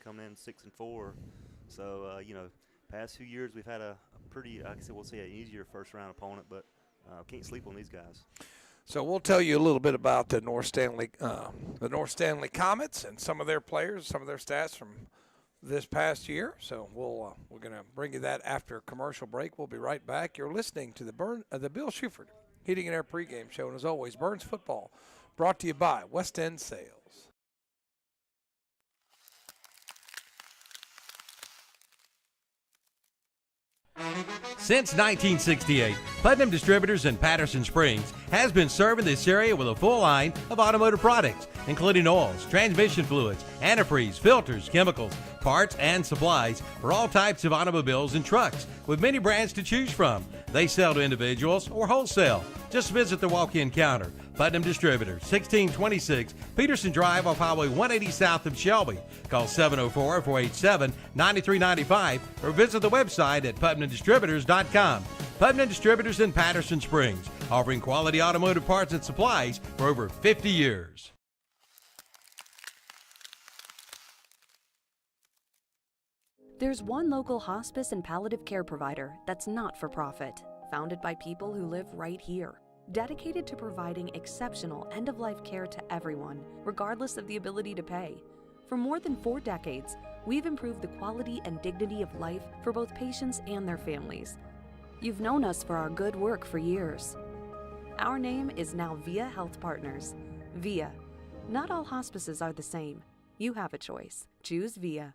come in 6-4. So, past few years we've had a pretty, like I said, we'll say an easier first-round opponent, but can't sleep on these guys. So we'll tell you a little bit about the North Stanley Comets and some of their players, some of their stats from this past year. So we're going to bring you that after a commercial break. We'll be right back. You're listening to the Bill Shuford Heating and Air pregame show, and as always, Burns Football, brought to you by West End Sales. Since 1968, Putnam Distributors in Patterson Springs has been serving this area with a full line of automotive products, including oils, transmission fluids, antifreeze, filters, chemicals, parts, and supplies for all types of automobiles and trucks, with many brands to choose from. They sell to individuals or wholesale. Just visit the walk-in counter. Putnam Distributors, 1626 Peterson Drive off Highway 180 south of Shelby. Call 704-487-9395 or visit the website at PutnamDistributors.com. Putnam Distributors in Patterson Springs, offering quality automotive parts and supplies for over 50 years. There's one local hospice and palliative care provider that's not for profit, founded by people who live right here, dedicated to providing exceptional end-of-life care to everyone, regardless of the ability to pay. For more than 4 decades, we've improved the quality and dignity of life for both patients and their families. You've known us for our good work for years. Our name is now VIA Health Partners. VIA. Not all hospices are the same. You have a choice. Choose VIA.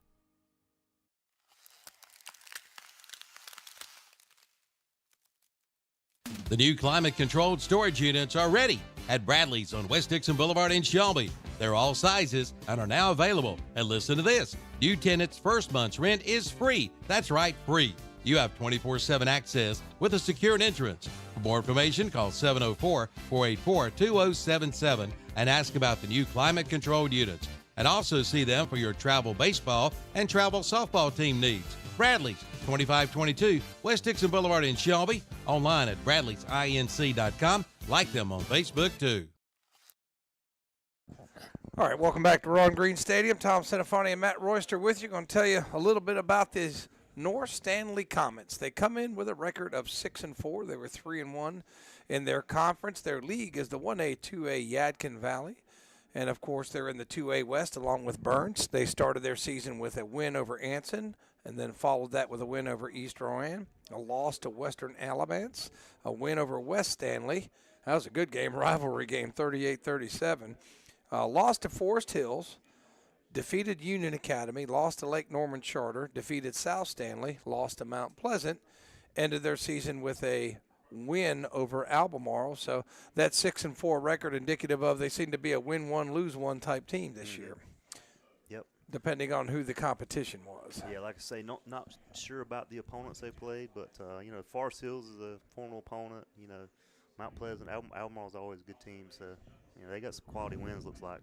The new climate-controlled storage units are ready at Bradley's on West Dixon Boulevard in Shelby. They're all sizes and are now available. And listen to this. New tenants' first month's rent is free. That's right, free. You have 24/7 access with a secured entrance. For more information, call 704-484-2077 and ask about the new climate-controlled units. And also see them for your travel baseball and travel softball team needs. Bradley's, 2522 West Dixon Boulevard in Shelby. Online at bradleysinc.com. Like them on Facebook, too. All right, welcome back to Ron Green Stadium. Tom Senefani and Matt Royster with you. Going to tell you a little bit about these North Stanley Comets. They come in with a record of 6-4. They were 3-1 in their conference. Their league is the 1A, 2A Yadkin Valley. And, of course, they're in the 2A West along with Burns. They started their season with a win over Anson and then followed that with a win over East Rowan, a loss to Western Alamance, a win over West Stanley. That was a good game, rivalry game, 38-37. Lost to Forest Hills, defeated Union Academy, lost to Lake Norman Charter, defeated South Stanley, lost to Mount Pleasant, ended their season with a win over Albemarle. So that 6-4 record indicative of they seem to be a win-1, lose-1 type team this year. Yep. Depending on who the competition was. Yeah, like I say, not sure about the opponents they played, but, Forest Hills is a formal opponent. Mount Pleasant, Albemarle is always a good team. So, they got some quality wins, looks like.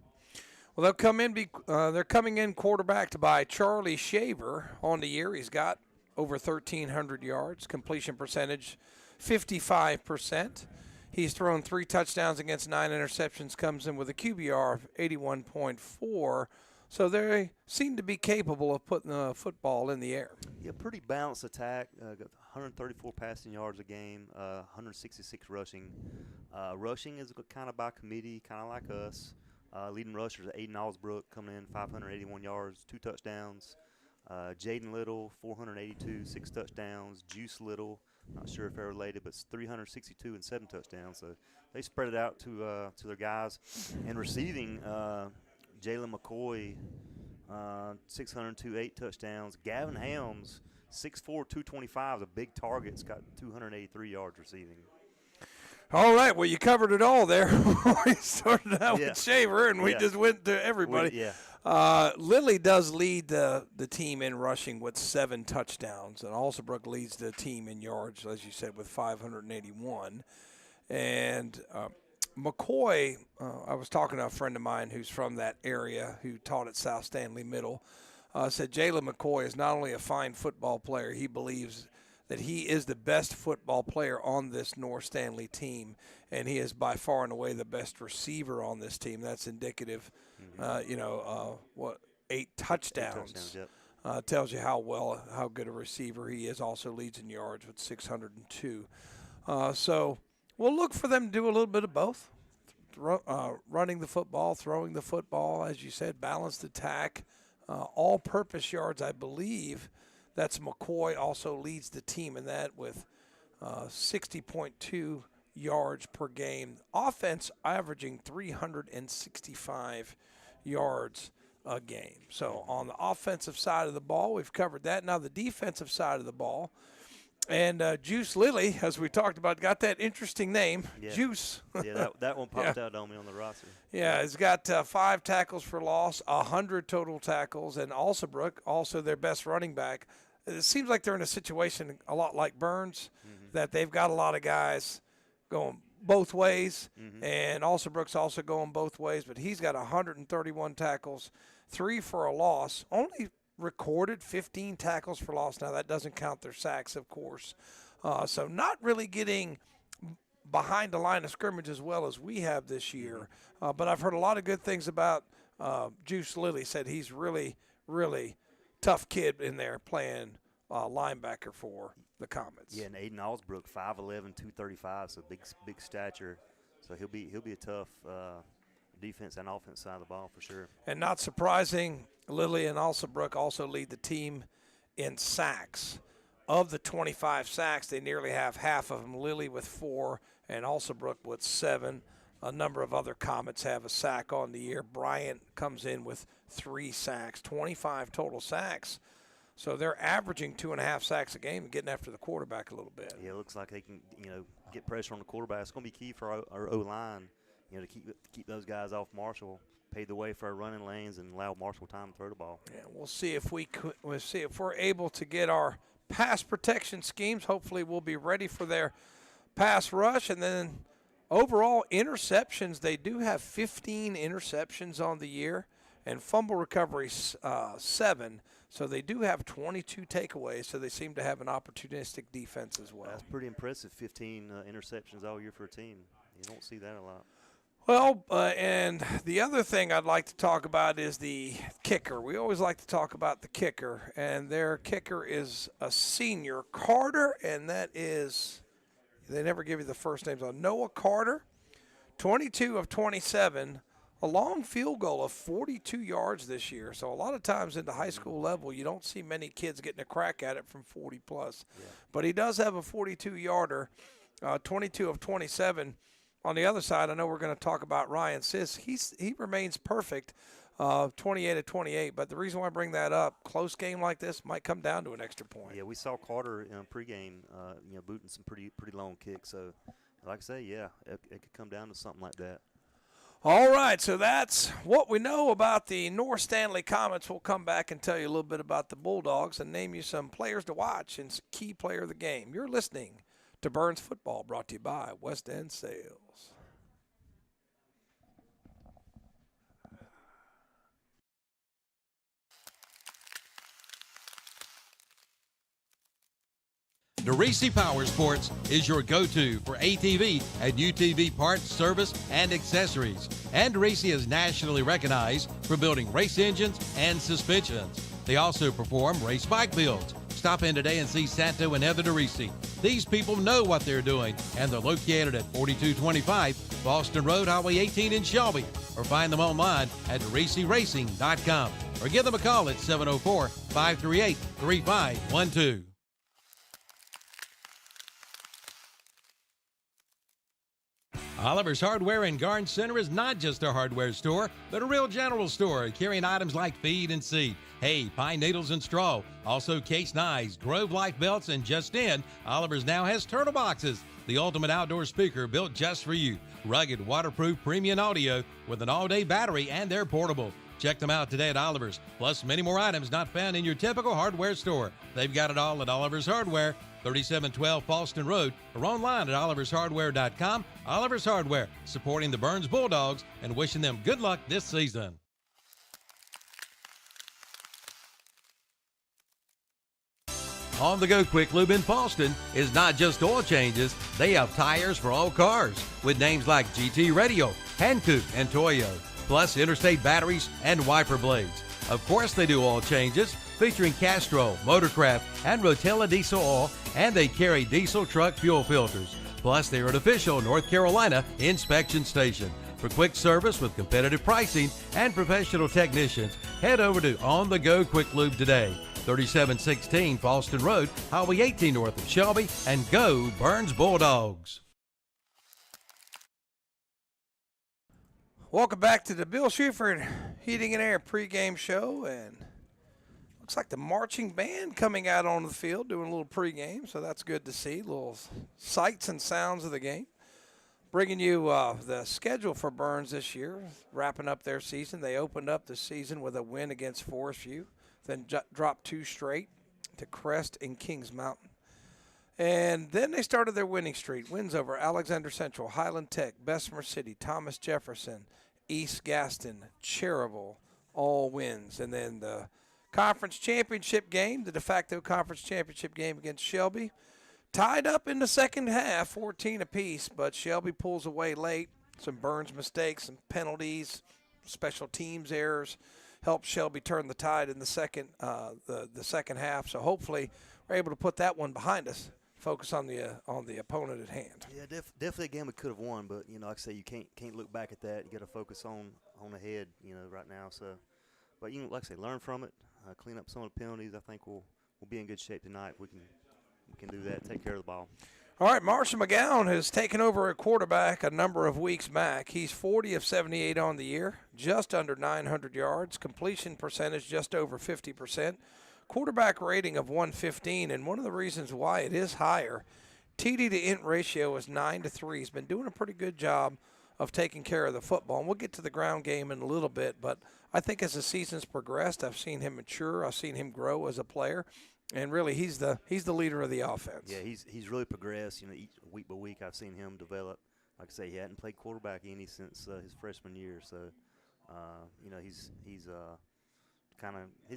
Well, they'll come in. They're coming in quarterbacked by Charlie Shaver on the year. He's got over 1,300 yards, completion percentage 55%. He's thrown 3 touchdowns against 9 interceptions, comes in with a QBR of 81.4. So they seem to be capable of putting the football in the air. Yeah, pretty balanced attack. Got 134 passing yards a game, 166 rushing. Rushing is kind of by committee, kind of like us. Leading rushers, Aiden Alsbrook coming in 581 yards, 2 touchdowns. Jaden Little, 482, 6 touchdowns. Juice Little, not sure if they're related, but 362 and 7 touchdowns. So they spread it out to their guys. And receiving, Jalen McCoy, 602, 8 touchdowns. Gavin Helms, 6'4", 225, a big target. It's got 283 yards receiving. All right, well, you covered it all there. We started out with Shaver, and we just went to everybody. Lilly does lead the team in rushing with 7 touchdowns, and Alsbrook leads the team in yards, as you said, with 581. And McCoy, I was talking to a friend of mine who's from that area who taught at South Stanley Middle, said Jalen McCoy is not only a fine football player, he believes that he is the best football player on this North Stanley team, and he is by far and away the best receiver on this team. That's indicative, what 8 touchdowns. 8 touchdowns, yep. Tells you how good a receiver he is. Also leads in yards with 602. So we'll look for them to do a little bit of both. Running the football, throwing the football, as you said, balanced attack, all-purpose yards, I believe. That's McCoy also leads the team in that with 60.2 yards per game. Offense averaging 365 yards a game. So on the offensive side of the ball, we've covered that. Now the defensive side of the ball. And Juice Lilly, as we talked about, got that interesting name, Juice. Yeah, that one popped out on me on the roster. Yeah, he's got 5 tackles for loss, 100 total tackles, and Alsabrook, also their best running back. It seems like they're in a situation a lot like Burns, that they've got a lot of guys going both ways, and Alsabrook's also going both ways, but he's got 131 tackles, 3 for a loss, only recorded 15 tackles for loss. Now, that doesn't count their sacks, of course. So not really getting behind the line of scrimmage as well as we have this year. But I've heard a lot of good things about Juice Lilly. Said he's really, really tough kid in there playing linebacker for the Comets. Yeah, and Aiden Alsbrook, 5'11", 235, so big stature. So he'll be a tough defense and offense side of the ball for sure. And not surprising, Lilly and Alsabrook also lead the team in sacks. Of the 25 sacks, they nearly have half of them. Lilly with 4 and Alsabrook with 7. A number of other Comets have a sack on the year. Bryant comes in with 3 sacks, 25 total sacks. So they're averaging 2.5 sacks a game and getting after the quarterback a little bit. Yeah, it looks like they can, get pressure on the quarterback. It's going to be key for our O-line, to keep those guys off Marshall, pave the way for our running lanes, and allow Marshall time to throw the ball. Yeah, we'll see if we're able to get our pass protection schemes. Hopefully, we'll be ready for their pass rush, and then overall interceptions. They do have 15 interceptions on the year, and fumble recovery 7. So they do have 22 takeaways, so they seem to have an opportunistic defense as well. That's pretty impressive, 15 interceptions all year for a team. You don't see that a lot. Well, and the other thing I'd like to talk about is the kicker. We always like to talk about the kicker, and their kicker is a senior, Carter, and that is, they never give you the first names on, Noah Carter, 22 of 27, a long field goal of 42 yards this year. So a lot of times in the high school level, you don't see many kids getting a crack at it from 40-plus. Yeah. But he does have a 42-yarder, 22 of 27. On the other side, I know we're going to talk about Ryan Sis. He remains perfect, 28 of 28. But the reason why I bring that up, close game like this might come down to an extra point. Yeah, we saw Carter in pregame, booting some pretty long kicks. So, like I say, yeah, it could come down to something like that. All right, so that's what we know about the North Stanley Comets. We'll come back and tell you a little bit about the Bulldogs and name you some players to watch and key player of the game. You're listening to Burns Football, brought to you by West End Sales. DeRisi Power Sports is your go-to for ATV and UTV parts, service, and accessories. And DeRisi is nationally recognized for building race engines and suspensions. They also perform race bike builds. Stop in today and see Santo and Heather DeRisi. These people know what they're doing, and they're located at 4225 Boston Road, Highway 18 in Shelby. Or find them online at DeRisiRacing.com. Or give them a call at 704-538-3512. Oliver's Hardware in Garden Center is not just a hardware store, but a real general store carrying items like feed and seed, hay, pine needles, and straw. Also case knives, Grove Life belts, and just in, Oliver's now has turtle boxes, the ultimate outdoor speaker built just for you. Rugged, waterproof, premium audio with an all-day battery, and they're portable. Check them out today at Oliver's, plus many more items not found in your typical hardware store. They've got it all at Oliver's Hardware, 3712 Falston Road, or online at olivershardware.com. Oliver's Hardware, supporting the Burns Bulldogs and wishing them good luck this season. On the Go Quick Lube in Falston is not just oil changes. They have tires for all cars with names like GT Radio, Hankook, and Toyo, plus interstate batteries and wiper blades. Of course, they do oil changes featuring Castrol, Motorcraft, and Rotella diesel oil, and they carry diesel truck fuel filters. Plus, they're an official North Carolina inspection station. For quick service with competitive pricing and professional technicians, head over to On The Go Quick Lube today. 3716 Falston Road, Highway 18 north of Shelby, and go Burns Bulldogs. Welcome back to the Bill Shuford Heating and Air pregame show, and looks like the marching band coming out on the field doing a little pregame, so that's good to see. Little sights and sounds of the game. Bringing you the schedule for Burns this year, wrapping up their season. They opened up the season with a win against Forest View, then dropped 2 straight to Crest and Kings Mountain. And then they started their winning streak. Wins over Alexander Central, Highland Tech, Bessemer City, Thomas Jefferson, East Gaston, Cherryville, all wins. And then the conference championship game, the de facto conference championship game against Shelby, tied up in the second half, 14 apiece, but Shelby pulls away late. Some Burns mistakes, some penalties, special teams errors helped Shelby turn the tide in the second half. So hopefully we're able to put that one behind us. Focus on the opponent at hand. Yeah, definitely a game we could have won, but like I say, you can't look back at that. You got to focus on ahead, right now. So, but like I say, learn from it, clean up some of the penalties. I think we'll be in good shape tonight. We can do that. Take care of the ball. All right, Marshall McGowan has taken over a quarterback a number of weeks back. He's 40 of 78 on the year, just under 900 yards, completion percentage just over 50%. Quarterback rating of 115, and one of the reasons why it is higher, TD to int ratio is 9-3. He's been doing a pretty good job of taking care of the football, and we'll get to the ground game in a little bit, but I think as the season's progressed, I've seen him mature, I've seen him grow as a player, and really he's the leader of the offense. Yeah, he's really progressed. Each week by week I've seen him develop. Like I say, he hadn't played quarterback since his freshman year, so he's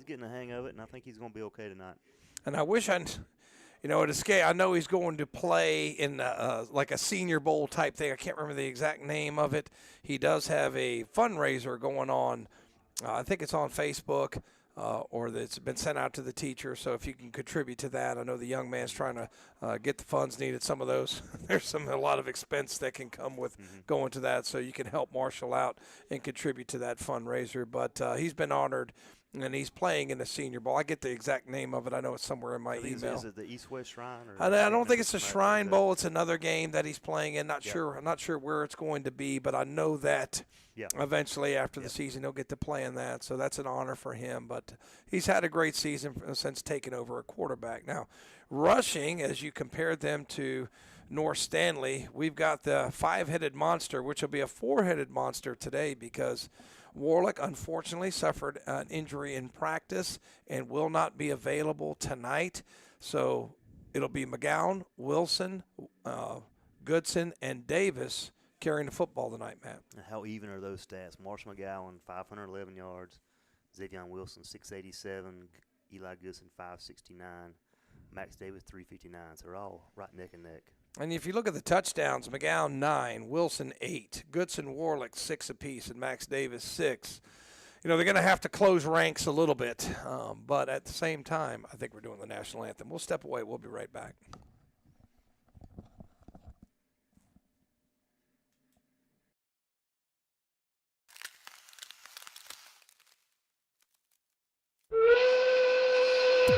getting the hang of it, and I think he's going to be okay tonight. And I wish at Escape, I know he's going to play in like a Senior Bowl type thing. I can't remember the exact name of it. He does have a fundraiser going on. I think it's on Facebook, or it's been sent out to the teacher. So if you can contribute to that, I know the young man's trying to get the funds needed. Some of those, there's a lot of expense that can come with going to that. So you can help Marshall out and contribute to that fundraiser. But he's been honored. And he's playing in the Senior Bowl. I get the exact name of it. I know it's somewhere in my email. Is it the East-West Shrine? I don't think it's the Shrine Bowl. It's another game that he's playing in. I'm not sure where it's going to be, but I know that eventually after the season he'll get to play in that. So that's an honor for him. But he's had a great season since taking over a quarterback. Now, rushing, as you compared them to North Stanley, we've got the 5-headed monster, which will be a 4-headed monster today because Warlick, unfortunately, suffered an injury in practice and will not be available tonight. So it'll be McGowan, Wilson, Goodson, and Davis carrying the football tonight, Matt. How even are those stats? Marshall McGowan, 511 yards. Xavion Wilson, 687. Eli Goodson, 569. Max Davis, 359. So they're all right neck and neck. And if you look at the touchdowns, McGowan 9, Wilson 8, Goodson, Warlick 6 apiece, and Max Davis 6. They're going to have to close ranks a little bit, but at the same time, I think we're doing the national anthem. We'll step away. We'll be right back.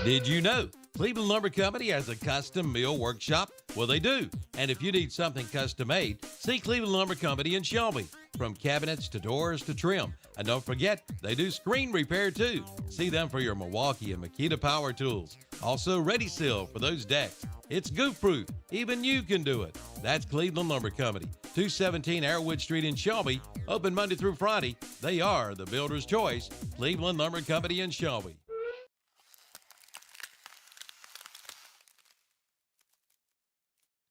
Did you know Cleveland Lumber Company has a custom mill workshop? Well, they do. And if you need something custom made, see Cleveland Lumber Company in Shelby. From cabinets to doors to trim. And don't forget, they do screen repair too. See them for your Milwaukee and Makita power tools. Also Ready Seal for those decks. It's goof proof. Even you can do it. That's Cleveland Lumber Company, 217 Airwood Street in Shelby. Open Monday through Friday. They are the builder's choice. Cleveland Lumber Company in Shelby.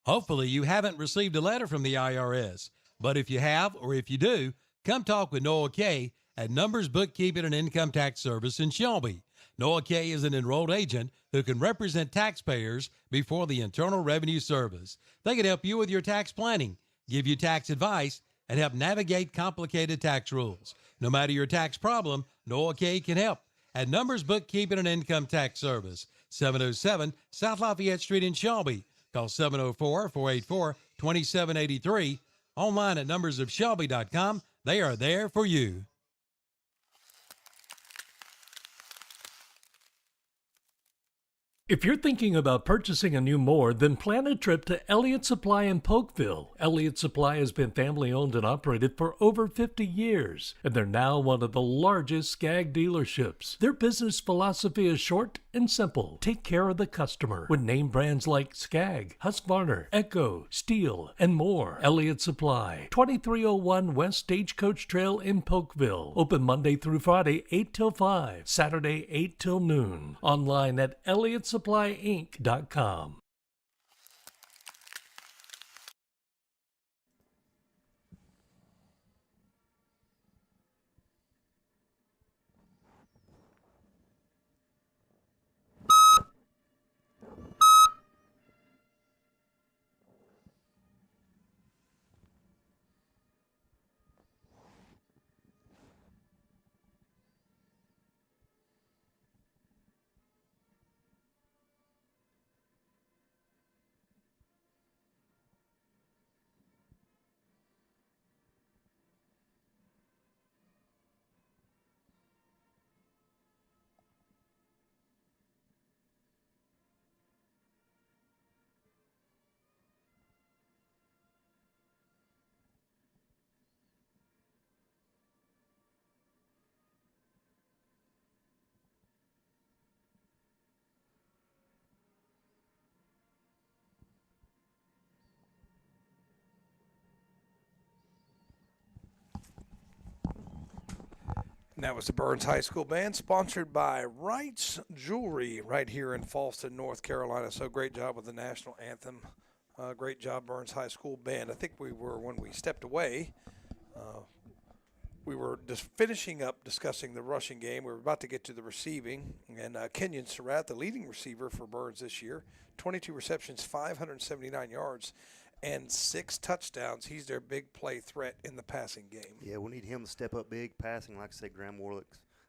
Hopefully you haven't received a letter from the IRS, but if you have or if you do, come talk with Noah Kay at Numbers Bookkeeping and Income Tax Service in Shelby. Noah Kay is an enrolled agent who can represent taxpayers before the Internal Revenue Service. They can help you with your tax planning, give you tax advice, and help navigate complicated tax rules. No matter your tax problem, Noah Kay can help. at Numbers Bookkeeping and Income Tax Service, 707 South Lafayette Street in Shelby. Call 704-484-2783. Online at numbersofshelby.com. They are there for you. If you're thinking about purchasing a new mower, then plan a trip to Elliott Supply in Polkville. Elliott Supply has been family owned and operated for over 50 years, and they're now one of the largest Skag dealerships. Their business philosophy is short and simple. Take care of the customer with name brands like Skag, Husqvarna, Echo, Steel, and more. Elliott Supply, 2301 West Stagecoach Trail in Polkville. Open Monday through Friday, 8 till 5, Saturday, 8 till noon. Online at ElliottSupplyInc.com. And that was the Burns High School Band, sponsored by Wright's Jewelry right here in Falston, North Carolina. So great job with the national anthem. Great job, Burns High School Band. I think when we stepped away, we were just finishing up discussing the rushing game. We were about to get to the receiving. And Kenyon Surratt, the leading receiver for Burns this year, 22 receptions, 579 yards. And 6 touchdowns. He's their big play threat in the passing game. Yeah, we need him to step up big passing. Like I said, Graham Warlick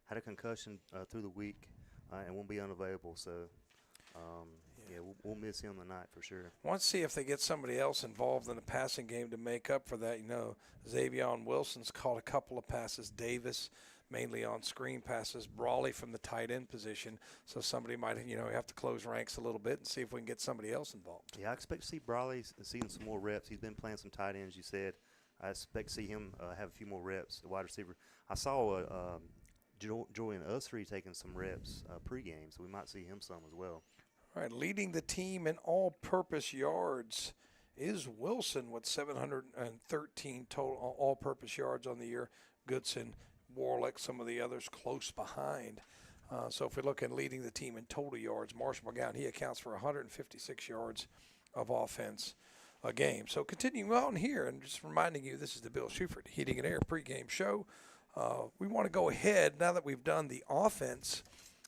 had a concussion through the week and won't be unavailable. So, we'll miss him tonight for sure. I want to see if they get somebody else involved in the passing game to make up for that. You know, Xavier Wilson's caught a couple of passes. Davis mainly on screen passes. Brawley from the tight end position. So somebody might, have to close ranks a little bit and see if we can get somebody else involved. Yeah, I expect to see Brawley seeing some more reps. He's been playing some tight ends, you said. I expect to see him have a few more reps, the wide receiver. I saw Julian Usry taking some reps pregame, so we might see him some as well. All right, leading the team in all-purpose yards is Wilson with 713 total all-purpose yards on the year. Goodson, Warlick, some of the others close behind. So if we look at leading the team in total yards, Marshall McGowan, he accounts for 156 yards of offense a game. So continuing on here and just reminding you, this is the Bill Shuford Heating and Air pregame show. We want to go ahead now that we've done the offense.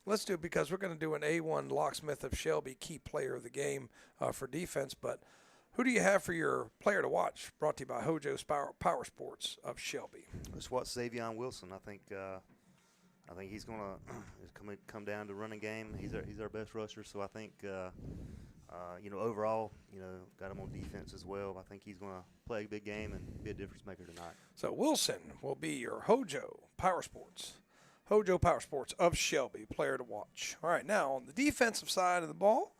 Let's do it because we're going to do an A1 Locksmith of Shelby key player of the game for defense. But who do you have for your player to watch? Brought to you by Hojo's Power Sports of Shelby. Let's watch Xavier Wilson. I think he's going to come down to running game. He's our best rusher. So I think overall, got him on defense as well. I think he's going to play a big game and be a difference maker tonight. So Wilson will be your Hojo Power Sports of Shelby player to watch. All right, now on the defensive side of the ball.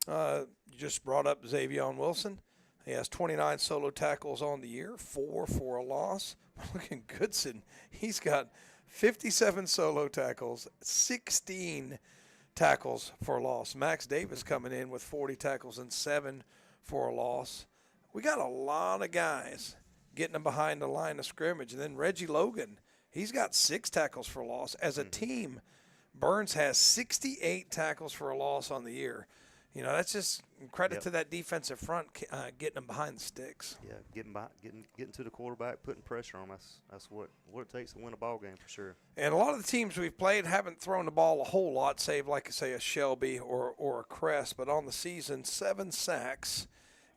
You just brought up Xavier Wilson. He has 29 solo tackles on the year, 4 for a loss. Look at Goodson. He's got 57 solo tackles, 16 tackles for a loss. Max Davis coming in with 40 tackles and 7 for a loss. We got a lot of guys getting them behind the line of scrimmage. And then Reggie Logan, he's got 6 tackles for a loss. As a team, Burns has 68 tackles for a loss on the year. That's just credit to that defensive front getting them behind the sticks. Yeah, getting to the quarterback, putting pressure on us. That's what it takes to win a ball game for sure. And a lot of the teams we've played haven't thrown the ball a whole lot, save like say a Shelby or a Crest. But on the season, 7 sacks,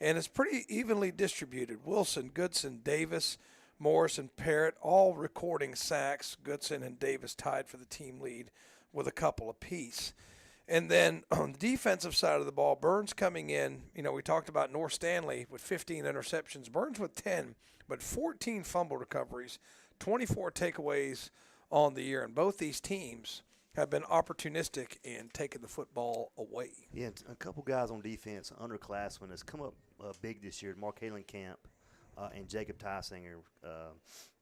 and it's pretty evenly distributed. Wilson, Goodson, Davis, Morris, and Parrott all recording sacks. Goodson and Davis tied for the team lead. with a couple apiece. And then on the defensive side of the ball, Burns coming in, we talked about North Stanley with 15 interceptions, Burns with 10, but 14 fumble recoveries, 24 takeaways on the year. And both these teams have been opportunistic in taking the football away. Yeah, a couple guys on defense, underclassmen, has come up big this year. Mark Camp and Jacob Tysinger.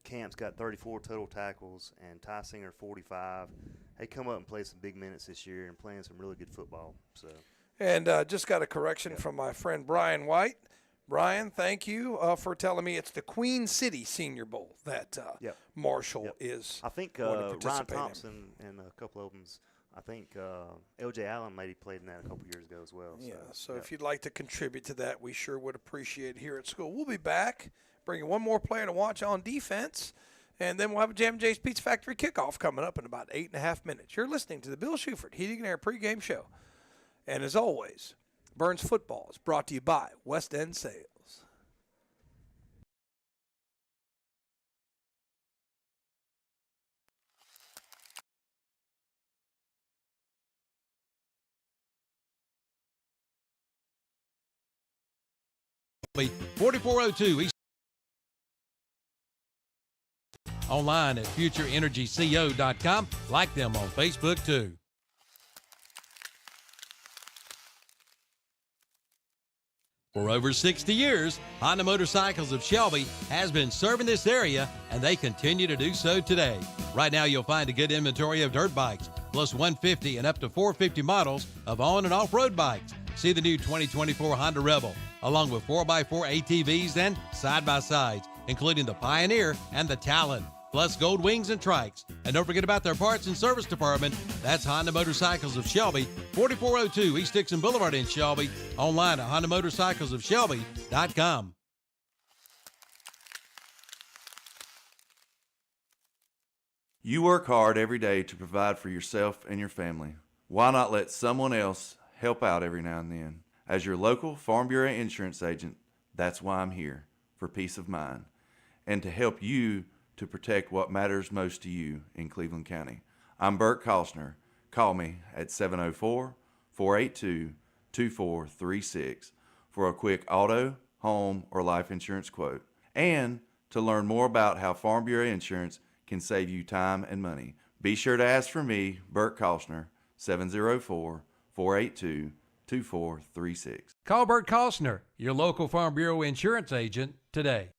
Camp's got 34 total tackles, and Tysinger 45. They come up and play some big minutes this year and playing some really good football. So. And just got a correction from my friend Brian White. Brian, thank you for telling me it's the Queen City Senior Bowl that Marshall is. I think going to Ryan Thompson and a couple of them. I think L.J. Allen maybe played in that a couple years ago as well. So if you'd like to contribute to that, we sure would appreciate it here at school. We'll be back, bringing one more player to watch on defense, and then we'll have a Jam J's Pizza Factory kickoff coming up in about 8.5 minutes. You're listening to the Bill Shuford Heating and Air pregame show. And as always, Burns Football is brought to you by West End Sales. Shelby, 4402 East. Online at futureenergyco.com. Like them on Facebook too. For over 60 years, Honda Motorcycles of Shelby has been serving this area, and they continue to do so today. Right now, you'll find a good inventory of dirt bikes, plus 150 and up to 450 models of on- and off-road bikes. See the new 2024 Honda Rebel, along with 4x4 ATVs and side-by-sides, including the Pioneer and the Talon, plus Gold Wings and Trikes. And don't forget about their parts and service department. That's Honda Motorcycles of Shelby, 4402 East Dixon Boulevard in Shelby. Online at HondaMotorcyclesofShelby.com. You work hard every day to provide for yourself and your family. Why not let someone else help out every now and then? As your local Farm Bureau insurance agent, that's why I'm here, for peace of mind, and to help you to protect what matters most to you in Cleveland County. I'm Bert Kostner. Call me at 704-482-2436 for a quick auto, home, or life insurance quote, and to learn more about how Farm Bureau insurance can save you time and money. Be sure to ask for me, Bert Kostner, 704-482-2436. Call Bert Kostner, your local Farm Bureau insurance agent, today.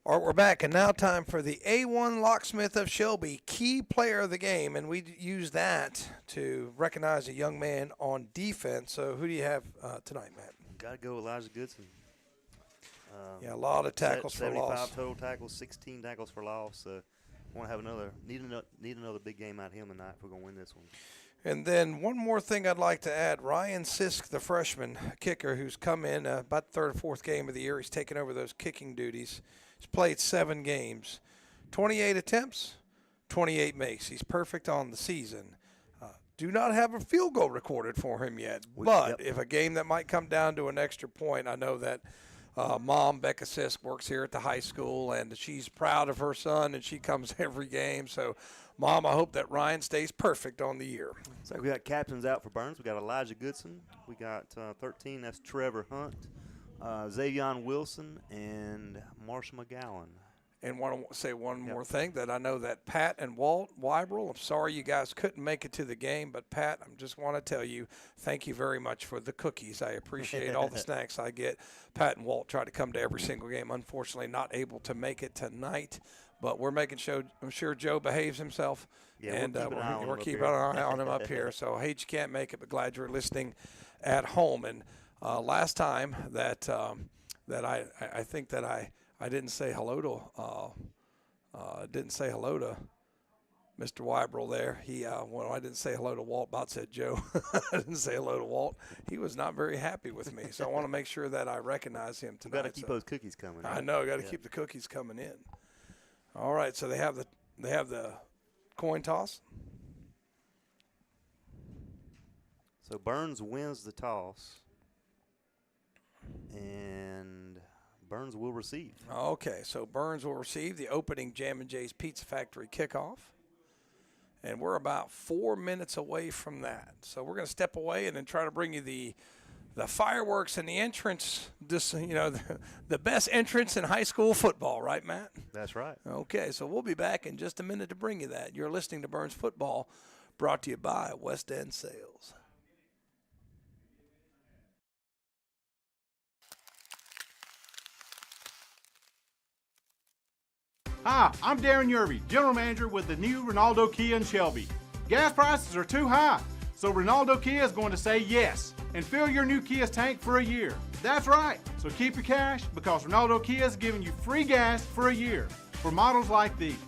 All right, we're back, and now time for the A1 Locksmith of Shelby, key player of the game, and we use that to recognize a young man on defense. So who do you have tonight, Matt? Got to go Elijah Goodson. A lot of tackles for loss. 75 total tackles, 16 tackles for loss. So want to have need another big game out of him tonight if we're going to win this one. And then one more thing I'd like to add, Ryan Sisk, the freshman kicker who's come in about the third or fourth game of the year. He's taken over those kicking duties. He's played 7 games, 28 attempts, 28 makes. He's perfect on the season. Do not have a field goal recorded for him yet. But if a game that might come down to an extra point, I know that Mom, Becca Sisk, works here at the high school, and she's proud of her son, and she comes every game. So, Mom, I hope that Ryan stays perfect on the year. So we got captains out for Burns. We got Elijah Goodson. We got 13. That's Trevor Hunt, Xavion Wilson, and Marshall McGowan. And want to say one more thing, that I know that Pat and Walt Weibrel, I'm sorry you guys couldn't make it to the game, but Pat, I just want to tell you, thank you very much for the cookies. I appreciate all the snacks I get. Pat and Walt try to come to every single game. Unfortunately, not able to make it tonight, but we're making sure Joe behaves himself. Yeah, and we're keeping an eye on him up here. So, I hate you can't make it, but glad you're listening at home. And last time that I think that I didn't say hello to Mr. Weibrel there. I didn't say hello to Walt. About said Joe. I didn't say hello to Walt. He was not very happy with me. So I want to make sure that I recognize him tonight. Got to keep those cookies coming. I know. Got to keep the cookies coming in. All right. So they have the coin toss. So Burns wins the toss, and Burns will receive. Okay, so Burns will receive the opening Jam and Jay's Pizza Factory kickoff. And we're about 4 minutes away from that. So we're going to step away and then try to bring you the fireworks and the entrance, the best entrance in high school football, right, Matt? That's right. Okay, so we'll be back in just a minute to bring you that. You're listening to Burns Football, brought to you by West End Sales. Hi, I'm Darren Yerby, General Manager with the new Ronaldo Kia in Shelby. Gas prices are too high, so Ronaldo Kia is going to say yes and fill your new Kia's tank for a year. That's right, so keep your cash because Ronaldo Kia is giving you free gas for a year for models like these.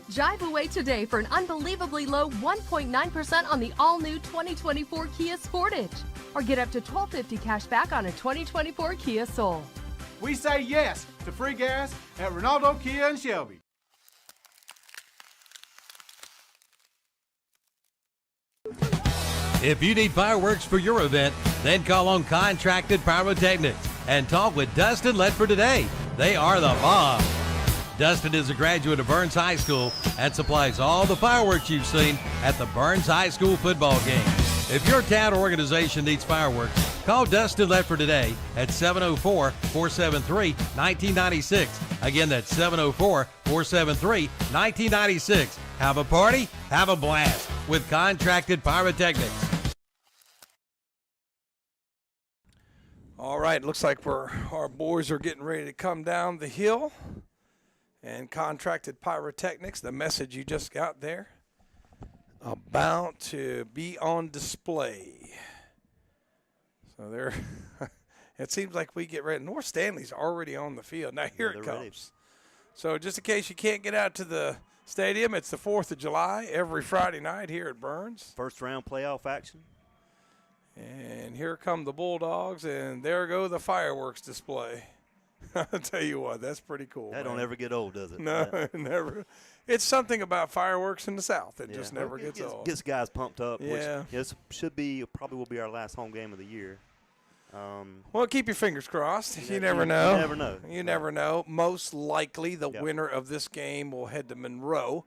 Drive away today for an unbelievably low 1.9% on the all-new 2024 Kia Sportage. Or get up to $1,250 cash back on a 2024 Kia Soul. We say yes to free gas at Ronaldo Kia in Shelby. If you need fireworks for your event, then call on Contracted Pyrotechnics and talk with Dustin Ledford today. They are the bomb. Dustin is a graduate of Burns High School and supplies all the fireworks you've seen at the Burns High School football game. If your town or organization needs fireworks, call Dustin Ledford today at 704-473-1996. Again, that's 704-473-1996. Have a party, have a blast with Contracted Pyrotechnics. All right, looks like our boys are getting ready to come down the hill. And Contracted Pyrotechnics, the message you just got there, about to be on display. So there, it seems like we get ready. North Stanley's already on the field. Now here it comes. Ready. So just in case you can't get out to the stadium, it's the 4th of July every Friday night here at Burns. First round playoff action. And here come the Bulldogs, and there go the fireworks display. I'll tell you what, that's pretty cool. That don't ever get old, does it? No, never. It's something about fireworks in the South. It just never gets old. Gets guys pumped up. Yeah. Which, this probably will be our last home game of the year. Well, keep your fingers crossed. You never know. You never know. You never know. Most likely the winner of this game will head to Monroe.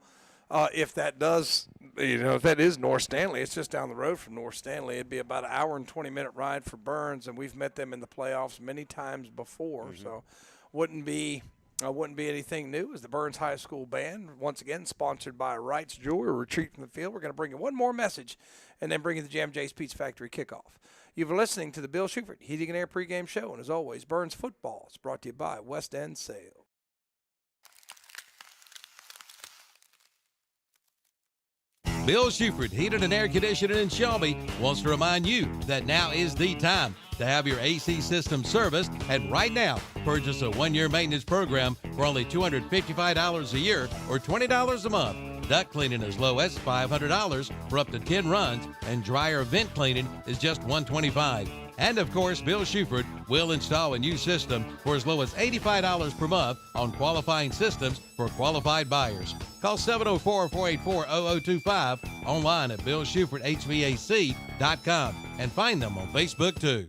If that does, if that is North Stanley, it's just down the road from North Stanley. It'd be about an hour and 20-minute ride for Burns, and we've met them in the playoffs many times before. Mm-hmm. So wouldn't be anything new. As the Burns High School Band, once again, sponsored by Wright's Jewelry, retreat from the field. We're going to bring you one more message and then bring you the Jam Jay's Pizza Factory kickoff. You've been listening to the Bill Schubert Heating and Air pregame show, and as always, Burns Football is brought to you by West End Sales. Bill Schubert Heated and Air Conditioning in Shelby wants to remind you that now is the time to have your AC system serviced, and right now, purchase a one-year maintenance program for only $255 a year or $20 a month. Duct cleaning as low as $500 for up to 10 runs, and dryer vent cleaning is just $125. And of course, Bill Schubert will install a new system for as low as $85 per month on qualifying systems for qualified buyers. Call 704-484-0025, online at BillSchubertHVAC.com, and find them on Facebook too.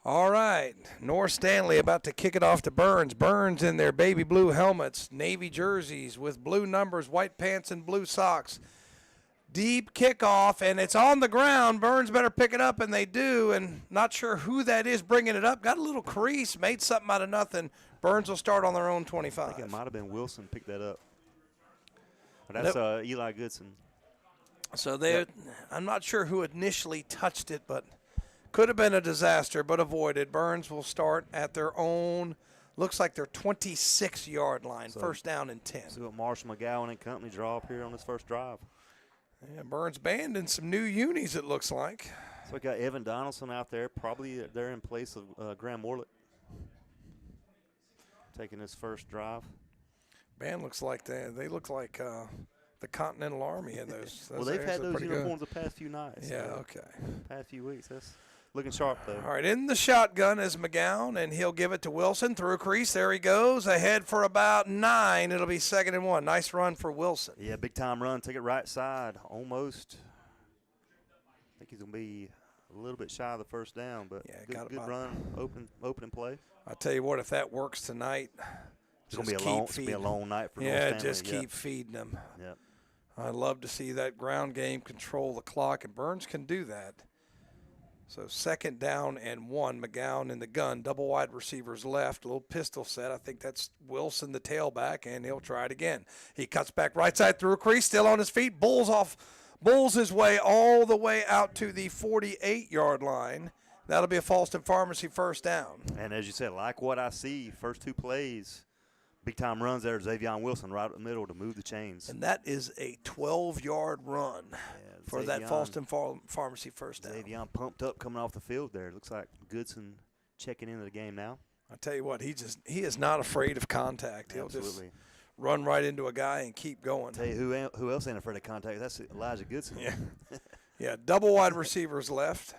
All right, North Stanley about to kick it off to Burns. Burns in their baby blue helmets, navy jerseys with blue numbers, white pants, and blue socks. Deep kickoff, and it's on the ground. Burns better pick it up, and they do, and not sure who that is bringing it up. Got a little crease, made something out of nothing. Burns will start on their own 25. I think it might have been Wilson picked that up. But that's Eli Goodson. So I'm not sure who initially touched it, but could have been a disaster, but avoided. Burns will start at their own, looks like their 26-yard line, first down and 10. So Marshall McGowan and company draw up here on this first drive. Yeah, Burns band and some new unis, it looks like. So we got Evan Donaldson out there, probably there in place of Graham Morlett, taking his first drive. Band looks like they look like the Continental Army in those. Well, they've had those uniforms the past few nights. Yeah, okay. Past few weeks. That's looking sharp, though. All right, in the shotgun is McGowan, and he'll give it to Wilson through a crease. There he goes, ahead for about 9. It'll be 2nd and 1. Nice run for Wilson. Yeah, big-time run. Take it right side, almost. I think he's going to be a little bit shy of the first down, but Yeah, good run, open play. I tell you what, if that works tonight, It's gonna be a long night for North yeah, Stanley. just keep feeding them. Yep. I'd love to see that ground game control the clock, and Burns can do that. So 2nd down and 1, McGowan in the gun, double wide receivers left, a little pistol set. I think that's Wilson, the tailback, and he'll try it again. He cuts back right side through a crease, still on his feet, bulls his way all the way out to the 48-yard line. That'll be a Falston Pharmacy first down. And as you said, like what I see, first 2 plays, big-time runs there, Xavier Wilson right up the middle to move the chains. And that is a 12-yard run for that Falston Pharmacy first down. Xavier pumped up coming off the field there. Looks like Goodson checking into the game now. I tell you what, he is not afraid of contact. He'll Absolutely. just run right into a guy and keep going. Tell you who else ain't afraid of contact? That's Elijah Goodson. Yeah, yeah. Double wide receivers left,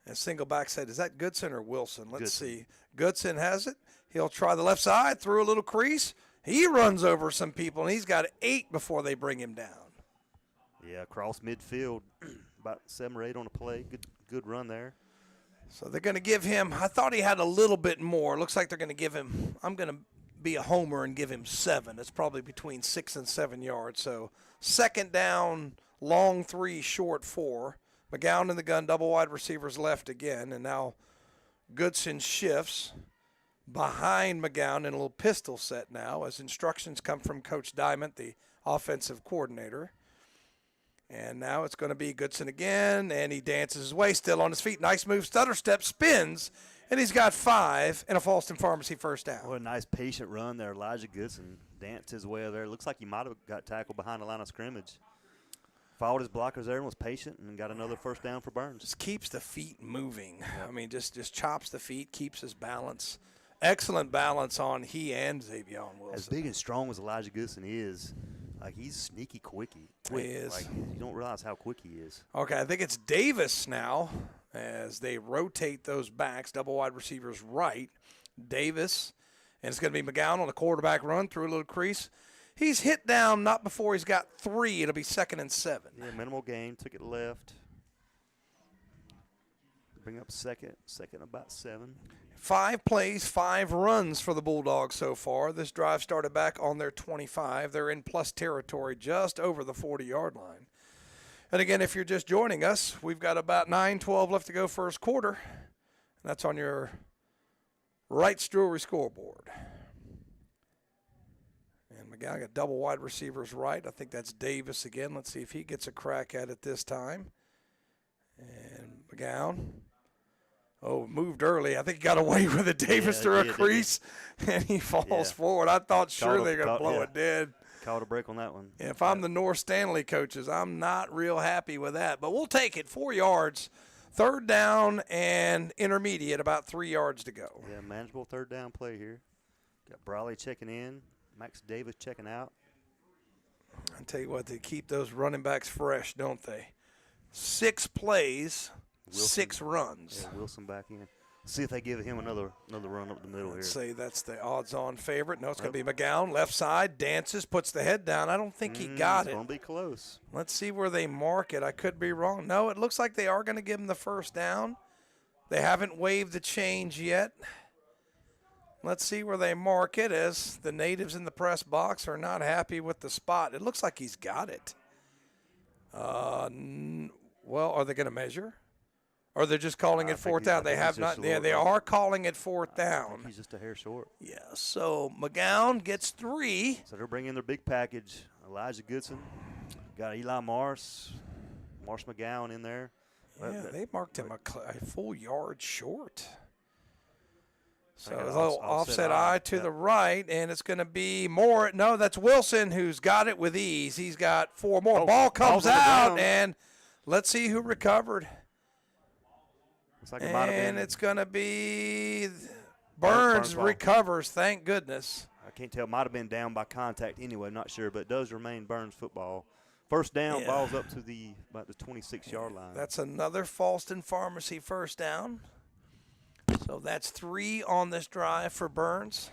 and single back side. Is that Goodson or Wilson? Let's see. Goodson has it. He'll try the left side through a little crease. He runs over some people, and he's got 8 before they bring him down. Yeah, across midfield, about 7 or 8 on the play. Good run there. So they're going to give him. I thought he had a little bit more. Looks like they're going to give him. I'm going to be a homer and give him 7. It's probably between 6 and 7 yards. So 2nd down, long 3, short 4. McGowan in the gun, double wide receivers left again, and now Goodson shifts behind McGowan in a little pistol set now as instructions come from Coach Diamond, the offensive coordinator. And now it's going to be Goodson again, and he dances his way, still on his feet. Nice move, stutter step, spins, and he's got 5 and a Falston Pharmacy first down. What a nice patient run there. Elijah Goodson danced his way there. Looks like he might have got tackled behind the line of scrimmage. Followed his blockers there and was patient and got another first down for Burns. Just keeps the feet moving. I mean, just chops the feet, keeps his balance. Excellent balance on he and Xavier Wilson. As big and strong as Elijah Goodson is, like he's sneaky quick. He is. Like you don't realize how quick he is. Okay, I think it's Davis now as they rotate those backs, double wide receivers right. Davis, and it's going to be McGowan on the quarterback run through a little crease. He's hit down not before he's got 3. It'll be 2nd and 7. Yeah, minimal gain. Took it left. Bring up second about 7. 5 plays, 5 runs for the Bulldogs so far. This drive started back on their 25. They're in plus territory just over the 40-yard line. And again, if you're just joining us, we've got about 9:12 left to go first quarter. That's on your Wright's Jewelry scoreboard. And McGowan got double wide receivers right. I think that's Davis again. Let's see if he gets a crack at it this time. And McGowan. Oh, moved early. I think he got away with it. Davis through a crease, and he falls forward. I thought sure they were going to blow it dead. Caught a break on that one. Yeah, if I'm the North Stanley coaches, I'm not real happy with that. But we'll take it. 4 yards. 3rd down and intermediate, about 3 yards to go. Yeah, manageable 3rd down play here. Got Brawley checking in. Max Davis checking out. I tell you what, they keep those running backs fresh, don't they? 6 plays. Wilson, 6 runs. Yeah, Wilson back in. See if they give him another run up the middle Let's here. say that's the odds-on favorite. No, it's going to be McGowan, left side, dances, puts the head down. I don't think he got it. It's going to be close. Let's see where they mark it. I could be wrong. No, it looks like they are going to give him the first down. They haven't waved the change yet. Let's see where they mark it, as the natives in the press box are not happy with the spot. It looks like he's got it. Well, are they going to measure? Or they're just calling it 4th down? They have not. Yeah, they are calling it 4th down. He's just a hair short. Yeah, so McGowan gets 3. So they're bringing their big package. Elijah Goodson. Got Eli Marsh McGowan in there. Yeah, they marked him a full yard short. So a a little little offset eye to the right, and it's going to be more. No, that's Wilson who's got it with ease. He's got 4 more. Ball comes out, and let's see who recovered. Looks like it might have been. And it's going to be Burns recovers, thank goodness. I can't tell. Might have been down by contact anyway. Not sure, but it does remain Burns football. First down, ball's up to about the 26-yard line. That's another Falston Pharmacy first down. So that's 3 on this drive for Burns.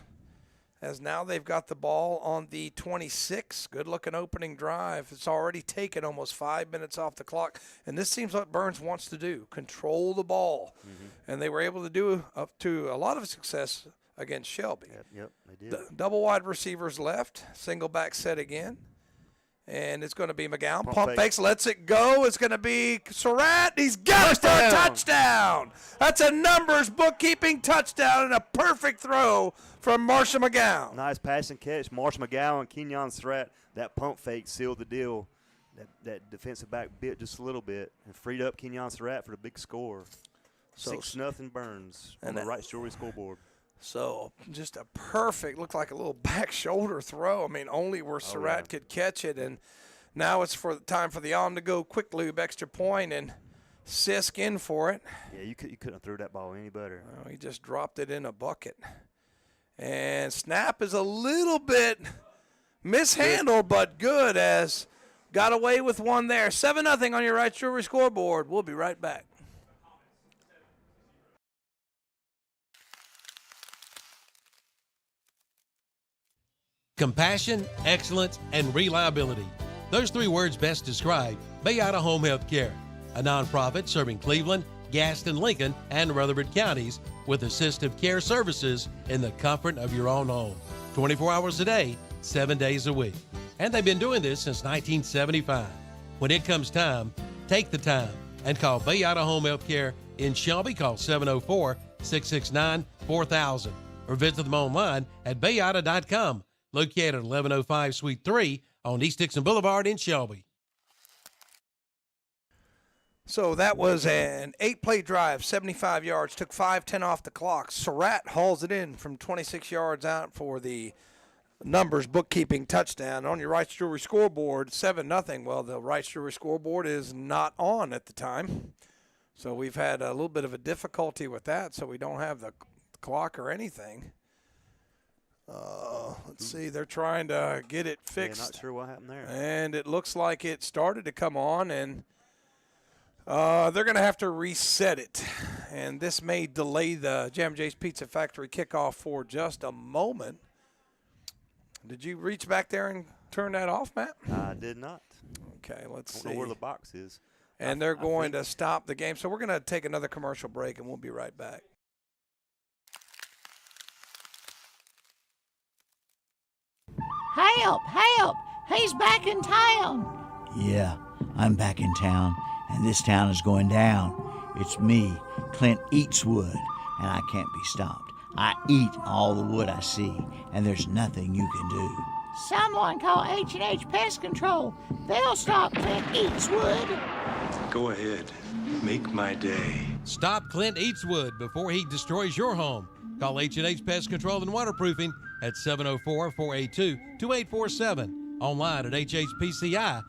as now they've got the ball on the 26. Good-looking opening drive. It's already taken almost 5 minutes off the clock, and this seems what Burns wants to do, control the ball. And they were able to do up to a lot of success against Shelby. Yep, they did. Double wide receivers left, single back set again. And it's going to be McGowan. Pump fakes, lets it go. It's going to be Surratt. He's got it for a touchdown. That's a numbers bookkeeping touchdown and a perfect throw from Marshall McGowan. Nice pass and catch. Marshall McGowan, Kenyon Surratt. That pump fake sealed the deal. That defensive back bit just a little bit and freed up Kenyon Surratt for the big score. So 6-0 Burns on the Wright Jewelry scoreboard. So just a perfect, looked like a little back shoulder throw. I mean, only where Surratt could catch it. And now it's for time for the on-the-go quick lube extra point, and Sisk in for it. Yeah, you couldn't have threw that ball any better. Well, he just dropped it in a bucket. And snap is a little bit mishandled, but good, as got away with one there. 7-0 on your Wright Jewelry scoreboard. We'll be right back. Compassion, excellence, and reliability. Those three words best describe Bayada Home Health Care, a nonprofit serving Cleveland, Gaston, Lincoln, and Rutherford counties with assistive care services in the comfort of your own home. 24 hours a day, 7 days a week. And they've been doing this since 1975. When it comes time, take the time and call Bayada Home Health Care in Shelby. Call 704-669-4000 or visit them online at bayada.com. Located at 1105 Suite 3 on East Dixon Boulevard in Shelby. So that was an 8-play drive, 75 yards, took 5:10 off the clock. Surratt hauls it in from 26 yards out for the numbers bookkeeping touchdown. On your Wright Jewelry scoreboard, 7-0. Well, the Wright Jewelry scoreboard is not on at the time. So we've had a little bit of a difficulty with that, so we don't have the clock or anything. Let's see. They're trying to get it fixed. Yeah, not sure what happened there. And it looks like it started to come on, and they're going to have to reset it. And this may delay the Jam J's Pizza Factory kickoff for just a moment. Did you reach back there and turn that off, Matt? I did not. Okay, let's see. I don't know where the box is. And they're going to stop the game. So we're going to take another commercial break, and we'll be right back. Help! Help! He's back in town! Yeah, I'm back in town, and this town is going down. It's me, Clint Eats Wood, and I can't be stopped. I eat all the wood I see, and there's nothing you can do. Someone call H&H Pest Control. They'll stop Clint Eats Wood. Go ahead. Make my day. Stop Clint Eatswood before he destroys your home. Call H&H Pest Control and Waterproofing at 704-482-2847. Online at hhpci.com.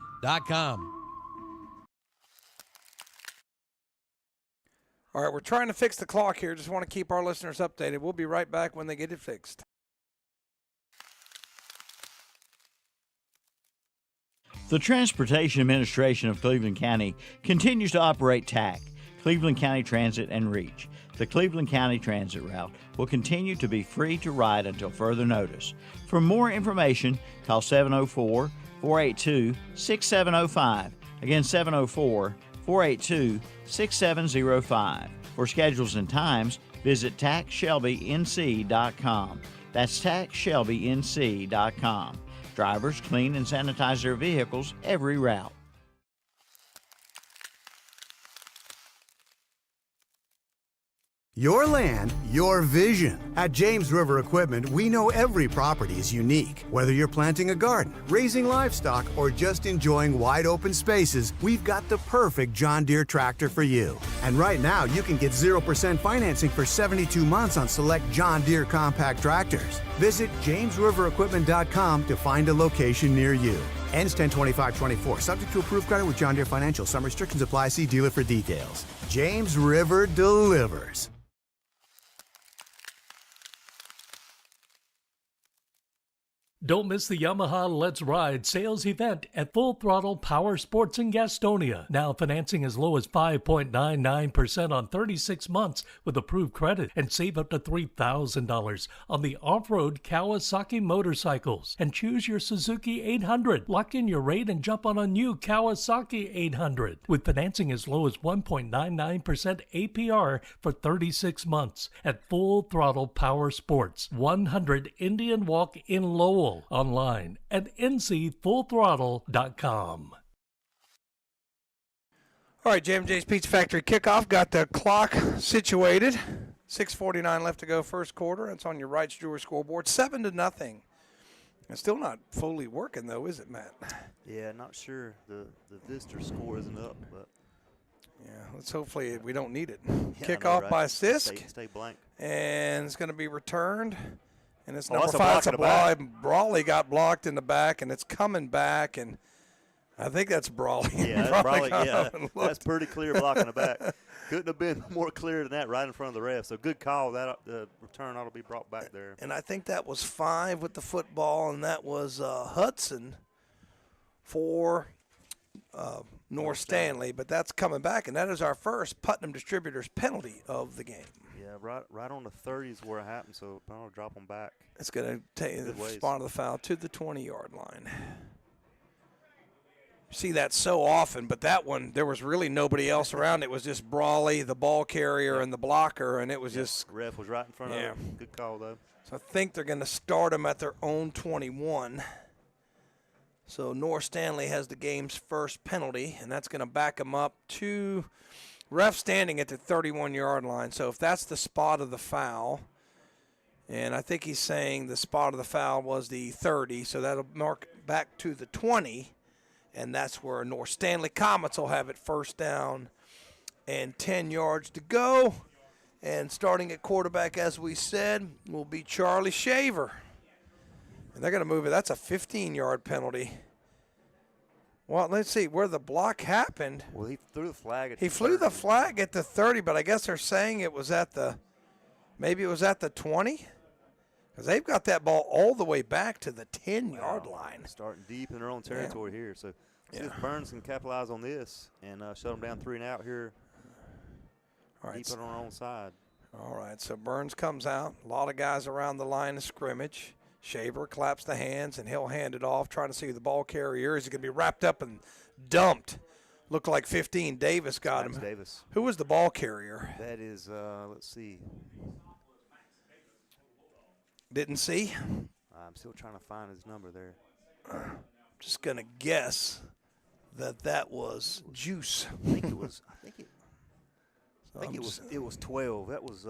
All right, we're trying to fix the clock here. Just want to keep our listeners updated. We'll be right back when they get it fixed. The Transportation Administration of Cleveland County continues to operate TAC, Cleveland County Transit, and REACH. The Cleveland County Transit route will continue to be free to ride until further notice. For more information, call 704-482-6705. Again, 704-482-6705. For schedules and times, visit tacshelbync.com. That's tacshelbync.com. Drivers clean and sanitize their vehicles every route. Your land, your vision. At James River Equipment, we know every property is unique. Whether you're planting a garden, raising livestock, or just enjoying wide open spaces, we've got the perfect John Deere tractor for you. And right now, you can get 0% financing for 72 months on select John Deere compact tractors. Visit JamesRiverEquipment.com to find a location near you. Ends 10/25/24. Subject to approved credit with John Deere Financial. Some restrictions apply. See dealer for details. James River delivers. Don't miss the Yamaha Let's Ride sales event at Full Throttle Power Sports in Gastonia. Now financing as low as 5.99% on 36 months with approved credit, and save up to $3,000 on the off-road Kawasaki motorcycles. And choose your Suzuki 800. Lock in your rate and jump on a new Kawasaki 800 with financing as low as 1.99% APR for 36 months at Full Throttle Power Sports, 100 Indian Walk in Lowell. Online at ncfullthrottle.com. All right, JMJ's Pizza Factory kickoff. Got the clock situated. 6:49 left to go, first quarter. It's on your Wright's Jewelry scoreboard, 7-0. It's still not fully working, though, is it, Matt? Yeah, not sure. The visitor score isn't up, but yeah, let's hopefully we don't need it. Yeah, Kickoff right? by Sisk. Stay blank. And it's going to be returned. And it's That's number 5. a block in the back. Brawley got blocked in the back, and it's coming back. And I think that's Brawley. Yeah, that's Brawley. got Yeah, up and looked. that's pretty clear block in the back. Couldn't have been more clear than that right in front of the ref. So good call. That the return ought to be brought back there. And I think that was 5 with the football, and that was Hudson for North Stanley. But that's coming back, and that is our first Putnam Distributors penalty of the game. Yeah, right on the 30 is where it happened, so I'll drop them back. It's going to take the spot of the foul to the 20-yard line. See that so often, but that one, there was really nobody else around. It was just Brawley, the ball carrier, and the blocker, and it was just. Ref was right in front of him. Good call, though. So I think they're going to start them at their own 21. So North Stanley has the game's first penalty, and that's going to back them up to ref standing at the 31-yard line. So if that's the spot of the foul, and I think he's saying the spot of the foul was the 30, so that'll mark back to the 20. And that's where North Stanley Comets will have it first down and 10 yards to go. And starting at quarterback, as we said, will be Charlie Shaver. And they're going to move it. That's a 15-yard penalty. Well, let's see where the block happened. Well, he threw the flag at He flew the flag at the 30, but I guess they're saying it was at the, maybe it was at the 20? Because they've got that ball all the way back to the 10-yard line. Starting deep in their own territory here. So see if Burns can capitalize on this and shut them down 3 and out here. All right, deep on our own side. All right, so Burns comes out. A lot of guys around the line of scrimmage. Shaver claps the hands, and he'll hand it off, trying to see who the ball carrier is. He's going to be wrapped up and dumped. Looked like 15. Davis got him. Davis. Who was the ball carrier? That is, let's see. Didn't see? I'm still trying to find his number there. Just going to guess that was Juice. I think it was. It was 12. That was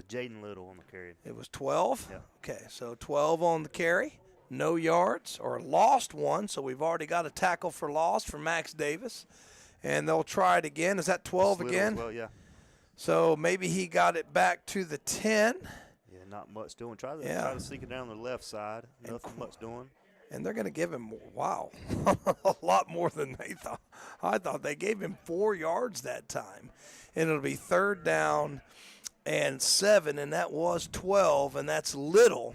Jaden Little on the carry. It was 12? Yeah. Okay, so 12 on the carry. No yards, or lost one, so we've already got a tackle for loss for Max Davis. And they'll try it again. Is that 12 again? Well, yeah. So maybe he got it back to the 10. Yeah, not much doing. Try to sneak it down the left side. Nothing much doing. And they're going to give him, wow, a lot more than they thought. I thought they gave him 4 yards that time. And it'll be 3rd down and 7, and that was 12, and that's Little,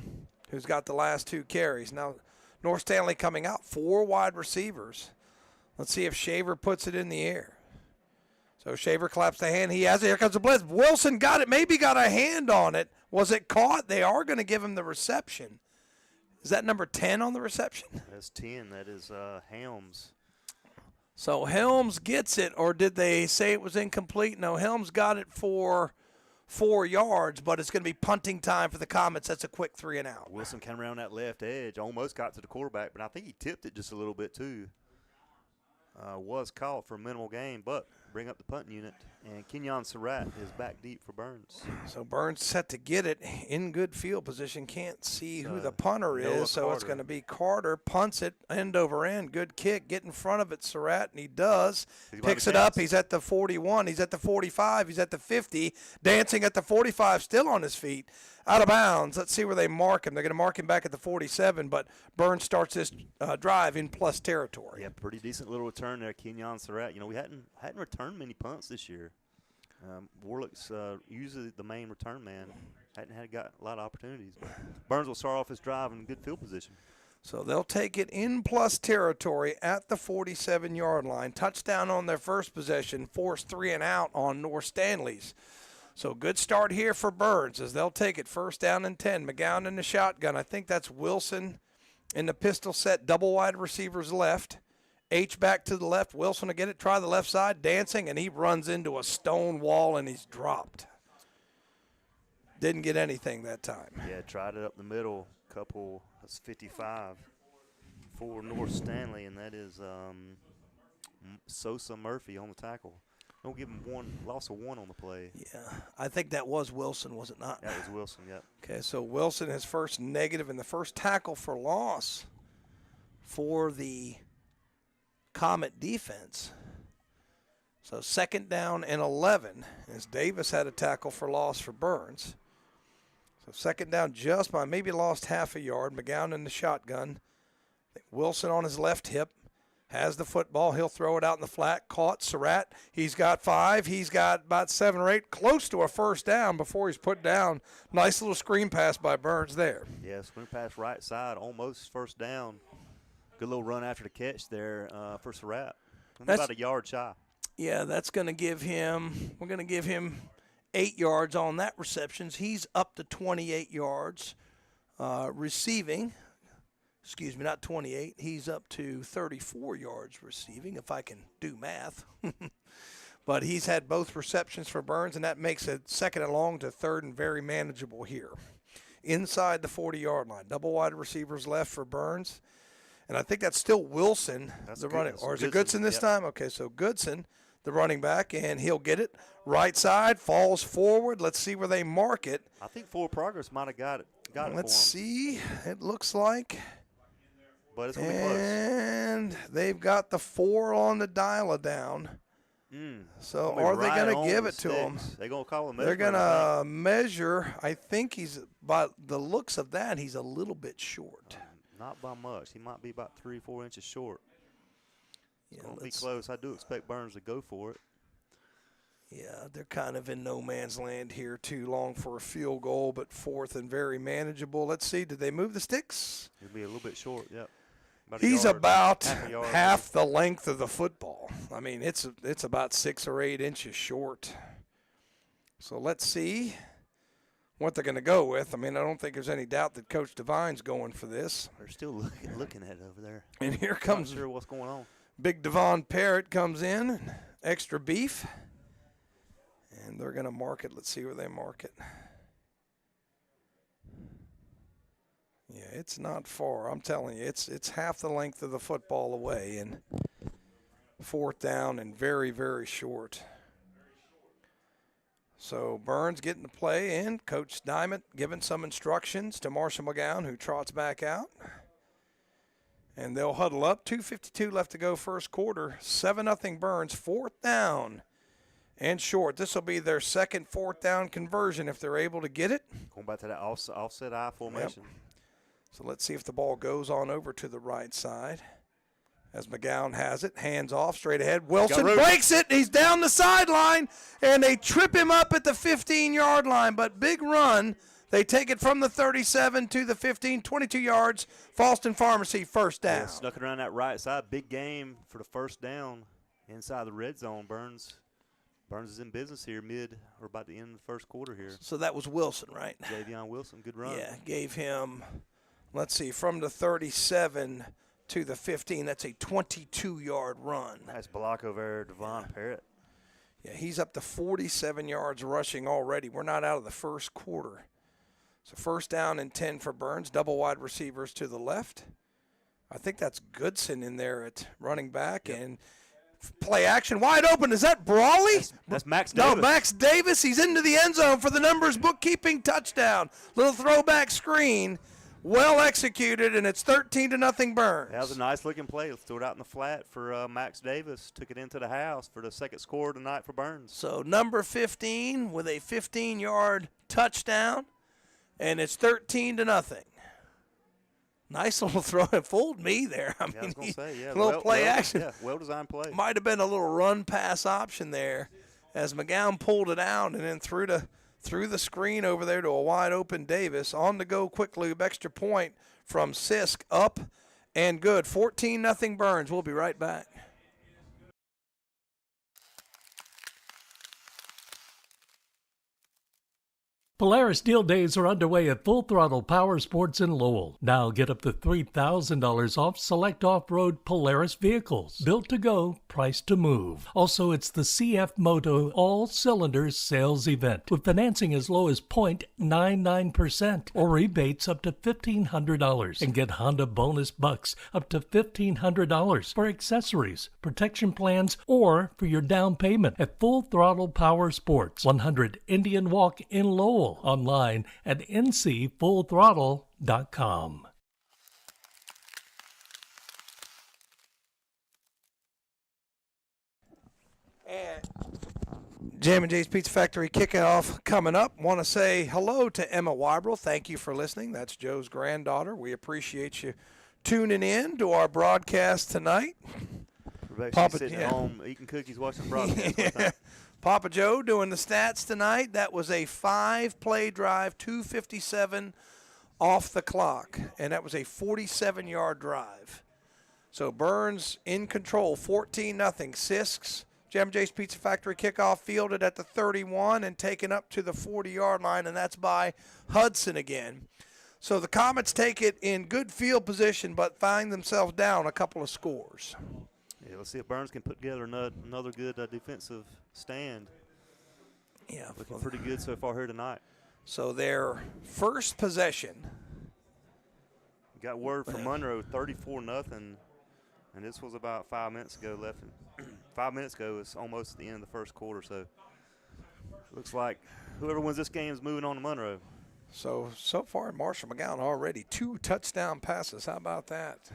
who's got the last 2 carries. Now, North Stanley coming out, 4 wide receivers. Let's see if Shaver puts it in the air. So Shaver claps the hand. He has it. Here comes the blitz. Wilson got it, maybe got a hand on it. Was it caught? They are going to give him the reception. Is that number 10 on the reception? That's 10. That is Helms. So Helms gets it, or did they say it was incomplete? No, Helms got it for 4 yards, but it's going to be punting time for the Comets. That's a quick 3 and out. Wilson came around that left edge, almost got to the quarterback, but I think he tipped it just a little bit too. Was caught for a minimal gain, but bring up the punting unit. And Kenyon Surratt is back deep for Burns. So Burns set to get it in good field position. Can't see who the punter is, so it's going to be Carter. Punts it end over end. Good kick. Get in front of it, Surratt, and he does. Picks it up. He's at the 41. He's at the 45. He's at the 50. Dancing at the 45, still on his feet. Out of bounds. Let's see where they mark him. They're going to mark him back at the 47, but Burns starts this drive in plus territory. Yeah, pretty decent little return there, Kenyon Surratt. You know, we hadn't returned many punts this year. Warlick's usually the main return man. Hadn't got a lot of opportunities. But Burns will start off his drive in good field position. So they'll take it in plus territory at the 47-yard line. Touchdown on their first possession, force 3 and out on North Stanley's. So good start here for Burns as they'll take it first down and 10. McGowan in the shotgun. I think that's Wilson in the pistol set, double wide receivers left. H back to the left. Wilson will get it, try the left side, dancing, and he runs into a stone wall and he's dropped. Didn't get anything that time. Yeah, tried it up the middle. Couple, that's 55 for North Stanley, and that is Sosa Murphy on the tackle. Don't give him loss of 1 on the play. Yeah, I think that was Wilson, was it not? That was Wilson, yep. Okay, so Wilson, his first negative and the first tackle for loss for the Comet defense. So second down and 11 as Davis had a tackle for loss for Burns. So second down just by maybe lost half a yard. McGowan in the shotgun. Wilson on his left hip has the football. He'll throw it out in the flat. Caught Surratt. He's got 5. He's got about 7 or 8. Close to a first down before he's put down. Nice little screen pass by Burns there. Yeah, screen pass right side. Almost first down. Good little run after the catch there for Surratt. About a yard shy. Yeah, that's going to give him – we're going to give him 8 yards on that receptions. He's up to 28 yards receiving. Excuse me, not 28. He's up to 34 yards receiving, if I can do math. But he's had both receptions for Burns, and that makes it second and long to third and very manageable here. Inside the 40-yard line. Double wide receivers left for Burns. And I think that's still Wilson, the running. Or is it Goodson this time? Okay, so Goodson, the running back, and he'll get it. Right side, falls forward. Let's see where they mark it. I think Forward Progress might have got it Let's see. It looks like. But it's going to be close. And they've got the 4 on the dial-a-down. So are they going to give it to him? They're going to call him. They're going to measure. I think by the looks of that, he's a little bit short. Not by much. He might be about 3-4 inches short. It's going to be close. I do expect Burns to go for it. Yeah, they're kind of in no man's land here. Too long for a field goal, but fourth and very manageable. Let's see. Did they move the sticks? He'll be a little bit short, yep. He's about half the length of the football. I mean, it's about 6 or 8 inches short. So let's see what they're going to go with. I mean, I don't think there's any doubt that Coach Devine's going for this. They're still looking at it over there. And here comes not sure what's going on. Big Devon Parrott comes in, extra beef. And they're going to mark it. Let's see where they mark it. Yeah, it's not far. I'm telling you, it's half the length of the football away, and fourth down and very, very short. So Burns getting the play in. Coach Diamond giving some instructions to Marshall McGowan, who trots back out. And they'll huddle up. 2:52 left to go first quarter. 7-0 Burns, fourth down and short. This will be their second fourth down conversion if they're able to get it. Going back to that offset I formation. Yep. So let's see if the ball goes on over to the right side. As McGowan has it, hands off, straight ahead. Wilson breaks it. He's down the sideline, and they trip him up at the 15-yard line. But big run. They take it from the 37 to the 15, 22 yards. Falston Pharmacy, first down. Yeah, snuck it around that right side. Big game for the first down inside the red zone. Burns is in business here or about the end of the first quarter here. So that was Wilson, right? Javion Wilson, good run. Yeah, gave him, let's see, from the 37 to the 15. That's a 22-yard run. Nice block over there, Devon Parrott. Yeah, he's up to 47 yards rushing already. We're not out of the first quarter. So first down and 10 for Burns. Double wide receivers to the left. I think that's Goodson in there at running back. Yep. And play action wide open. Is that Brawley? That's Max Davis. No, Max Davis. He's into the end zone for the numbers bookkeeping touchdown. Little throwback screen. Well executed, and it's 13-0 Burns. That was a nice-looking play. Let's throw it out in the flat for Max Davis. Took it into the house for the second score tonight for Burns. So number 15 with a 15-yard touchdown, and it's 13-0. Nice little throw. It fooled me there. I was going to say, yeah. Little play action. Yeah, well-designed play. Might have been a little run-pass option there. as McGowan pulled it out and then threw the screen over there to a wide open Davis. On to go quick lube, extra point from Sisk, up and good. 14-0 Burns. We'll be right back. Polaris Deal Days are underway at Full Throttle Power Sports in Lowell. Now get up to $3,000 off select off-road Polaris vehicles. Built to go, priced to move. Also, it's the CF Moto All Cylinders Sales Event with financing as low as 0.99% or rebates up to $1,500. And get Honda bonus bucks up to $1,500 for accessories, protection plans, or for your down payment at Full Throttle Power Sports, 100 Indian Walk in Lowell. Online at ncfullthrottle.com. And Jam and Jay's Pizza Factory kickoff coming up. Want to say hello to Emma Wybrel. Thank you for listening. That's Joe's granddaughter. We appreciate you tuning in to our broadcast tonight. Papa sitting at home eating cookies, watching broadcast. Papa Joe doing the stats tonight. That was a 5-play drive, 2:57 off the clock, and that was a 47-yard drive. So Burns in control, 14-0. Sisk's Jam Jay's Pizza Factory kickoff fielded at the 31 and taken up to the 40-yard line, and that's by Hudson again. So the Comets take it in good field position but find themselves down a couple of scores. Yeah, let's see if Burns can put together another good defensive stand. Yeah, looking pretty good so far here tonight. So their first possession. Got word from Monroe, 34-0, and this was about 5 minutes ago left. 5 minutes ago, it's almost the end of the first quarter. So looks like whoever wins this game is moving on to Monroe. So far, Marshall McGowan already 2 touchdown passes. How about that?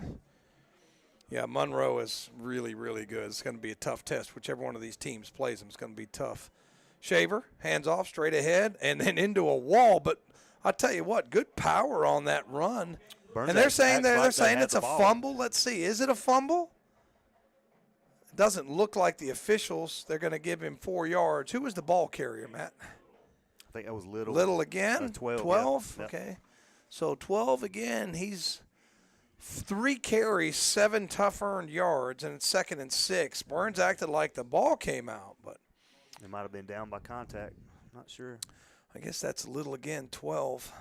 Yeah, Monroe is really, really good. It's going to be a tough test. Whichever one of these teams plays them, it's going to be tough. Shaver, hands off, straight ahead, and then into a wall. But I tell you what, good power on that run. Burns and they're saying like it's a fumble. Let's see, is it a fumble? It doesn't look like the officials. They're going to give him 4 yards. Who was the ball carrier, Matt? I think that was Little. Little again? 12. 12? Yep. Okay. So 12 again. He's 3 carries, 7 tough earned yards, and it's 2nd and 6. Burns acted like the ball came out, but it might have been down by contact. Not sure. I guess that's Little again, 12.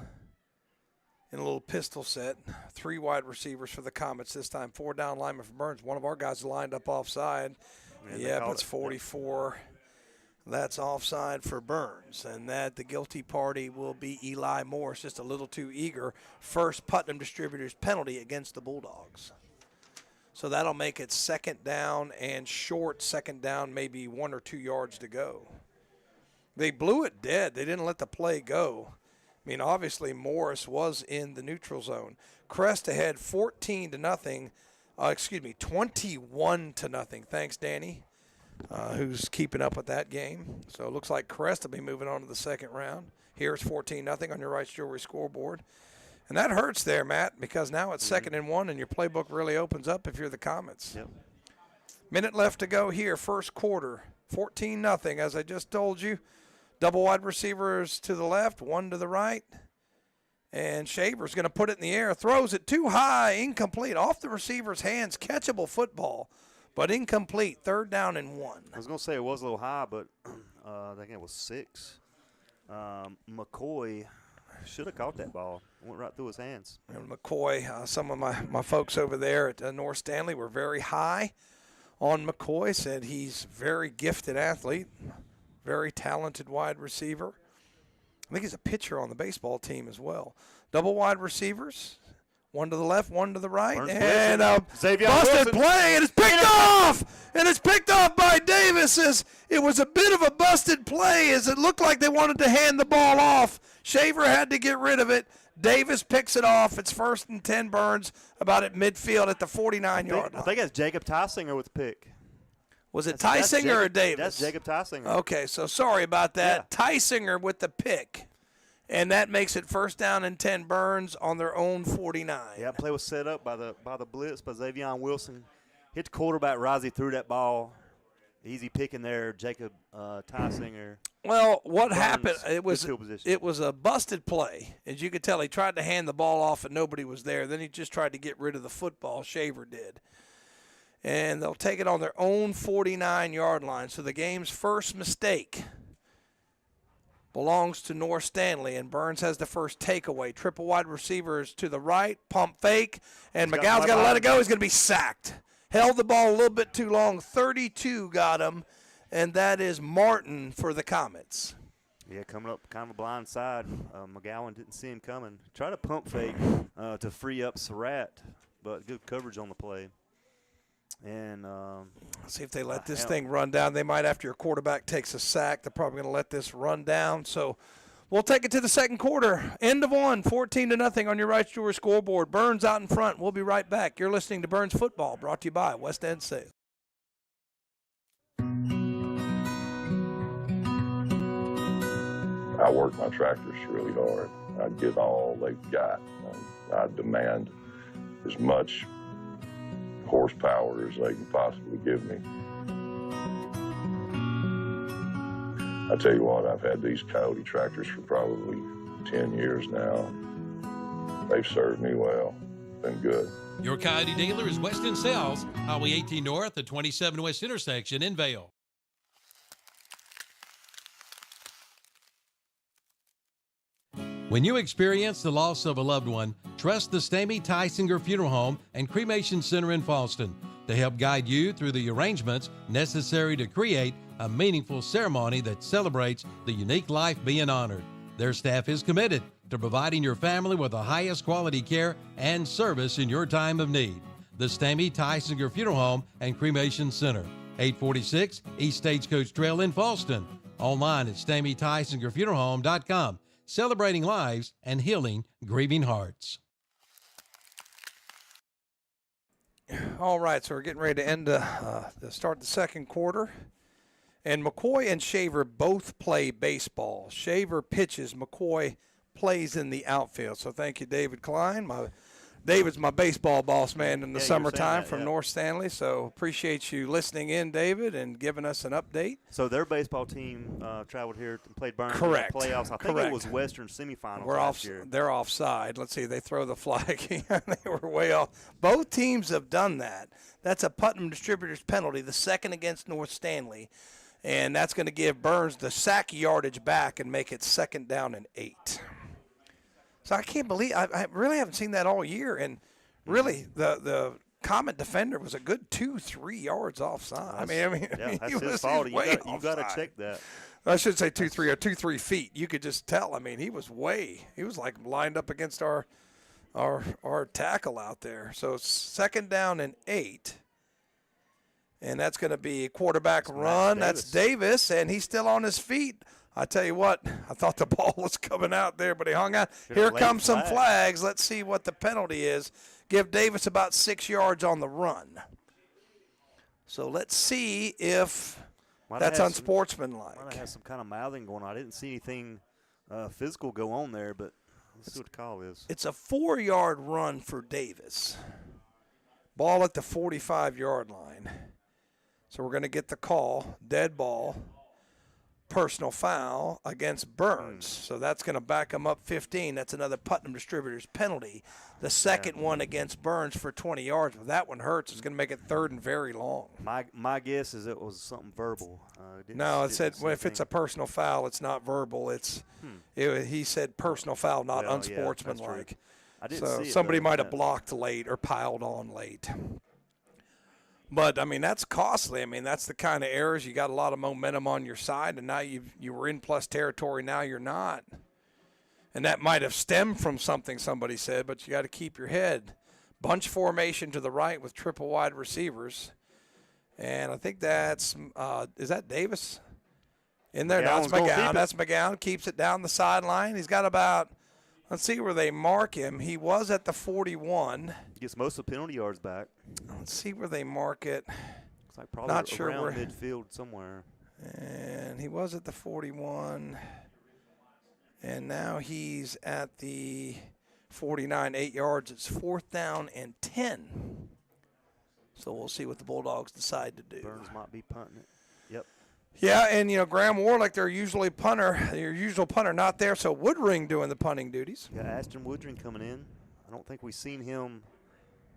In a little pistol set. 3 wide receivers for the Comets this time. 4 down linemen for Burns. One of our guys lined up offside. Yeah, it's 44. That's offside for Burns, and that the guilty party will be Eli Morris, just a little too eager. First Putnam Distributors penalty against the Bulldogs. So that'll make it 2nd down and short. 2nd down, maybe 1 or 2 yards to go. They blew it dead. They didn't let the play go. I mean, obviously Morris was in the neutral zone. Crest ahead 21-0. Thanks, Danny. Who's keeping up with that game. So it looks like Crest will be moving on to the 2nd round. Here's 14-0 on your Rice Jewelry scoreboard. And that hurts there, Matt, because now it's 2nd and 1, and your playbook really opens up if you're the Comets. Yep. Minute left to go here, first quarter. 14-0, as I just told you. Double wide receivers to the left, 1 to the right. And Shaver's going to put it in the air, throws it too high, incomplete, off the receiver's hands, catchable football. But incomplete, 3rd down and 1. I was going to say it was a little high, but I think it was 6. McCoy should have caught that ball. It went right through his hands. And McCoy, some of my folks over there at North Stanley were very high on McCoy, said he's a very gifted athlete, very talented wide receiver. I think he's a pitcher on the baseball team as well. Double wide receivers. 1 to the left, 1 to the right, and a busted play, and it's picked off! And it's picked off by Davis. It was a bit of a busted play as it looked like they wanted to hand the ball off. Shaver had to get rid of it. Davis picks it off. It's 1st and 10 Burns, about at midfield at the 49-yard line. I think that's Jacob Tysinger with the pick. Was it Tysinger or Davis? That's Jacob Tysinger. Okay, so sorry about that. Yeah. Tysinger with the pick. And that makes it 1st down and 10 Burns on their own 49. Yeah, play was set up by the blitz by Xavion Wilson. Hit the quarterback. Rozzy threw that ball Easy picking there, Jacob Tysinger. Well, what Burns, happened? It was a busted play. As you could tell, he tried to hand the ball off and nobody was there. Then he just tried to get rid of the football. Shaver did. And they'll take it on their own 49-yard line. So the game's first mistake belongs to North Stanley, and Burns has the first takeaway. Triple wide receivers to the right, pump fake, and McGowan's got to let it go. He's going to be sacked. Held the ball a little bit too long. 32 got him, and that is Martin for the Comets. Yeah, coming up kind of a blind side. McGowan didn't see him coming. Tried to pump fake to free up Surratt, but good coverage on the play. And see if they let this thing run down. They might after your quarterback takes a sack. They're probably going to let this run down. So we'll take it to the second quarter. End of one, 14-0 on your Right Stewart scoreboard. Burns out in front. We'll be right back. You're listening to Burns Football, brought to you by West End Sales. I work my tractors really hard. I get all they've got. I demand as much horsepower as they can possibly give me. I tell you what, I've had these Coyote tractors for probably 10 years now. They've served me well. Been good. Your Coyote dealer is Weston Sales, Highway 18 North, the 27 West intersection in Vale. When you experience the loss of a loved one, trust the Stamey Tysinger Funeral Home and Cremation Center in Falston to help guide you through the arrangements necessary to create a meaningful ceremony that celebrates the unique life being honored. Their staff is committed to providing your family with the highest quality care and service in your time of need. The Stamey Tysinger Funeral Home and Cremation Center, 846 East Stagecoach Trail in Falston. Online at StameyTysingerFuneralHome.com. Celebrating lives and healing grieving hearts. All right, so we're getting ready to end to start the second quarter. And McCoy and Shaver both play baseball. Shaver pitches, McCoy plays in the outfield. So thank you, David Klein. David's my baseball boss man in the summertime from North Stanley. So appreciate you listening in, David, and giving us an update. So their baseball team traveled here and played Burns Correct. in the playoffs. I think it was Western semifinals last year. They're offside. Let's see. They throw the flag. They were way off. Both teams have done that. That's a Putnam Distributors penalty, the second against North Stanley. And that's going to give Burns the sack yardage back and make it 2nd down and 8. So I can't believe I really haven't seen that all year. And really, the Comet defender was a good 2-3 yards offside. I mean, that's he was his fault. way You got to check that. I should say 2-3 or 2-3 feet. You could just tell. I mean, he was like lined up against our tackle out there. So 2nd down and 8. And that's going to be a quarterback run. That's Davis, and he's still on his feet. I tell you what, I thought the ball was coming out there, but he hung out. Here come some flags. Let's see what the penalty is. Give Davis about 6 yards on the run. So let's see if that's unsportsmanlike. Might have had some kind of mouthing going on. I didn't see anything physical go on there, but let's see what the call is. It's a 4-yard run for Davis. Ball at the 45-yard line. So we're going to get the call, dead ball, personal foul against Burns. So that's going to back him up 15. That's another Putnam Distributors penalty. The second one against Burns for 20 yards. But that one hurts. It's going to make it 3rd and very long. My guess is it was something verbal. No, it said if it's a personal foul, it's not verbal. He said personal foul, not unsportsmanlike. I didn't see it, somebody might have blocked late or piled on late. But, I mean, that's costly. I mean, that's the kind of errors. You got a lot of momentum on your side, and now you were in plus territory. Now you're not. And that might have stemmed from something somebody said, but you got to keep your head. Bunch formation to the right with triple wide receivers. And I think that's is that Davis? In there. No, that's McGowan. That's McGowan. Keeps it down the sideline. He's got about – let's see where they mark him. He was at the 41. Gets most of the penalty yards back. Let's see where they mark it. Looks like probably not sure around where midfield somewhere. And he was at the 41. And now he's at the 49, 8 yards. It's 4th down and 10. So we'll see what the Bulldogs decide to do. Burns might be punting it. Yeah, and, Graham Warlick, their usual punter, not there, so Woodring doing the punting duties. Yeah, Ashton Woodring coming in. I don't think we've seen him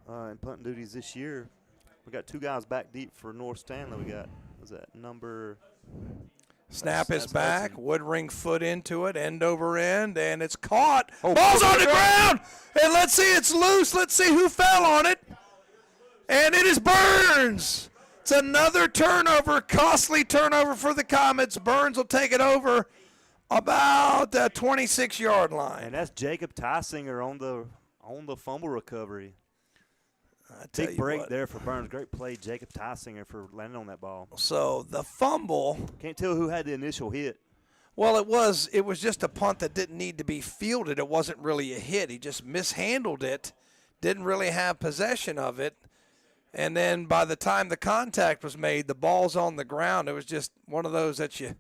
in punting duties this year. We got 2 guys back deep for North Stanley. We got, was that number? Snap is back. Hudson. Woodring foot into it, end over end, and it's caught. Ball's on the ground, and let's see, it's loose. Let's see who fell on it. And it is Burns. It's another turnover, costly turnover for the Comets. Burns will take it over about the 26-yard line. And that's Jacob Tysinger on the fumble recovery. Big break there for Burns. Great play, Jacob Tysinger, for landing on that ball. So the fumble. Can't tell who had the initial hit. Well, it was just a punt that didn't need to be fielded. It wasn't really a hit. He just mishandled it, didn't really have possession of it. And then by the time the contact was made, the ball's on the ground. It was just one of those that you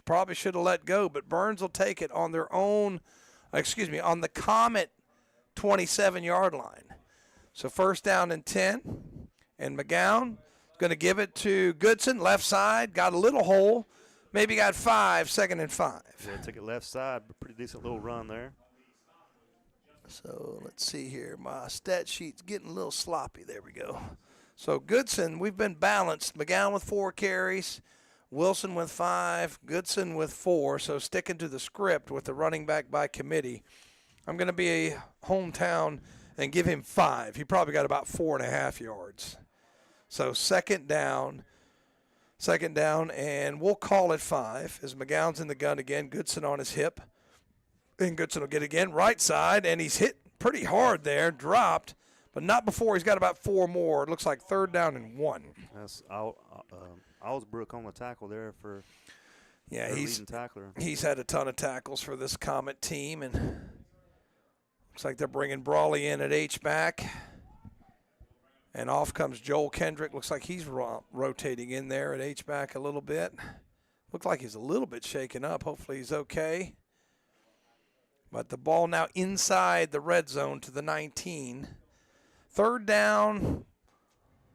probably should have let go. But Burns will take it on on the Comet 27-yard line. So first down and 10. And McGowan is going to give it to Goodson, left side. Got a little hole. Maybe got 5, 2nd and 5. Yeah, took it left side. Pretty decent little run there. So let's see here. My stat sheet's getting a little sloppy. There we go. So Goodson, we've been balanced. McGowan with 4 carries, Wilson with 5, Goodson with 4. So sticking to the script with the running back by committee. I'm going to be a hometown and give him 5. He probably got about 4.5 yards. So second down, and we'll call it 5 as McGowan's in the gun again. Goodson on his hip. And Goodson will get again, right side, and he's hit pretty hard there, dropped. But not before. He's got about 4 more. It looks like 3rd down and 1. That's Osbrook on the tackle there for leading tackler. He's had a ton of tackles for this Comet team, and looks like they're bringing Brawley in at H-back. And off comes Joel Kendrick. Looks like he's rotating in there at H-back a little bit. Looks like he's a little bit shaken up. Hopefully he's okay. But the ball now inside the red zone to the 19. 3rd down,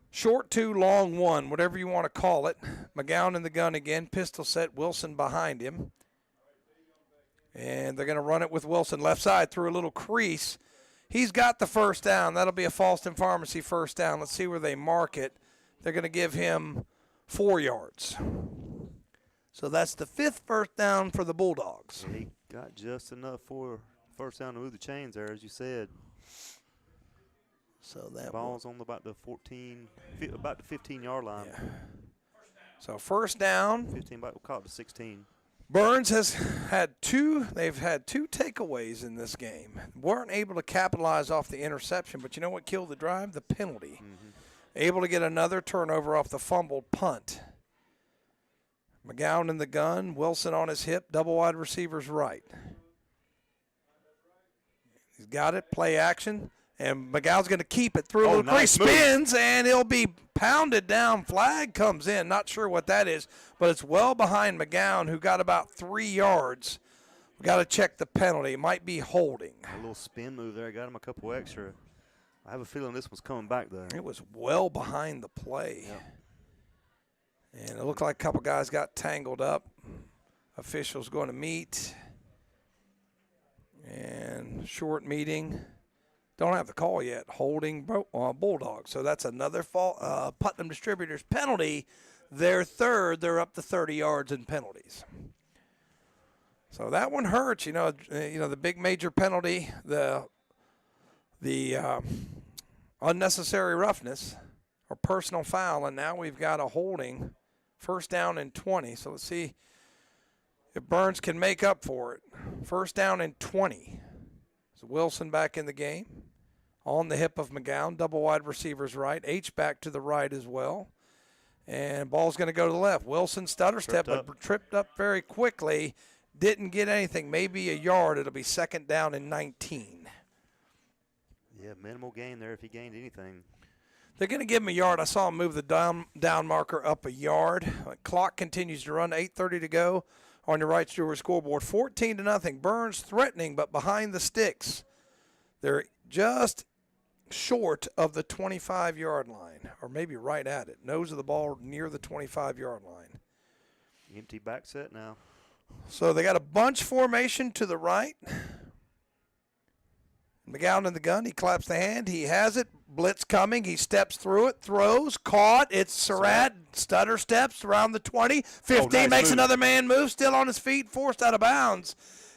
short 2, long 1, whatever you want to call it. McGowan in the gun again, pistol set, Wilson behind him. And they're going to run it with Wilson left side through a little crease. He's got the first down. That'll be a Falston Pharmacy first down. Let's see where they mark it. They're going to give him 4 yards. So that's the 5th first down for the Bulldogs. He got just enough for first down to move the chains there, as you said. So that ball's on about the 15-yard line. Yeah. So first down. 15, we'll call it to 16. Burns has had 2. They've had 2 takeaways in this game. Weren't able to capitalize off the interception, but you know what killed the drive? The penalty. Mm-hmm. Able to get another turnover off the fumbled punt. McGowan in the gun, Wilson on his hip, double wide receivers right. He's got it, play action, and McGowan's going to keep it through a little crease, spins, and he'll be pounded down. Flag comes in, not sure what that is, but it's well behind McGowan, who got about 3 yards. We've got to check the penalty. It might be holding. A little spin move there, got him a couple extra. I have a feeling this one's coming back, though. It was well behind the play. Yep. And it looked like a couple guys got tangled up. Officials going to meet. And short meeting. Don't have the call yet. Holding Bulldogs. So that's another Putnam Distributors penalty. Their 3rd. They're up to 30 yards in penalties. So that one hurts. You know the big major penalty, the unnecessary roughness or personal foul, and now we've got a holding. First down and 20. So let's see if Burns can make up for it. First down and 20. So Wilson back in the game. On the hip of McGowan. Double wide receivers right. H back to the right as well. And ball's going to go to the left. Wilson stutter step, but tripped up very quickly. Didn't get anything. Maybe a yard. It'll be 2nd down and 19. Yeah, minimal gain there if he gained anything. They're going to give him a yard. I saw him move the down marker up a yard. Clock continues to run. 8:30 to go on your right Stewart scoreboard. 14-0. Burns threatening, but behind the sticks. They're just short of the 25-yard line, or maybe right at it. Nose of the ball near the 25-yard line. Empty back set now. So they got a bunch formation to the right. McGowan in the gun. He claps the hand. He has it. Blitz coming. He steps through it. Throws. Caught. It's Surratt. Stutter steps around the 20. 15. Nice Makes move. another man move. Still on his feet. Forced out of bounds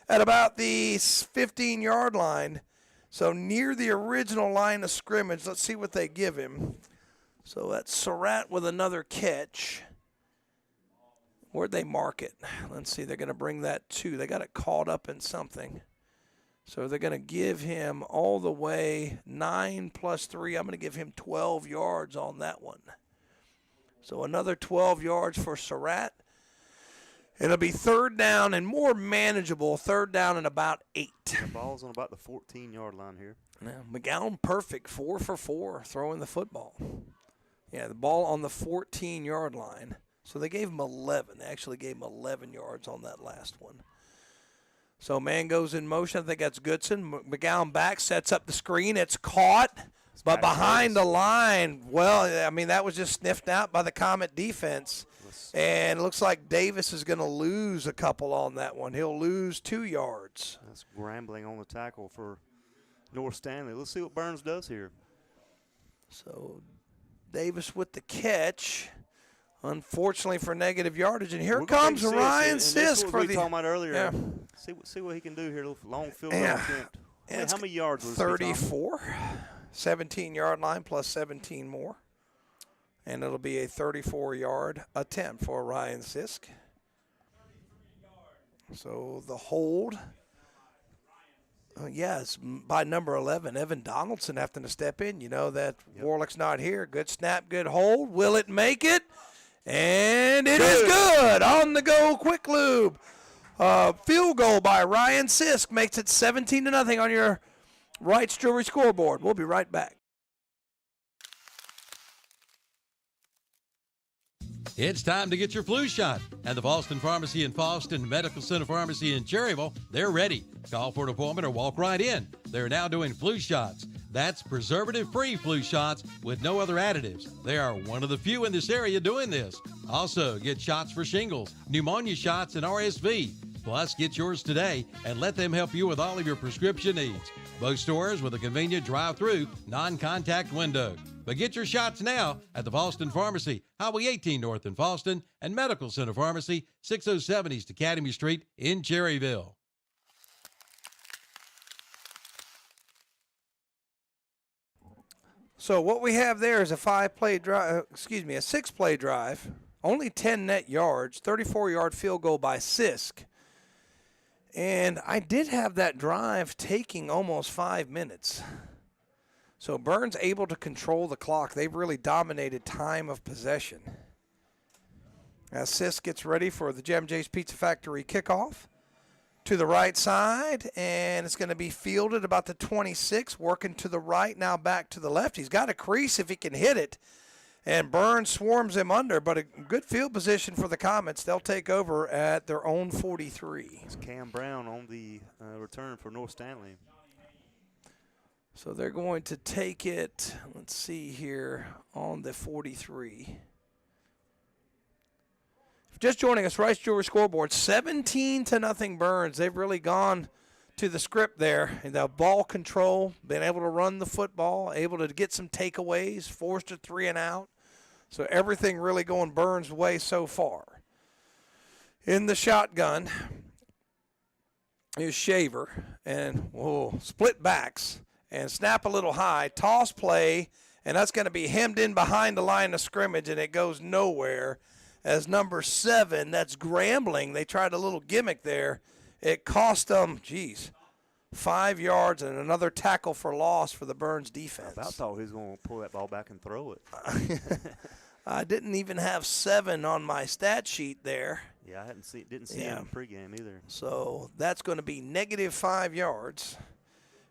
at about the 15-yard line. So near the original line of scrimmage. Let's see what they give him. So that's Surratt with another catch. Where'd they mark it? Let's see. They're going to bring that to. They got it caught up in something. So they're going to give him all the way 9 plus 3. I'm going to give him 12 yards on that one. So another 12 yards for Surratt. It'll be third down and more manageable. Third down and about 8. The ball's on about the 14-yard line here. Now, McGowan perfect, 4 for 4 throwing the football. Yeah, the ball on the 14-yard line. So they gave him 11. They actually gave him 11 yards on that last one. So man goes in motion. I think that's Goodson. McGowan back, sets up the screen. It's caught, but behind the line. Well, I mean, that was just sniffed out by the Comet defense. And it looks like Davis is going to lose a couple on that one. He'll lose 2 yards. That's rambling on the tackle for North Stanley. Let's see what Burns does here. So Davis with the catch. Unfortunately for negative yardage, and here comes Ryan Sisk for the. We talking about earlier. Yeah. See what he can do here. Long field goal attempt. How many yards was 34. 17-yard line plus 17 more, and it'll be a 34-yard attempt for Ryan Sisk. So the hold. Yes, by number 11, Evan Donaldson having to step in. You know that Warlick's not here. Good snap, good hold. Will it make it? And it is good. On the go, quick lube. Field goal by Ryan Sisk makes it 17-0 on your Wright's Jewelry scoreboard. We'll be right back. It's time to get your flu shot. At the Boston Pharmacy in Boston, Medical Center Pharmacy in Cherryville, they're ready. Call for an appointment or walk right in. They're now doing flu shots. That's preservative-free flu shots with no other additives. They are one of the few in this area doing this. Also, get shots for shingles, pneumonia shots, and RSV. Plus, get yours today and let them help you with all of your prescription needs. Both stores with a convenient drive-through, non-contact window. But get your shots now at the Boston Pharmacy, Highway 18 North in Boston, and Medical Center Pharmacy, 607 East Academy Street in Cherryville. So what we have there is a 6-play drive, only 10 net yards, 34-yard field goal by Sisk. And I did have that drive taking almost 5 minutes. So Burns able to control the clock. They've really dominated time of possession. As Sisk gets ready for the Jam Jay's Pizza Factory kickoff. To the right side, and it's going to be fielded about the 26, working to the right, now back to the left. He's got a crease if he can hit it, and Burns swarms him under, but a good field position for the Comets. They'll take over at their own 43. It's Cam Brown on the return for North Stanley. So they're going to take it, let's see here, on the 43. Just joining us, Rice Jewelry scoreboard, 17-0 Burns. They've really gone to the script there. And the ball control, been able to run the football, able to get some takeaways, forced a 3 and out. So everything really going Burns' way so far. In the shotgun is Shaver, and split backs and snap a little high, toss play, and that's going to be hemmed in behind the line of scrimmage, and it goes nowhere. As number 7, that's Grambling. They tried a little gimmick there. It cost them, 5 yards and another tackle for loss for the Burns defense. I thought he was going to pull that ball back and throw it. I didn't even have 7 on my stat sheet there. Yeah, I didn't see it in pregame either. So that's going to be negative 5 yards.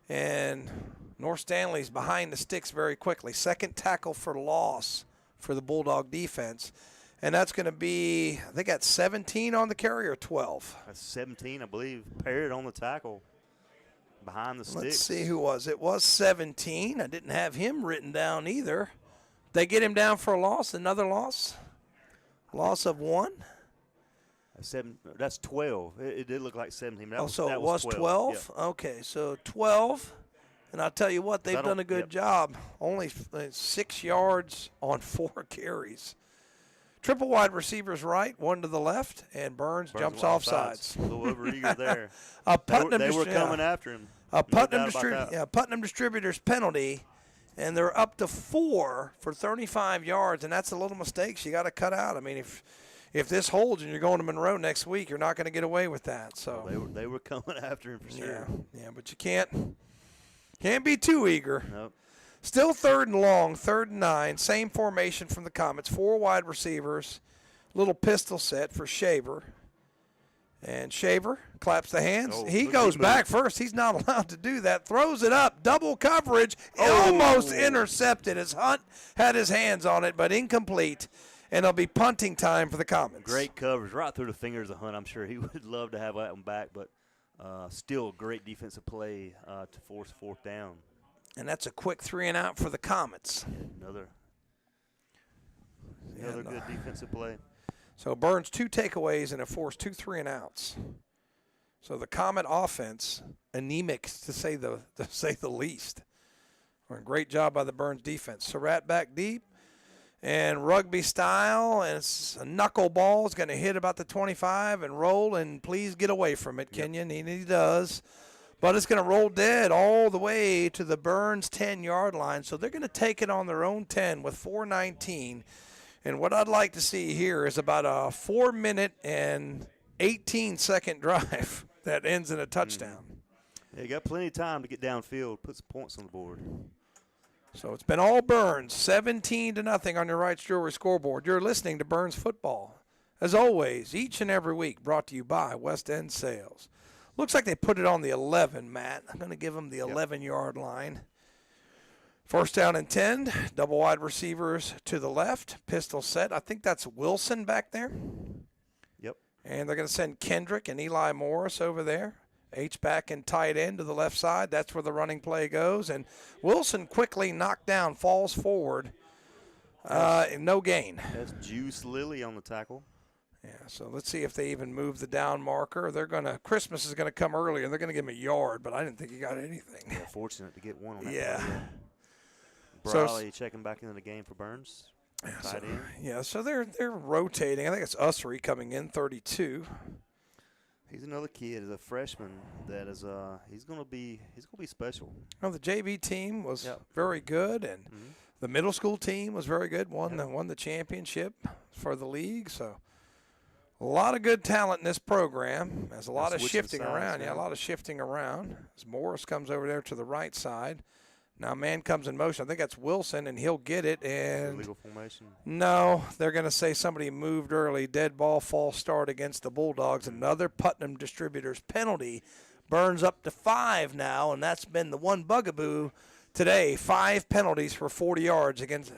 And North Stanley's behind the sticks very quickly. Second tackle for loss for the Bulldog defense. And that's going to be, I think that's 17 on the carry or 12. That's 17, I believe. Parrott on the tackle behind the sticks. Let's see who was. It was 17. I didn't have him written down either. They get him down for a loss, another loss. Loss of 1. That's 12. It did look like 17. That so that it was 12? Yeah. Okay, so 12. And I'll tell you what, they've done a good yep. job. Only 6 yards on 4 carries. Triple wide receivers right, one to the left, and Burns jumps off sides. A little over-eager there. Putnam they were coming after him. Putnam Distributors penalty, and they're up to 4 for 35 yards, and that's a little mistakes you got to cut out. I mean, if this holds and you're going to Monroe next week, you're not going to get away with that. So they were coming after him for sure. Yeah, but you can't be too eager. Nope. Still 3rd and long, 3rd and 9. Same formation from the Comets. 4 wide receivers. Little pistol set for Shaver. And Shaver claps the hands. He goes back first. He's not allowed to do that. Throws it up. Double coverage. Almost intercepted as Hunt had his hands on it, but incomplete. And it'll be punting time for the Comets. Great coverage right through the fingers of Hunt. I'm sure he would love to have that one back, but still great defensive play to force 4th down. And that's a quick 3 and out for the Comets. Another good defensive play. So Burns 2 takeaways and a forced 2 3 and outs. So the Comet offense, anemic to say the least. A great job by the Burns defense. Surratt back deep, and rugby style, and it's a knuckleball. Is going to hit about the 25 and roll, and please get away from it, Kenyon. And he does. But it's going to roll dead all the way to the Burns 10-yard line. So they're going to take it on their own 10 with 4:19. And what I'd like to see here is about a 4-minute and 18-second drive that ends in a touchdown. Yeah, you got plenty of time to get downfield, put some points on the board. So it's been all Burns, 17-0 on your Wright's Jewelry scoreboard. You're listening to Burns Football. As always, each and every week, brought to you by West End Sales. Looks like they put it on the 11, Matt. I'm going to give them the 11-yard line. 1st down and 10. Double wide receivers to the left. Pistol set. I think that's Wilson back there. Yep. And they're going to send Kendrick and Eli Morris over there. H-back and tight end to the left side. That's where the running play goes. And Wilson quickly knocked down, falls forward. No gain. That's Juice Lilly on the tackle. Yeah, so let's see if they even move the down marker. Christmas is going to come earlier. They're going to give him a yard, but I didn't think he got anything. Yeah, fortunate to get one on that. Yeah. Briley checking back into the game for Burns. So they're rotating. I think it's Ussery coming in, 32. He's another kid, a freshman that is he's gonna be special. Oh, the JV team was very good, and the middle school team was very good. Won the championship for the league. So a lot of good talent in this program. There's a lot of shifting around. Yeah, a lot of shifting around. As Morris comes over there to the right side. Now man comes in motion. I think that's Wilson, and he'll get it. And illegal formation. No, they're going to say somebody moved early. Dead ball, false start against the Bulldogs. Another Putnam Distributors penalty. Burns up to 5 now, and that's been the one bugaboo today. 5 penalties for 40 yards against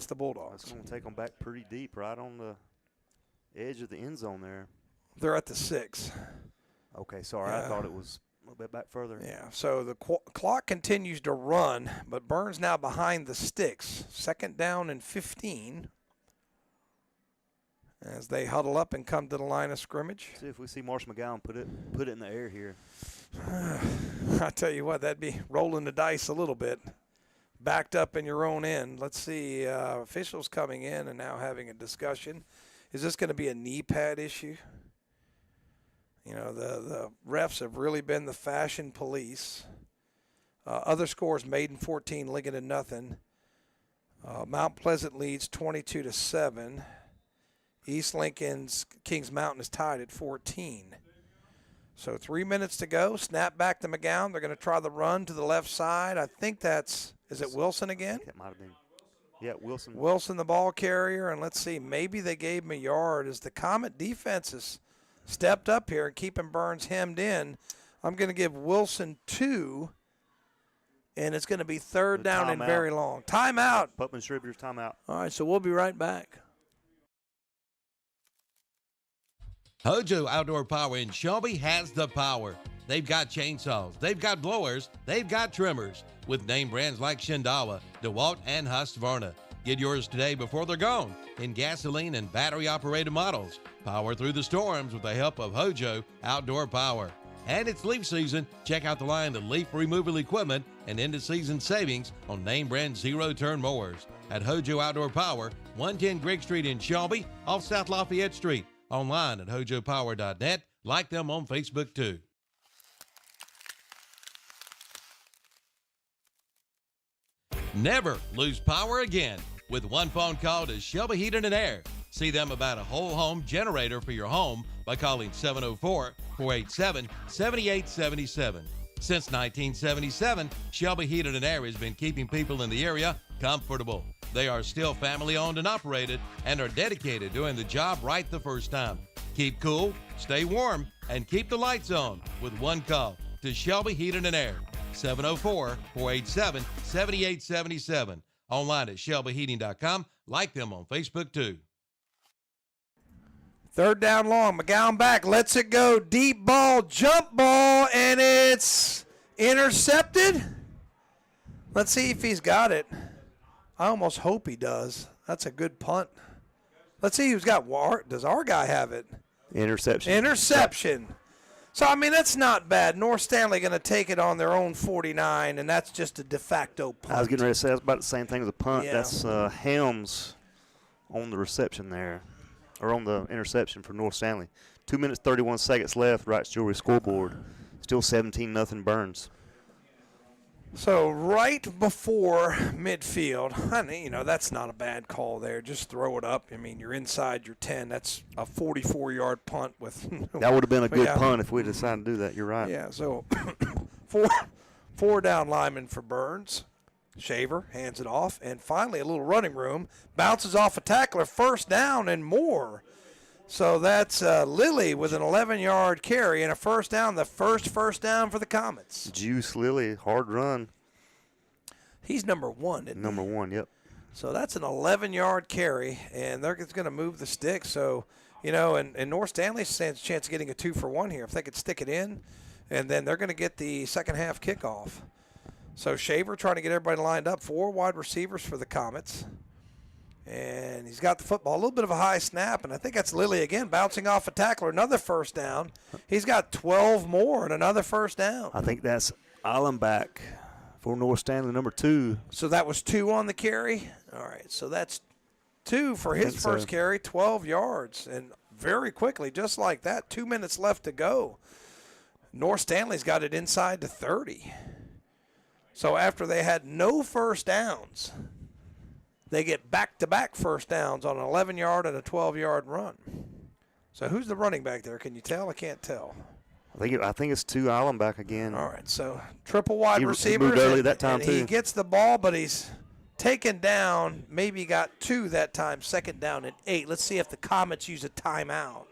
the Bulldogs. That's going to take them back pretty deep, right on the edge of the end zone there. They're at the 6. Okay, sorry. I thought it was a little bit back further. Yeah, so the clock continues to run, but Burns now behind the sticks. 2nd down and 15 as they huddle up and come to the line of scrimmage. See if we see Marsh McGowan put it in the air here. I tell you what, that'd be rolling the dice a little bit. Backed up in your own end. Let's see, officials coming in and now having a discussion. Is this going to be a knee pad issue? You know, the refs have really been the fashion police. Other scores: Maiden 14, Lincoln 0. Mount Pleasant leads 22-7. East Lincoln's Kings Mountain is tied at 14. So 3 minutes to go. Snap back to McGowan. They're going to try the run to the left side. I think is it Wilson again? That might have been. Yeah, Wilson. Wilson, the ball carrier. And let's see, maybe they gave him a yard as the Comet defense is stepped up here and keeping Burns hemmed in. I'm going to give Wilson 2, and it's going to be 3rd down and very long. Timeout. Putnam Distributors timeout. All right, so we'll be right back. Hojo Outdoor Power in Shelby has the power. They've got chainsaws, they've got blowers, they've got trimmers with name brands like Shindawa, DeWalt, and Husqvarna. Get yours today before they're gone in gasoline and battery-operated models. Power through the storms with the help of Hojo Outdoor Power. And it's leaf season. Check out the line of leaf removal equipment and end-of-season savings on name brand zero-turn mowers at Hojo Outdoor Power, 110 Grigg Street in Shelby, off South Lafayette Street. Online at hojopower.net. Like them on Facebook too. Never lose power again with one phone call to Shelby Heating and Air. See them about a whole home generator for your home by calling 704-487-7877. Since 1977, Shelby Heating and Air has been keeping people in the area comfortable. They are still family owned and operated and are dedicated to doing the job right the first time. Keep cool, stay warm, and keep the lights on with one call to Shelby Heating and Air. 704-487-7877. Online at shelbyheating.com. Like them on Facebook too. Third down long. McGowan back. Lets it go. Deep ball. Jump ball. And it's intercepted. Let's see if he's got it. I almost hope he does. That's a good punt. Let's see who's got – does our guy have it? Interception. So, I mean, that's not bad. North Stanley going to take it on their own 49, and that's just a de facto punt. I was getting ready to say that's about the same thing as a punt. Yeah. That's Helms on the reception there, or on the interception for North Stanley. 2 minutes, 31 seconds left, Wright's Jewelry scoreboard. Still 17-0 Burns. So right before midfield, that's not a bad call there. Just throw it up. I mean, you're inside your 10. That's a 44-yard punt with. That would have been a good punt if we decided to do that. You're right. Yeah. So four down linemen for Burns. Shaver hands it off, and finally a little running room, bounces off a tackler, first down and more. So that's Lilly with an 11-yard carry and a first down, the first down for the Comets. Juice Lilly, hard run. He's number one, isn't he? Number one, yep. So that's an 11-yard carry, and they're going to move the stick. So, and North Stanley stands a chance of getting a 2-for-1 here. If they could stick it in, and then they're going to get the second half kickoff. So Shaver trying to get everybody lined up. 4 wide receivers for the Comets. And he's got the football, a little bit of a high snap, and I think that's Lilly again, bouncing off a tackler, another first down. He's got 12 more and another first down. I think that's Allenbach for North Stanley, number 2. So that was 2 on the carry? All right, so that's 2 for his first carry, 12 yards. And very quickly, just like that, 2 minutes left to go. North Stanley's got it inside to 30. So after they had no first downs, they get back-to-back first downs on an 11-yard and a 12-yard run. So who's the running back there? Can you tell? I can't tell. I think it's 2 Allenbach again. All right, so triple wide receivers. He moved early that time, too. He gets the ball, but he's taken down. Maybe got 2 that time, second down and 8. Let's see if the Comets use a timeout.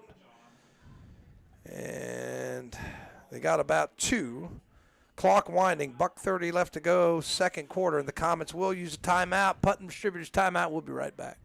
And they got about 2. Clock winding, $1:30 left to go, second quarter, and the Comets will use a timeout. Putnam Distributors timeout. We'll be right back.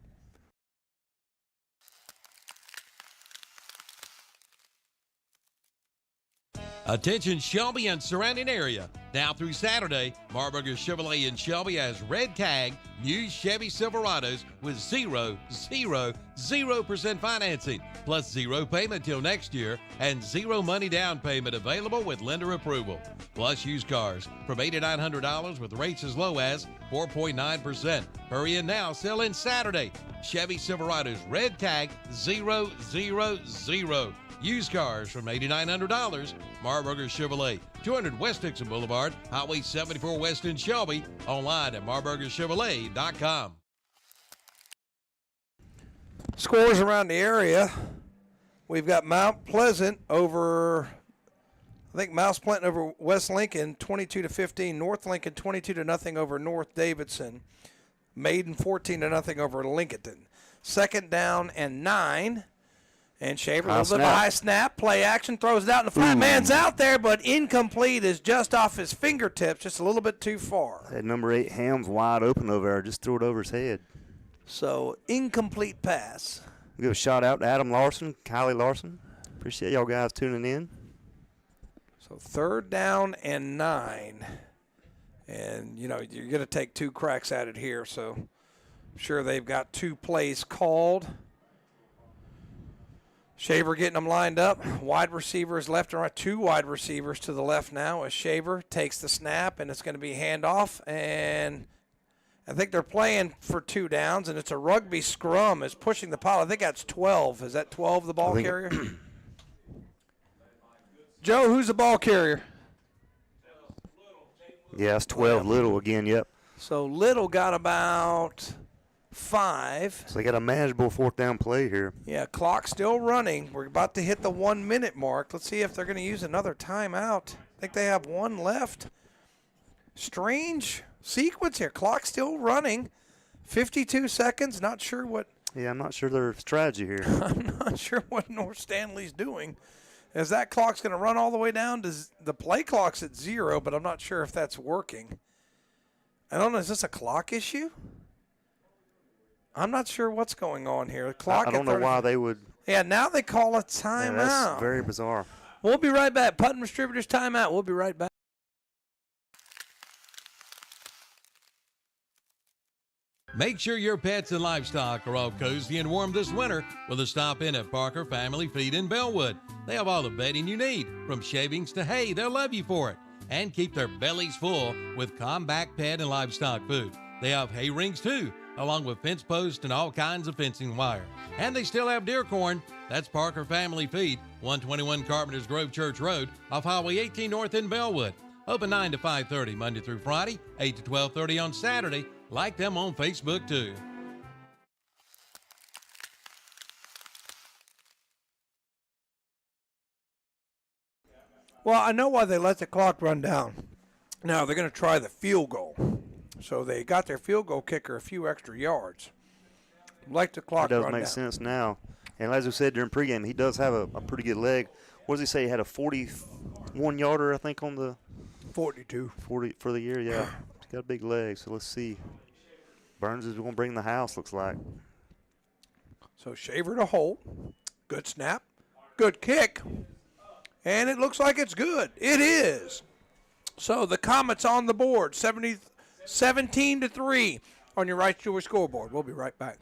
Attention Shelby and surrounding area. Now through Saturday, Marburger Chevrolet in Shelby has red tag, new Chevy Silverados with 0% financing, plus 0 payment till next year, and 0 money down payment available with lender approval. Plus used cars from $8,900 with rates as low as 4.9%. Hurry in now, sell in Saturday. Chevy Silverados red tag 000. Used cars from $8,900. Marburger Chevrolet, 200 West Dixon Boulevard, Highway 74 West in Shelby. Online at marburgerchevrolet.com. Scores around the area. We've got Mount Pleasant over, over West Lincoln, 22-15. North Lincoln, 22-0 over North Davidson. Maiden, 14-0 over Lincoln. Second down and 9. And Shaver, a little bit of a high snap, play action, throws it out, and the flat man's out there, but incomplete is just off his fingertips, just a little bit too far. That number 8 Helms wide open over there, just threw it over his head. So, incomplete pass. We'll give a shout out to Adam Larson, Kylie Larson. Appreciate y'all guys tuning in. So, third down and 9. And, you're going to take 2 cracks at it here, so I'm sure they've got 2 plays called. Shaver getting them lined up. Wide receivers left and right. 2 wide receivers to the left now as Shaver takes the snap, and it's going to be handoff. And I think they're playing for 2 downs, and it's a rugby scrum. Is pushing the pile. I think that's 12. Is that 12 the ball carrier? Joe, who's the ball carrier? Yeah, it's 12. Little again, yep. So Little got about 5. So they got a manageable 4th down play here. Yeah, clock still running. We're about to hit the 1 minute mark. Let's see if they're going to use another timeout. I think they have 1 left. Strange sequence here. Clock still running. 52 seconds. Not sure what. Yeah, I'm not sure their strategy here. I'm not sure what North Stanley's doing. As that clock's going to run all the way down to the play clock's at 0, but I'm not sure if that's working. I don't know. Is this a clock issue? I'm not sure what's going on here. The clock. I don't know why they would. Yeah, now they call a timeout. Yeah, that's very bizarre. We'll be right back. Putnam Distributors timeout. We'll be right back. Make sure your pets and livestock are all cozy and warm this winter with a stop in at Parker Family Feed in Bellwood. They have all the bedding you need, from shavings to hay. They'll love you for it. And keep their bellies full with Combat pet and livestock food. They have hay rings too, along with fence posts and all kinds of fencing wire. And they still have deer corn. That's Parker Family Feed, 121 Carpenters Grove Church Road, off Highway 18 North in Bellwood. Open 9 to 5:30 Monday through Friday, 8 to 12:30 on Saturday. Like them on Facebook too. Well, I know why they let the clock run down. Now they're going to try the field goal. So they got their field goal kicker a few extra yards. Like the clock run down. It does make sense now. And as we said during pregame, he does have a pretty good leg. What does he say? He had a 41-yarder, I think, on the 42. 40 for the year, yeah. He's got a big leg, so let's see. Burns is going to bring the house, looks like. So Shaver to Holt. Good snap. Good kick. And it looks like it's good. It is. So the Comets on the board, 17-3 on your right to scoreboard. We'll be right back.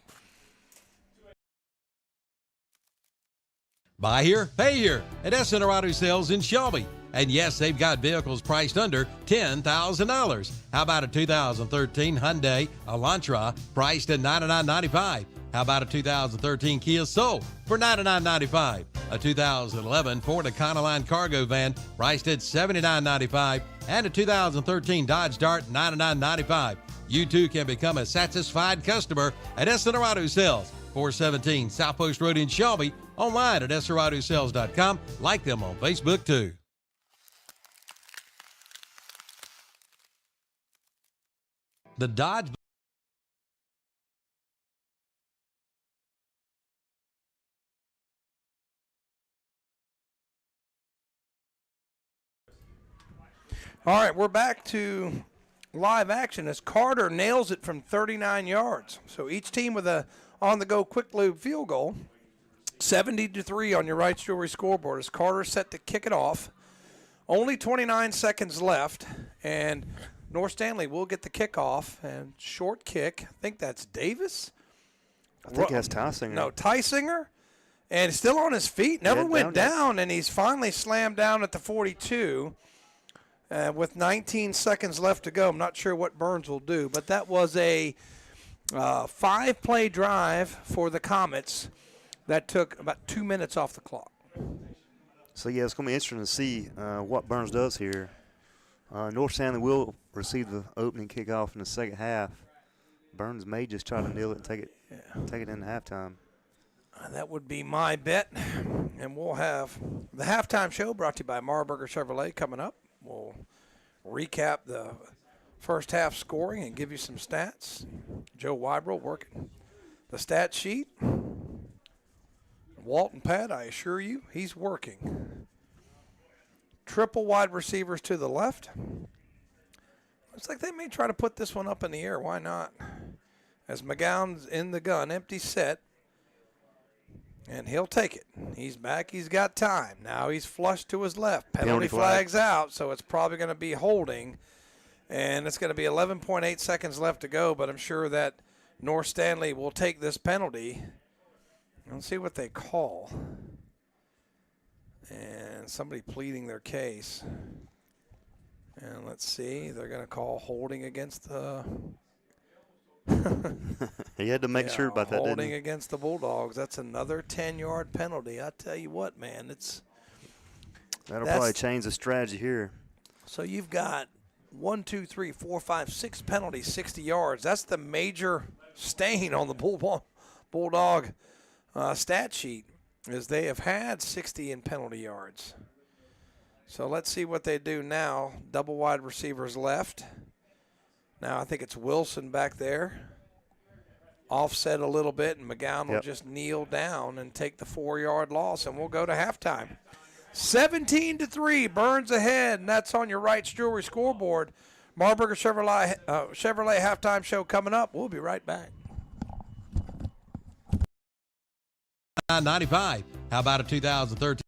Buy here, pay here at Essner Auto Sales in Shelby. And yes, they've got vehicles priced under $10,000. How about a 2013 Hyundai Elantra priced at $99.95? How about a 2013 Kia Soul for $99.95? A 2011 Ford Econoline cargo van priced at $79.95, and a 2013 Dodge Dart $99.95. You too can become a satisfied customer at Essner Auto Sales, 417 South Post Road in Shelby. Online at EssnerAutoSales.com. Like them on Facebook too. The Dodge. All right, we're back to live action as Carter nails it from 39 yards. So each team with a on-the-go quick lube field goal. 70-3 on your right jewelry scoreboard as Carter set to kick it off. Only 29 seconds left, and North Stanley will get the kickoff. And short kick, I think that's Davis. I think that's Tysinger. No, Tysinger. And he's still on his feet. Never went down, and he's finally slammed down at the 42 with 19 seconds left to go. I'm not sure what Burns will do, but that was a 5-play drive for the Comets that took about 2 minutes off the clock. So, yeah, it's going to be interesting to see what Burns does here. North Stanley will receive the opening kickoff in the second half. Burns may just try to nail it and take it into halftime. That would be my bet. And we'll have the halftime show brought to you by Marburger Chevrolet coming up. We'll recap the first half scoring and give you some stats. Joe Weibel working the stat sheet. Walton Pat, I assure you, he's working. Triple wide receivers to the left. Looks like they may try to put this one up in the air. Why not? As McGowan's in the gun, empty set. And he'll take it. He's back. He's got time. Now he's flushed to his left. Penalty flag's out, so it's probably going to be holding. And it's going to be 11.8 seconds left to go, but I'm sure that North Stanley will take this penalty. Let's see what they call. And somebody pleading their case. And let's see, they're going to call holding against the he had to make sure about that, didn't holding he? against the Bulldogs. That's another 10-yard penalty. I tell you what, man, That'll probably change the strategy here. So you've got 1, 2, 3, 4, 5, 6 penalties, 60 yards. That's the major stain on the Bulldog stat sheet, is they have had 60 in penalty yards. So let's see what they do now. Double wide receivers left. Now I think it's Wilson back there. Offset a little bit, and McGowan will just kneel down and take the 4-yard loss, and we'll go to halftime. 17-3, Burns ahead, and that's on your Wright's Jewelry scoreboard. Marburger Chevrolet halftime show coming up. We'll be right back. 95. How about a 2013?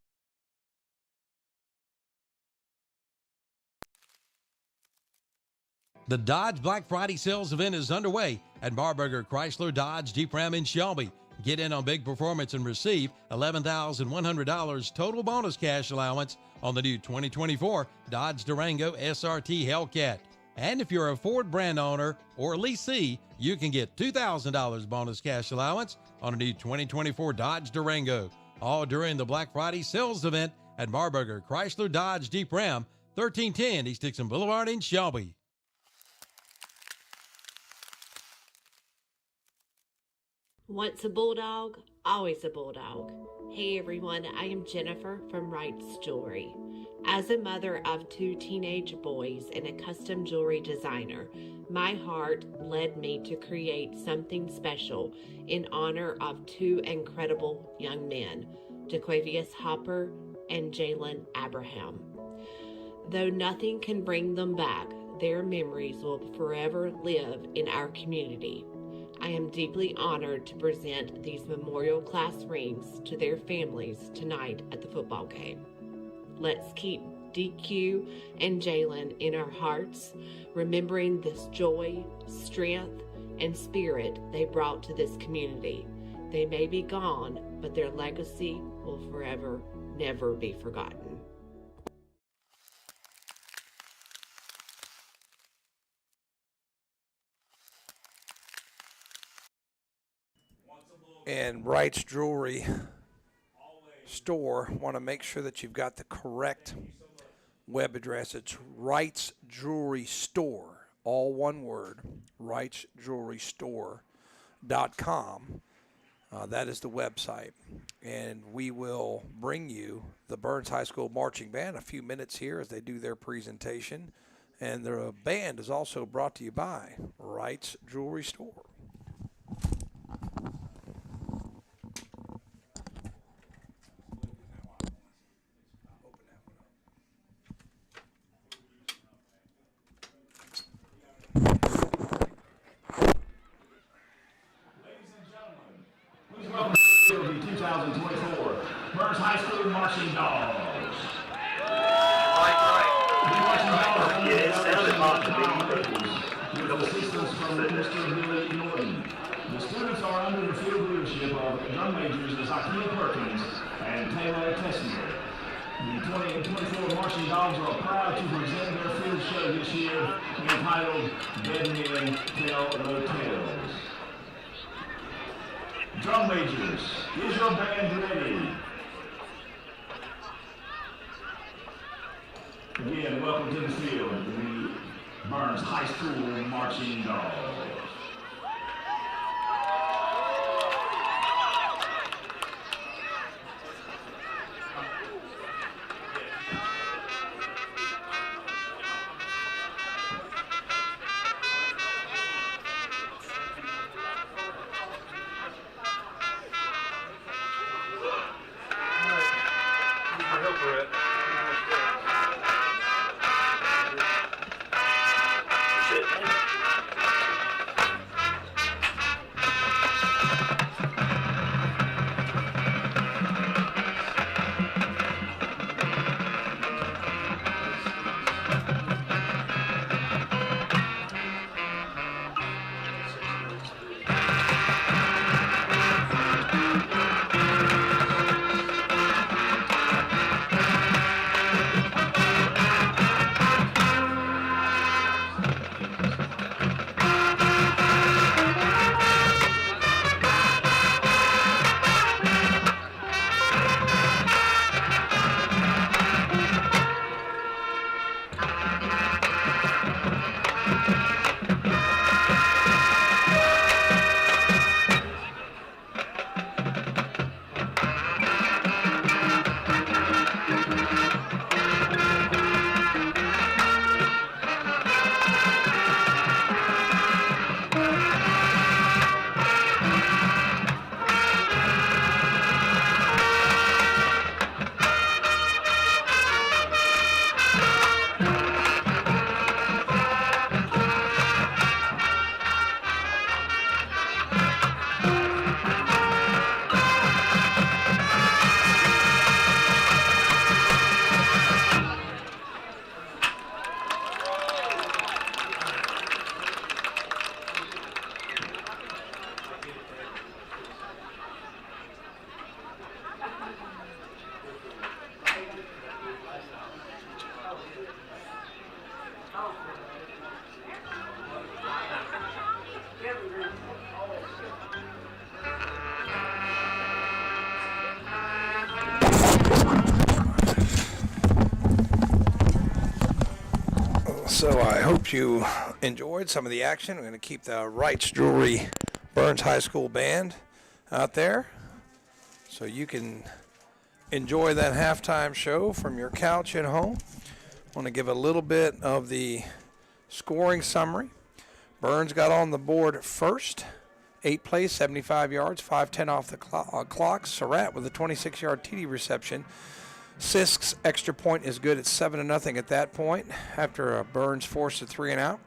The Dodge Black Friday sales event is underway at Marburger Chrysler Dodge Jeep Ram in Shelby. Get in on big performance and receive $11,100 total bonus cash allowance on the new 2024 Dodge Durango SRT Hellcat. And if you're a Ford brand owner or leasee, you can get $2,000 bonus cash allowance on a new 2024 Dodge Durango. All during the Black Friday sales event at Marburger Chrysler Dodge Jeep Ram, 1310 East Dixon Boulevard in Shelby. Once a Bulldog, always a Bulldog. Hey everyone, I am Jennifer from Wright's Jewelry. As a mother of 2 teenage boys and a custom jewelry designer, my heart led me to create something special in honor of 2 incredible young men, DeQuavius Hopper and Jalen Abraham. Though nothing can bring them back, their memories will forever live in our community. I am deeply honored to present these memorial class rings to their families tonight at the football game. Let's keep DQ and Jalen in our hearts, remembering this joy, strength, and spirit they brought to this community. They may be gone, but their legacy will forever never be forgotten. And Wright's Jewelry store, want to make sure that you've got the correct web address. It's Wright's Jewelry Store, all one word, wrightsjewelrystore.com. That is the website. And we will bring you the Burns High School Marching Band a few minutes here as they do their presentation. And the band is also brought to you by Wright's Jewelry Store. Welcome to the 2024 Burns High School Marching Dogs. Yeah, it sounded hot to me. With assistance from Mr. Billy Norton. The students are under the field leadership of drum majors Zakia Perkins and Taylor Tessinger. The 2024 Marching Dogs are proud to present their field show this year entitled Dead Men Tell No Tales. Drum majors, is your band ready? Again, welcome to the field, the Burns High School Marching Dogs. So I hope you enjoyed some of the action. We're going to keep the Wright's Jewelry Burns High School band out there so you can enjoy that halftime show from your couch at home. I want to give a little bit of the scoring summary. Burns got on the board first. 8 plays, 75 yards, 5:10 off the clock. Surratt with a 26-yard TD reception. Sisk's extra point is good at 7-0 at that point after Burns forced a 3-and-out.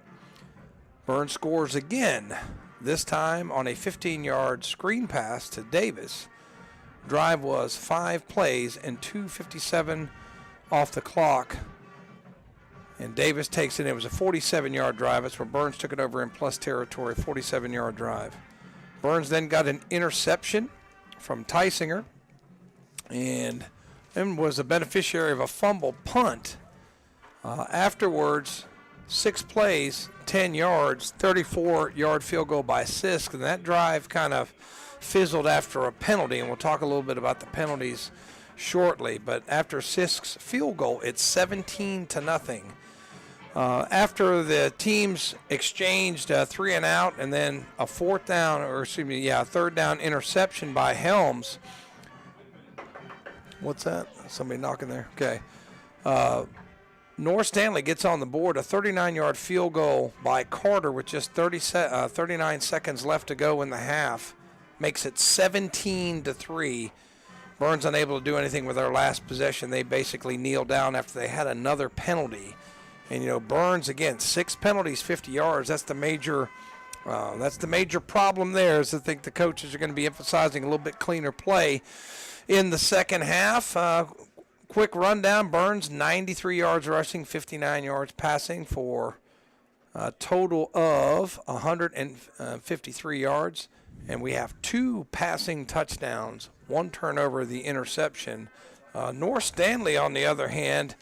Burns scores again, this time on a 15-yard screen pass to Davis. Drive was 5 plays and 2:57 off the clock. And Davis takes it. It was a 47-yard drive. That's where Burns took it over in plus territory, 47-yard drive. Burns then got an interception from Tysinger and then was a beneficiary of a fumble punt. Afterwards, 6 plays, 10 yards, 34-yard field goal by Sisk, and that drive kind of fizzled after a penalty, and we'll talk a little bit about the penalties shortly. But after Sisk's field goal, it's 17-0. After the teams exchanged a 3-and-out and then a third down interception by Helms. What's that? Somebody knocking there? Okay. North Stanley gets on the board, a 39-yard field goal by Carter with just 39 seconds left to go in the half. Makes it 17-3. Burns unable to do anything with their last possession. They basically kneeled down after they had another penalty. And, Burns, again, 6 penalties, 50 yards. That's the major problem there, is I think the coaches are going to be emphasizing a little bit cleaner play in the second half. Quick rundown, Burns, 93 yards rushing, 59 yards passing for a total of 153 yards. And we have 2 passing touchdowns, 1 turnover, the interception. North Stanley, on the other hand,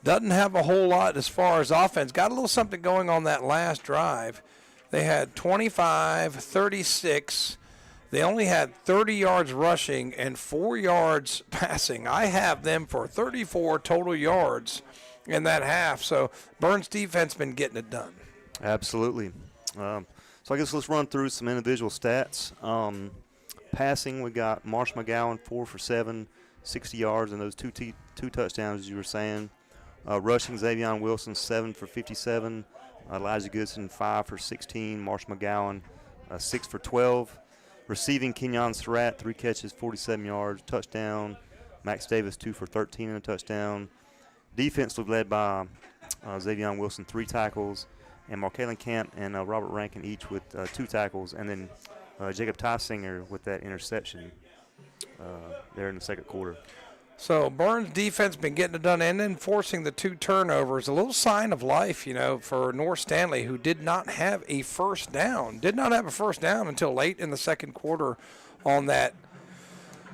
doesn't have a whole lot as far as offense. Got a little something going on that last drive. They had 25, 36. They only had 30 yards rushing and 4 yards passing. I have them for 34 total yards in that half. So Burns' defense been getting it done. Absolutely. So I guess let's run through some individual stats. Passing, we got Marsh McGowan 4 for 7, 60 yards, and those two touchdowns, as you were saying. Rushing, Xavion Wilson 7 for 57, Elijah Goodson 5 for 16, Marsh McGowan 6 for 12. Receiving, Kenyon Surratt 3 catches, 47 yards, touchdown. Max Davis 2 for 13 and a touchdown. Defensively led by Xavion Wilson 3 tackles, and Markalen Camp and Robert Rankin each with 2 tackles, and then Jacob Tysinger with that interception there in the second quarter. So Burns' defense been getting it done and then forcing the 2 turnovers. A little sign of life, for North Stanley, who did not have a first down. Did not have a first down until late in the second quarter on that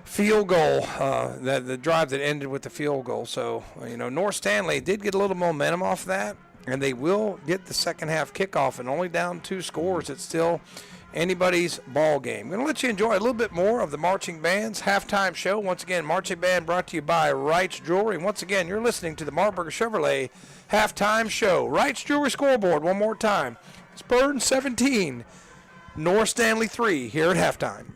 field goal, the drive that ended with the field goal. So, North Stanley did get a little momentum off that, and they will get the second half kickoff, and only down 2 scores. It's still anybody's ball game. I'm going to let you enjoy a little bit more of the marching band's halftime show. Once again, marching band brought to you by Wright's Jewelry. And once again, you're listening to the Marburger Chevrolet halftime show. Wright's Jewelry scoreboard one more time. It's Burns 17, North Stanley 3 here at halftime.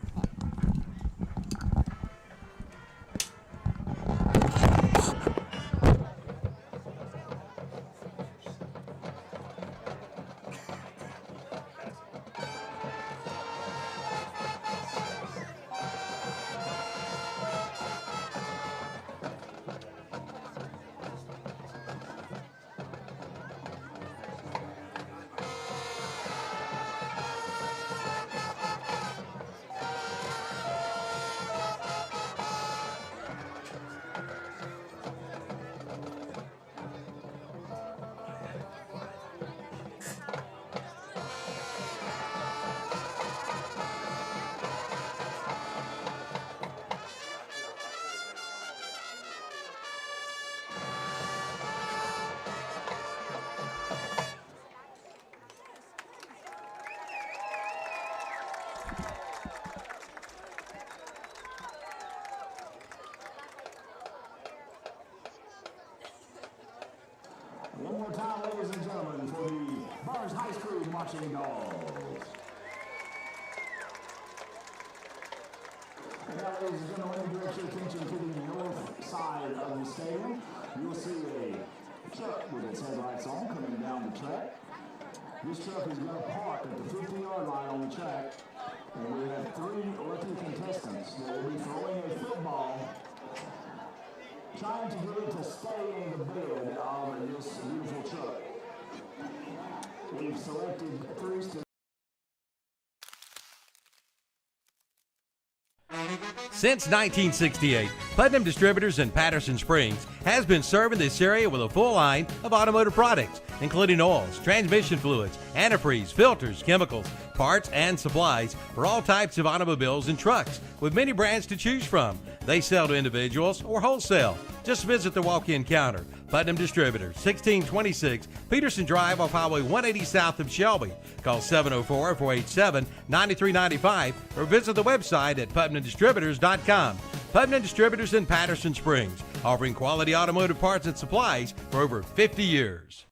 One more time, ladies and gentlemen, for the Burns High School Marching Dogs. And now, ladies and gentlemen, let me direct your attention to the north side of the stadium. You will see a truck with its headlights on coming down the track. This truck is going to park at the 50-yard line on the track. And we have 3 lucky contestants that will be throwing a football, trying to get it to stay in the bed of this beautiful truck. We've selected 3 students. Since 1968, Putnam Distributors in Patterson Springs has been serving this area with a full line of automotive products, including oils, transmission fluids, antifreeze, filters, chemicals, parts, and supplies for all types of automobiles and trucks, with many brands to choose from. They sell to individuals or wholesale. Just visit the walk-in counter. Putnam Distributors, 1626 Peterson Drive off Highway 180 south of Shelby. Call 704-487-9395 or visit the website at putnamdistributors.com. Putnam Distributors in Patterson Springs, offering quality automotive parts and supplies for over 50 years.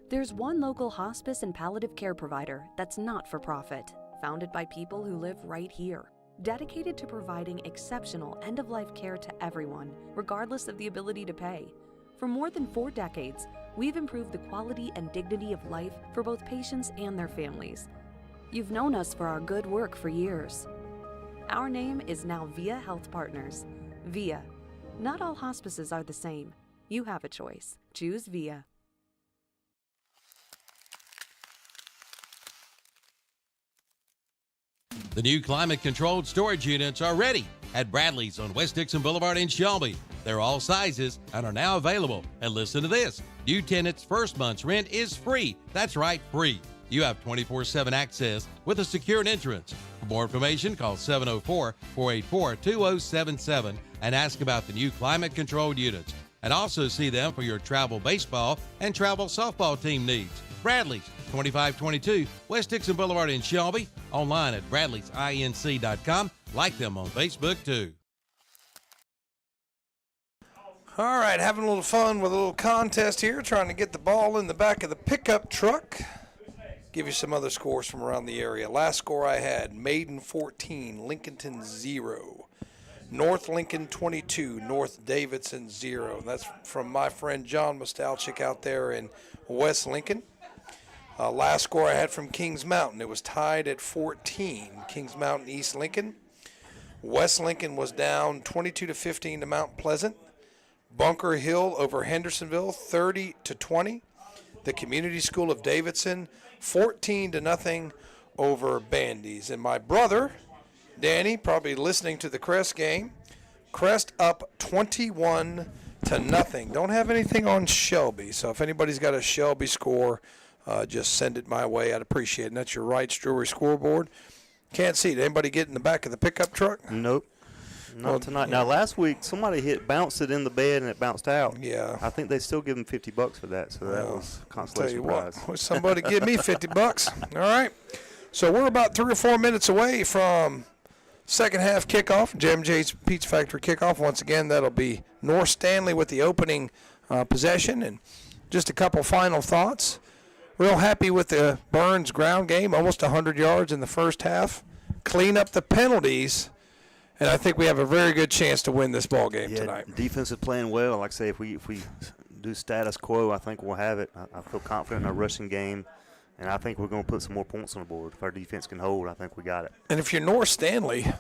There's one local hospice and palliative care provider that's not for profit, founded by people who live right here, dedicated to providing exceptional end-of-life care to everyone, regardless of the ability to pay. For more than 4 decades, we've improved the quality and dignity of life for both patients and their families. You've known us for our good work for years. Our name is now VIA Health Partners. VIA. Not all hospices are the same. You have a choice. Choose VIA. The new climate-controlled storage units are ready at Bradley's on West Dixon Boulevard in Shelby. They're all sizes and are now available. And listen to this. New tenants' first month's rent is free. That's right, free. You have 24/7 access with a secured entrance. For more information, call 704-484-2077 and ask about the new climate-controlled units. And also see them for your travel baseball and travel softball team needs. Bradley's, 2522 West Dixon Boulevard in Shelby. Online at bradleysinc.com. Like them on Facebook, too. All right, having a little fun with a little contest here, trying to get the ball in the back of the pickup truck. Give you some other scores from around the area. Last score I had, Maiden 14, Lincolnton 0. North Lincoln 22, North Davidson 0. That's from my friend John Mostalchik out there in West Lincoln. Last score I had from Kings Mountain, it was tied at 14. Kings Mountain, East Lincoln. West Lincoln was down 22-15 to Mount Pleasant. Bunker Hill over Hendersonville, 30-20. The Community School of Davidson, 14-0 over Bandy's. And my brother, Danny, probably listening to the Crest game. Crest up 21-0. Don't have anything on Shelby, so if anybody's got a Shelby score, just send it my way. I'd appreciate it. And that's your Wright's Jewelry scoreboard. Can't see it. Anybody get in the back of the pickup truck? Nope. Not tonight. Yeah. Now, last week, somebody bounced it in the bed and it bounced out. Yeah. I think they still give them $50 for that, so that was a consolation prize. What, somebody give me $50. All right. So we're about 3 or 4 minutes away from second half kickoff, JMJ's Pizza Factory kickoff. Once again, that'll be North Stanley with the opening possession. And just a couple final thoughts. Real happy with the Burns ground game, almost 100 yards in the first half. Clean up the penalties, and I think we have a very good chance to win this ball game tonight. Defense is playing well. Like I say, if we do status quo, I think we'll have it. I feel confident in our rushing game, and I think we're going to put some more points on the board. If our defense can hold, I think we got it. And if you're North Stanley,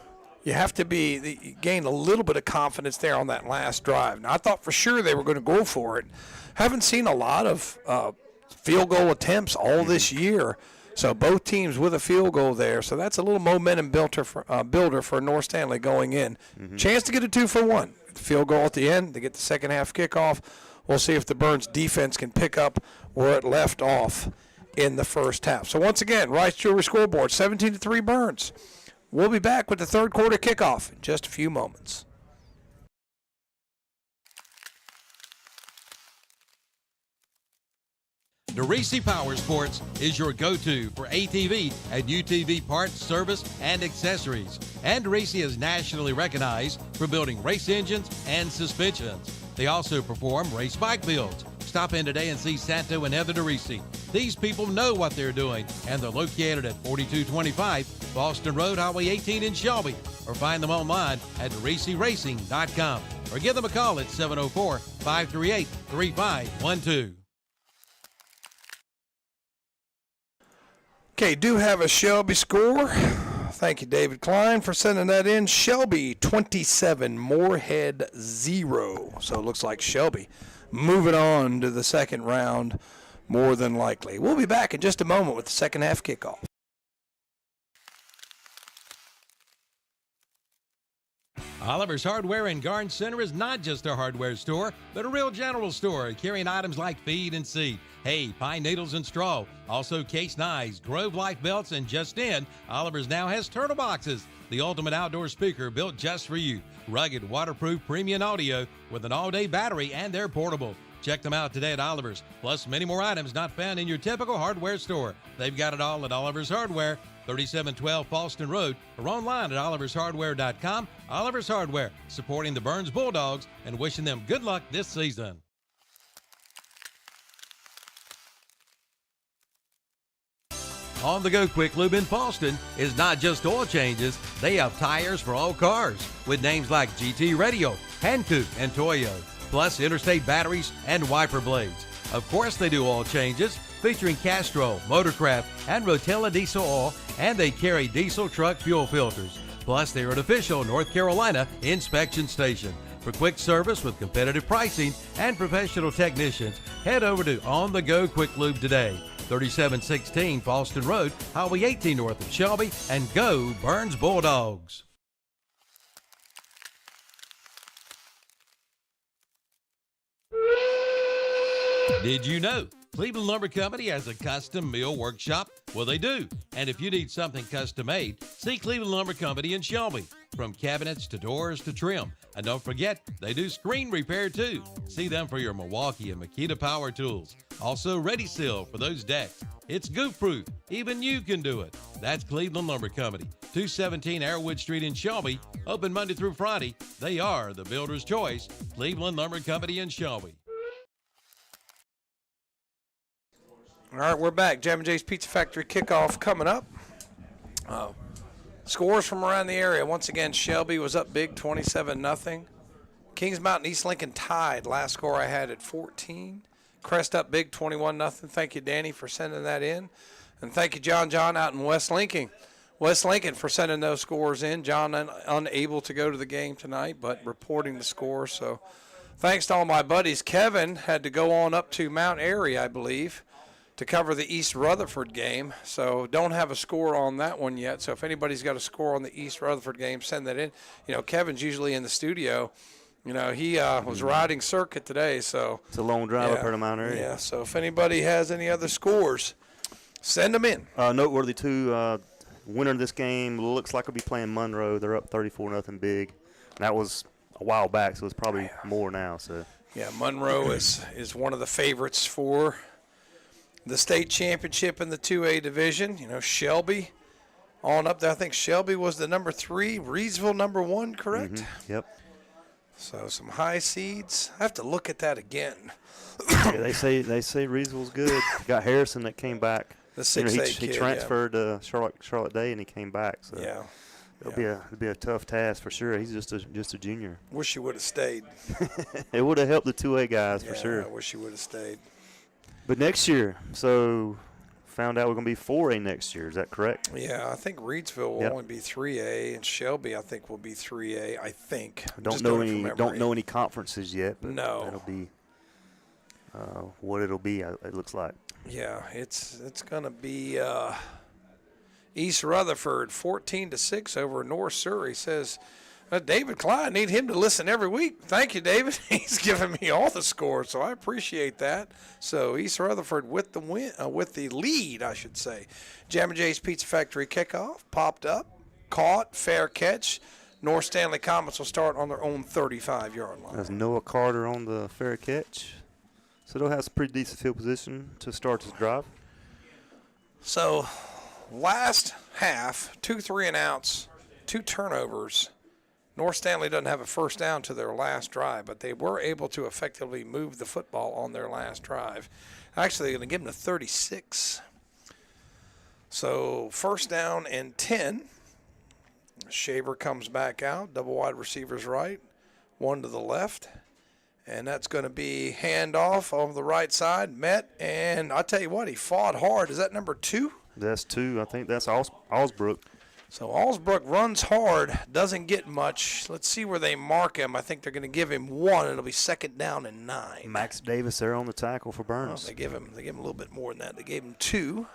you have to gain a little bit of confidence there on that last drive. Now, I thought for sure they were going to go for it. Haven't seen a lot of field goal attempts all this year. So both teams with a field goal there. So that's a little momentum builder for North Stanley going in. Mm-hmm. Chance to get a 2-for-1. The field goal at the end. They get the second half kickoff. We'll see if the Burns defense can pick up where it left off in the first half. So once again, Rice Jewelry scoreboard, 17-3 Burns. We'll be back with the third quarter kickoff in just a few moments. DeRisi Power Sports is your go-to for ATV and UTV parts, service, and accessories. And DeRisi is nationally recognized for building race engines and suspensions. They also perform race bike builds. Stop in today and see Santo and Heather DeRisi. These people know what they're doing, and they're located at 4225 Boston Road, Highway 18 in Shelby. Or find them online at DeRisiRacing.com. Or give them a call at 704-538-3512. Okay, do have a Shelby score. Thank you, David Klein, for sending that in. Shelby 27, Moorhead 0. So it looks like Shelby moving on to the second round more than likely. We'll be back in just a moment with the second half kickoff. Oliver's Hardware in Garden Center is not just a hardware store, but a real general store carrying items like feed and seed, hay, pine needles, and straw. Also case knives, Grove Life belts, and just in, Oliver's now has turtle boxes, the ultimate outdoor speaker built just for you. Rugged, waterproof, premium audio with an all-day battery, and they're portable. Check them out today at Oliver's, plus many more items not found in your typical hardware store. They've got it all at Oliver's Hardware, 3712 Falston Road, or online at olivershardware.com. Oliver's Hardware, supporting the Burns Bulldogs and wishing them good luck this season. On the Go Quick Lube in Falston is not just oil changes, they have tires for all cars with names like GT Radio, Hankook, and Toyo, plus interstate batteries and wiper blades. Of course they do oil changes, featuring Castrol, Motorcraft, and Rotella diesel oil, and they carry diesel truck fuel filters. Plus, they're an official North Carolina inspection station. For quick service with competitive pricing and professional technicians, head over to On The Go Quick Lube today. 3716 Falston Road, Highway 18 north of Shelby, and go Burns Bulldogs. Did you know Cleveland Lumber Company has a custom mill workshop? Well, they do. And if you need something custom made, see Cleveland Lumber Company in Shelby. From cabinets to doors to trim. And don't forget, they do screen repair too. See them for your Milwaukee and Makita power tools. Also Ready Seal for those decks. It's goof proof. Even you can do it. That's Cleveland Lumber Company, 217 Airwood Street in Shelby. Open Monday through Friday. They are the builder's choice. Cleveland Lumber Company in Shelby. All right, we're back. Jam and Jay's Pizza Factory kickoff coming up. Scores from around the area. Once again, Shelby was up big, 27-0. Kings Mountain East Lincoln tied. Last score I had at 14. Crest up big, 21-0. Thank you, Danny, for sending that in. And thank you, John out in West Lincoln. West Lincoln for sending those scores in. John unable to go to the game tonight, but reporting the score. So thanks to all my buddies. Kevin had to go on up to Mount Airy, I believe, to cover the East Rutherford game. So don't have a score on that one yet. So if anybody's got a score on the East Rutherford game, send that in. You know, Kevin's usually in the studio. You know, he was riding circuit today. So it's a long drive up here to Mount Airy. Yeah, so if anybody has any other scores, send them in. Noteworthy, too, winner of this game looks like we'll be playing Monroe. They're up 34-0 big. And that was a while back, so it's probably more now. So yeah, Monroe is one of the favorites for the state championship in the 2A division. You know, Shelby on up there. I think Shelby was the number 3, Reedsville number 1, correct? Mm-hmm. Yep. So some high seeds. I have to look at that again. Yeah, they say Reedsville's good. Got Harrison that came back. The 6A he kid, transferred to Charlotte Day and he came back. So yeah. It'll be a tough task for sure. He's just a junior. Wish he would have stayed. It would have helped the 2A guys for sure. I wish he would have stayed. But next year, so found out we're going to be 4A next year. Is that correct? Yeah, I think Reedsville will only be 3A, and Shelby I think will be 3A. I think. Don't know any conferences yet. But no, that'll be what it'll be. It looks like. Yeah, it's going to be East Rutherford 14-6 over North Surrey. Says David Klein, need him to listen every week. Thank you, David. He's giving me all the scores, so I appreciate that. So East Rutherford with the with the lead, I should say. Jam and Jay's Pizza Factory kickoff popped up, caught, fair catch. North Stanley Comets will start on their own 35-yard line. That's Noah Carter on the fair catch. So they'll have some pretty decent field position to start this drive. So last half, 2 3-and-outs, 2 turnovers. North Stanley doesn't have a first down to their last drive, but they were able to effectively move the football on their last drive. Actually, they're going to give them a 36. So first down and 10. Shaver comes back out. Double wide receivers right. 1 to the left. And that's going to be handoff over the right side. Met, and I'll tell you what, he fought hard. Is that number 2? That's 2. I think that's Allsbrook. So Allsbrook runs hard, doesn't get much. Let's see where they mark him. I think they're going to give him 1. It'll be second down and 9. Max Davis there on the tackle for Burns. Oh, they give him a little bit more than that. They gave him 2.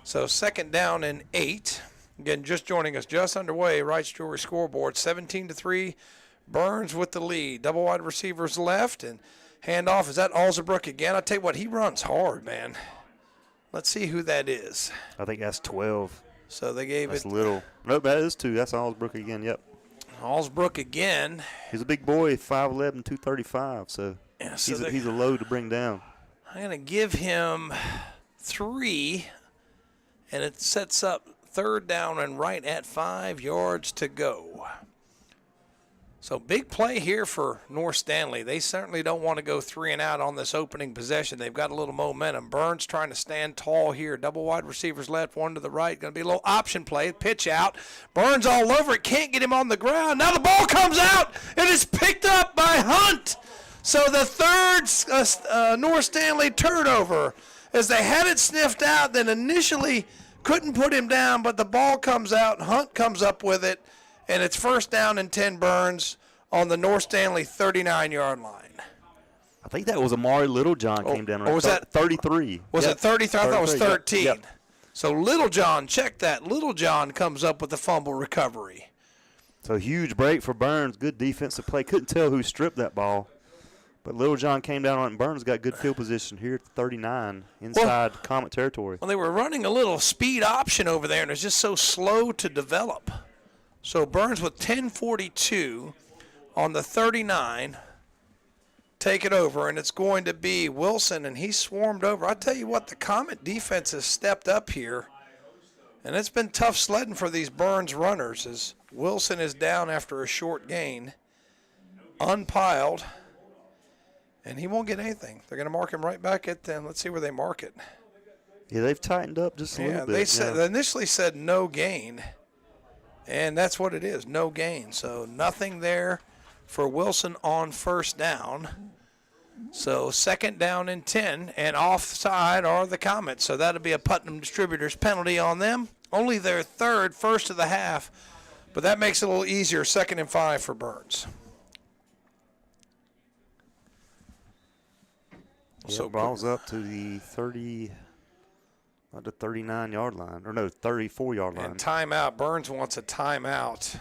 So second down and 8. Again, just joining us, just underway. Wright's Jewelry scoreboard, 17-3. Burns with the lead. Double wide receivers left, and handoff. Is that Allsbrook again? I tell you what, he runs hard, man. Let's see who that is. I think that's 12. So they gave that's it. Little. Nope, that is 2. That's Allsbrook again. Yep. Allsbrook again. He's a big boy, 5'11", 235. So, yeah, so he's a load to bring down. I'm going to give him 3, and it sets up third down and right at 5 yards to go. So big play here for North Stanley. They certainly don't want to go 3 and out on this opening possession. They've got a little momentum. Burns trying to stand tall here. Double wide receivers left, 1 to the right. Going to be a little option play. Pitch out. Burns all over it. Can't get him on the ground. Now the ball comes out. It is picked up by Hunt. So the third North Stanley turnover as they had it sniffed out, then initially couldn't put him down, but the ball comes out. Hunt comes up with it. And it's first down and 10 Burns on the North Stanley 39-yard line. I think that was Amari Littlejohn came down. Or was that 33? Was it 33? I thought it was 13. Yep. So Littlejohn, check that. Littlejohn comes up with the fumble recovery. So huge break for Burns. Good defensive play. Couldn't tell who stripped that ball. But Littlejohn came down on it, and Burns got good field position here at 39 inside Comet territory. Well, they were running a little speed option over there, and it's just so slow to develop. So Burns with 10:42 on the 39, take it over, and it's going to be Wilson, and he swarmed over. I tell you what, the Comet defense has stepped up here, and it's been tough sledding for these Burns runners as Wilson is down after a short gain, unpiled, and he won't get anything. They're going to mark him right back at them. Let's see where they mark it. Yeah, they've tightened up just a little bit. They initially said no gain. And that's what it is, no gain. So nothing there for Wilson on first down. So second down and 10, and offside are the Comets. So that'll be a Putnam Distributors penalty on them. Only their first of the half, but that makes it a little easier, 2nd and 5 for Burns. Yeah, so ball's up to the 39-yard line, or no, 34-yard line. And timeout. Burns wants a timeout.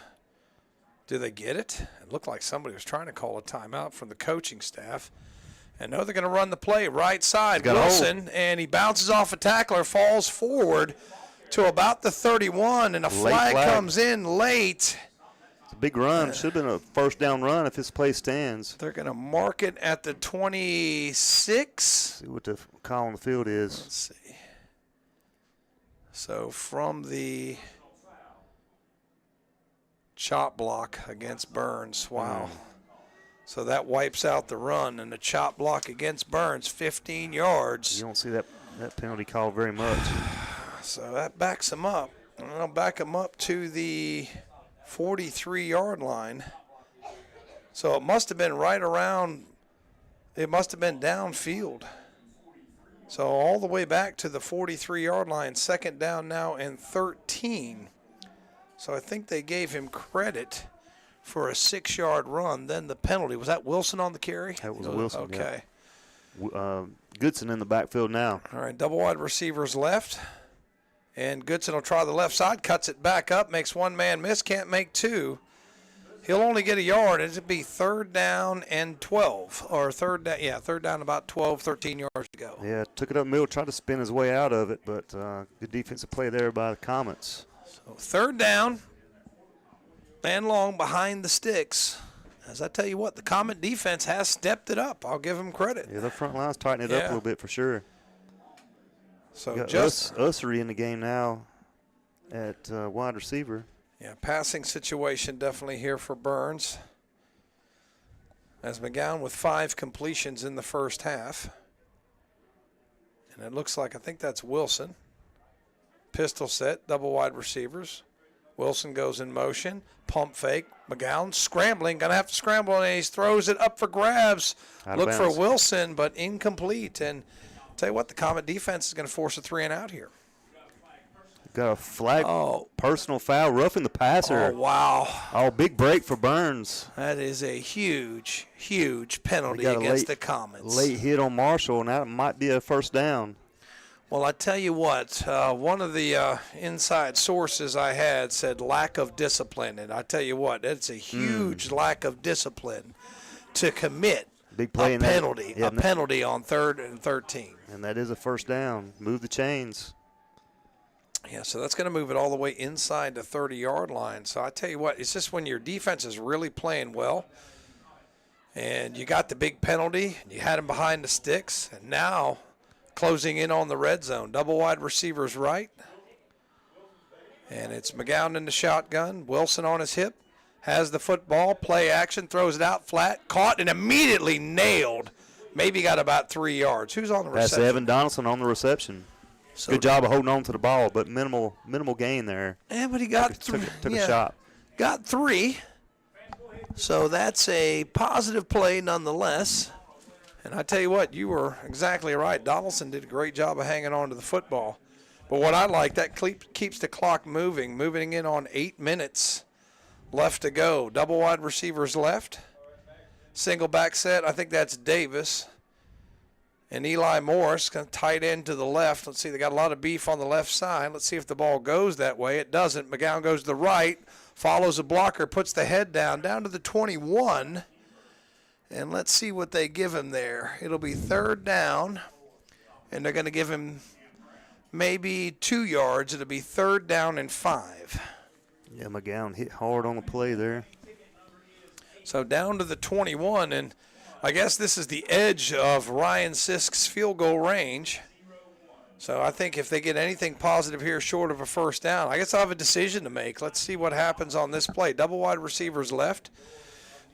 Do they get it? It looked like somebody was trying to call a timeout from the coaching staff. And no, they're going to run the play right side. Wilson, and he bounces off a tackler, falls forward to about the 31, and a flag comes in late. It's a big run. Should have been a first down run if this play stands. They're going to mark it at the 26. See what the call on the field is. Let's see. So from the chop block against Burns, wow. So that wipes out the run, and the chop block against Burns, 15 yards. You don't see that penalty call very much. So that backs him up. And I'll back him up to the 43-yard line. So it must have been right around, it must have been downfield. So all the way back to the 43-yard line, second down now and 13. So I think they gave him credit for a 6-yard run. Then the penalty. Was that Wilson on the carry? That was Wilson, okay. Yeah. Goodson in the backfield now. All right, double wide receivers left. And Goodson will try the left side, cuts it back up, makes one man miss, can't make 2. He'll only get a yard. It'll be third down and 12, or third down about 12, 13 yards to go. Yeah, took it up middle, tried to spin his way out of it, but good defensive play there by the Comets. So third down and long behind the sticks As I tell you what, the Comet defense has stepped it up. I'll give them credit. Yeah, the front line's tightened it up a little bit for sure. So just Ussery in the game now at wide receiver. Yeah, passing situation definitely here for Burns. As McGowan with 5 completions in the first half. And it looks like, I think that's Wilson. Pistol set, double wide receivers. Wilson goes in motion, pump fake. McGowan scrambling, going to have to scramble, and he throws it up for grabs. Look for Wilson, but incomplete. And tell you what, the Comet defense is going to force a 3-and-out here. Got a flag, personal foul, roughing the passer. Oh, wow. Oh, big break for Burns. That is a huge, huge penalty against the Comets. Late hit on Marshall, and that might be a first down. Well, I tell you what, one of the inside sources I had said lack of discipline. And I tell you what, it's a huge lack of discipline to commit big play a penalty, a penalty on 3rd and 13. And that is a first down. Move the chains. Yeah, so that's going to move it all the way inside the 30-yard line. So I tell you what, it's just when your defense is really playing well and you got the big penalty, and you had him behind the sticks, and now closing in on the red zone. Double wide receivers right. And it's McGowan in the shotgun. Wilson on his hip. Has the football. Play action. Throws it out flat. Caught and immediately nailed. Maybe got about 3 yards. Who's on the reception? That's Evan Donaldson on the reception. So good job of holding on to the ball, but minimal gain there. Yeah, but he got took a shot. Got 3. So that's a positive play nonetheless. And I tell you what, you were exactly right. Donaldson did a great job of hanging on to the football. But what I like, that keeps the clock moving in on 8 minutes left to go. Double wide receivers left. Single back set, I think that's Davis. And Eli Morris, going to tight end to the left. Let's see, they got a lot of beef on the left side. Let's see if the ball goes that way. It doesn't. McGowan goes to the right, follows a blocker, puts the head down to the 21. And let's see what they give him there. It'll be 3rd down, and they're going to give him maybe 2 yards. It'll be 3rd down and 5. Yeah, McGowan hit hard on the play there. So down to the 21, and I guess this is the edge of Ryan Sisk's field goal range. So I think if they get anything positive here short of a first down, I guess I'll have a decision to make. Let's see what happens on this play. Double wide receivers left.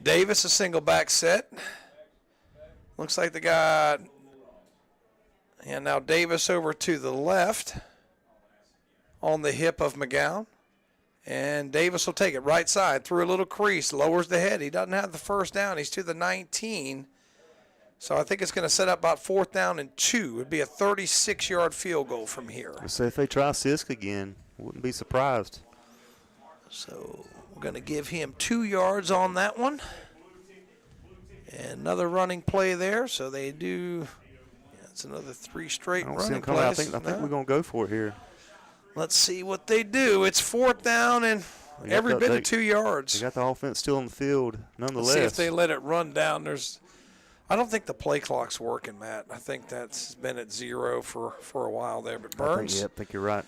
Davis, a single back set. Looks like they got, and now Davis over to the left on the hip of McGowan. And Davis will take it right side through a little crease, lowers the head. He doesn't have the first down. He's to the 19. So I think it's going to set up about 4th down and 2. It would be a 36-yard field goal from here. Let's say if they try Sisk again, wouldn't be surprised. So we're going to give him 2 yards on that one. And another running play there. So they do, it's another 3 straight running plays. I think we're going to go for it here. Let's see what they do. It's 4th down and every bit of 2 yards. They got the offense still on the field, nonetheless. Let's see if they let it run down. I don't think the play clock's working, Matt. I think that's been at 0 for a while there. But Burns, I think you're right.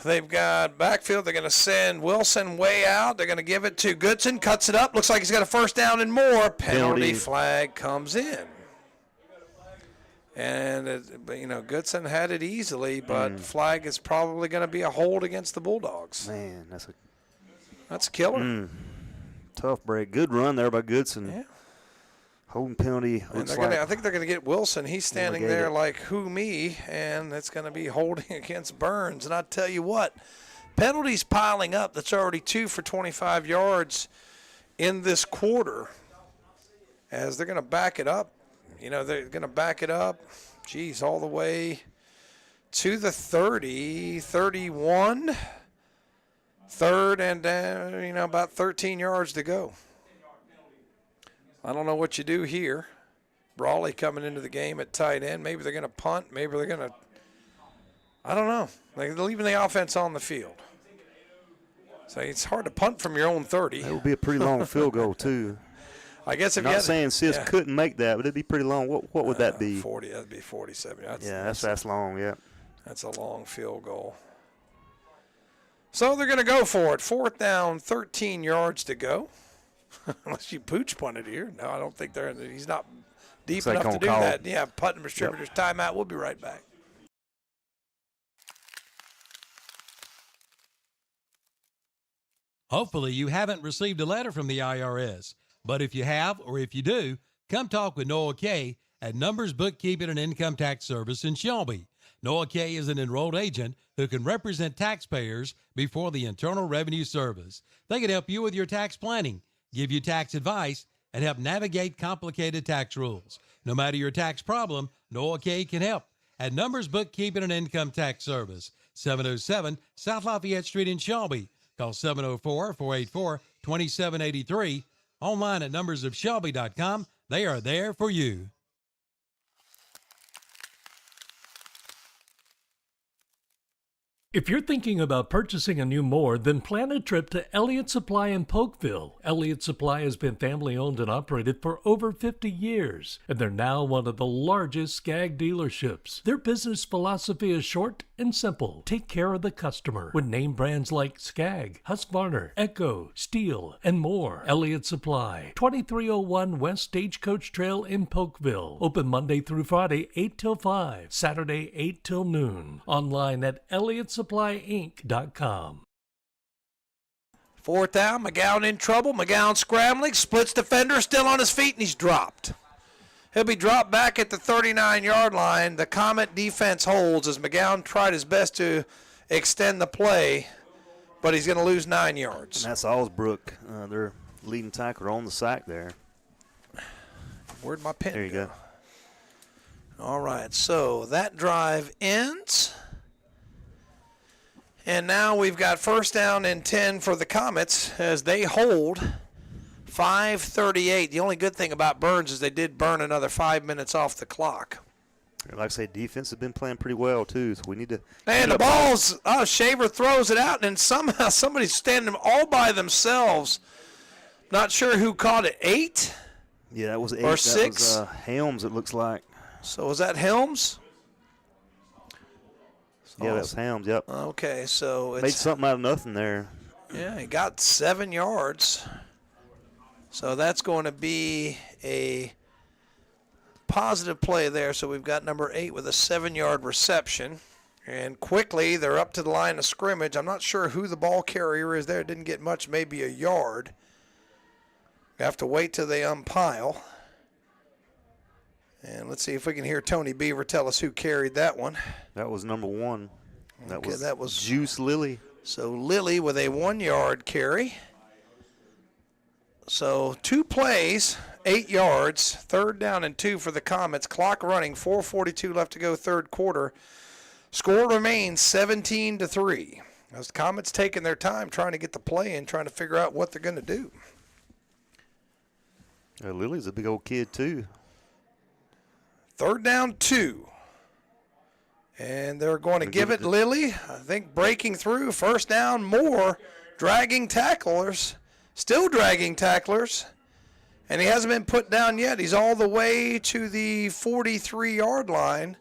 They've got backfield. They're going to send Wilson way out. They're going to give it to Goodson. Cuts it up. Looks like he's got a first down and more. Penalty flag comes in. And, Goodson had it easily, but flag is probably going to be a hold against the Bulldogs. Man, that's a killer. Tough break. Good run there by Goodson. Yeah. Holding penalty. I think they're going to get Wilson. He's standing there like, who me? And it's going to be holding against Burns. And I tell you what, penalties piling up. That's already 2 for 25 yards in this quarter. As they're going to back it up. They're going to back it up, all the way to the 30, 31, 3rd and, about 13 yards to go. I don't know what you do here. Brawley coming into the game at tight end. Maybe they're going to punt. Maybe they're going to, I don't know. They're leaving the offense on the field. So it's hard to punt from your own 30. That would be a pretty long field goal, too. I guess if not you saying Sis couldn't make that, but it'd be pretty long. What would that be? 40. That'd be 47. That's long. Yeah. That's a long field goal. So they're going to go for it. 4th down, 13 yards to go. Unless you pooch punted here. No, I don't think he's not deep Looks like enough to on do call. that. Yeah, Putnam Distributors timeout. We'll be right back. Hopefully you haven't received a letter from the IRS, but if you have or if you do, come talk with Noah Kay at Numbers Bookkeeping and Income Tax Service in Shelby. Noah Kay is an enrolled agent who can represent taxpayers before the Internal Revenue Service. They can help you with your tax planning, give you tax advice, and help navigate complicated tax rules. No matter your tax problem, Noah Kay can help at Numbers Bookkeeping and Income Tax Service, 707 South Lafayette Street in Shelby. Call 704-484-2783. Online at numbersofshelby.com. They are there for you. If you're thinking about purchasing a new mower, then plan a trip to Elliott Supply in Polkville. Elliott Supply has been family owned and operated for over 50 years, and they're now one of the largest Skag dealerships. Their business philosophy is short and simple. Take care of the customer with name brands like Skag, Husqvarna, Echo, Steel, and more. Elliott Supply, 2301 West Stagecoach Trail in Polkville. Open Monday through Friday, 8 till 5, Saturday, 8 till noon. Online at ElliottSupplyInc.com. Fourth down, McGowan in trouble. McGowan scrambling, splits defender, still on his feet, and he's dropped. He'll be dropped back at the 39-yard line. The Comet defense holds as McGowan tried his best to extend the play, but he's going to lose 9 yards. And that's Allsbrook, their leading tackler, on the sack there. Where'd my pen There you go. All right, so that drive ends. And now we've got first down and 10 for the Comets as they hold 5:38. The only good thing about Burns is they did burn another 5 minutes off the clock. Like I say, defense has been playing pretty well, too, so we need to... And the ball's, Shaver throws it out, and somehow somebody's standing all by themselves. Not sure who caught it, 8? Yeah, that was 8. Or 6? That was Helms, it looks like. So was that Helms? Yeah, that was Helms, yep. Okay, so it's... Made something out of nothing there. Yeah, he got 7 yards. So that's going to be a positive play there. So we've got number 8 with a 7-yard reception. And quickly, they're up to the line of scrimmage. I'm not sure who the ball carrier is there. Didn't get much, maybe a yard. You have to wait till they umpile. And let's see if we can hear Tony Beaver tell us who carried that one. That was number 1. That was Juice Lilly. So Lilly with a 1-yard carry. So 2 plays, 8 yards, third down and 2 for the Comets. Clock running, 4:42 left to go, third quarter. Score remains 17-3. As the Comets taking their time trying to get the play in, trying to figure out what they're going to do. Lilly's a big old kid, too. Third down 2. And they're going to give it Lilly. I think breaking through, first down, more dragging tacklers. Still dragging tacklers. And he hasn't been put down yet. He's all the way to the 43-yard line.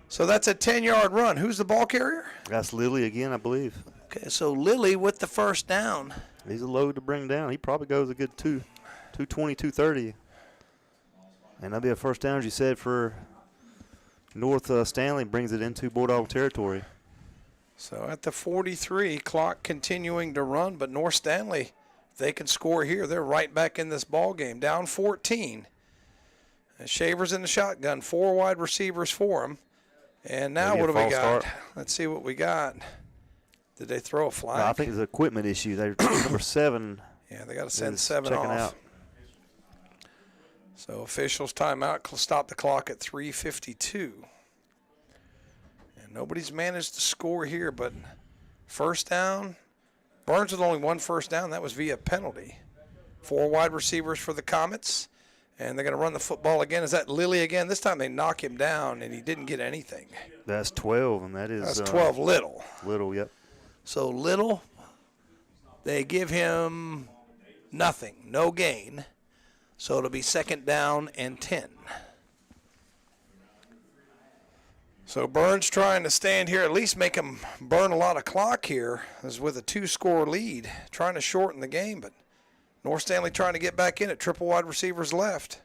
So that's a 10-yard run. Who's the ball carrier? That's Lilly again, I believe. Okay, so Lilly with the first down. He's a load to bring down. He probably goes a good 220, 230. And that'll be a first down, as you said, for North Stanley, brings it into Bulldog territory. So at the 43, clock continuing to run, but North Stanley, if they can score here, they're right back in this ball game. Down 14. And Shaver's in the shotgun, 4 wide receivers for him. And now what do we got? Let's see what we got. Did they throw a flag? No, I think it's an equipment issue. They're number 7. Yeah, they got to send 7 checking off. out. So officials timeout, stop the clock at 3:52. And nobody's managed to score here, but first down. Burns with only 1 first down. That was via penalty. 4 wide receivers for the Comets. And they're going to run the football again. Is that Lilly again? This time they knock him down, and he didn't get anything. That's 12, and that is... That's 12, Little. Little, yep. So Little, they give him nothing, no gain. So it'll be second down and 10. So Burns trying to stand here, at least make him burn a lot of clock here, as with a 2-score lead, trying to shorten the game, but North Stanley trying to get back in it. Triple wide receivers left.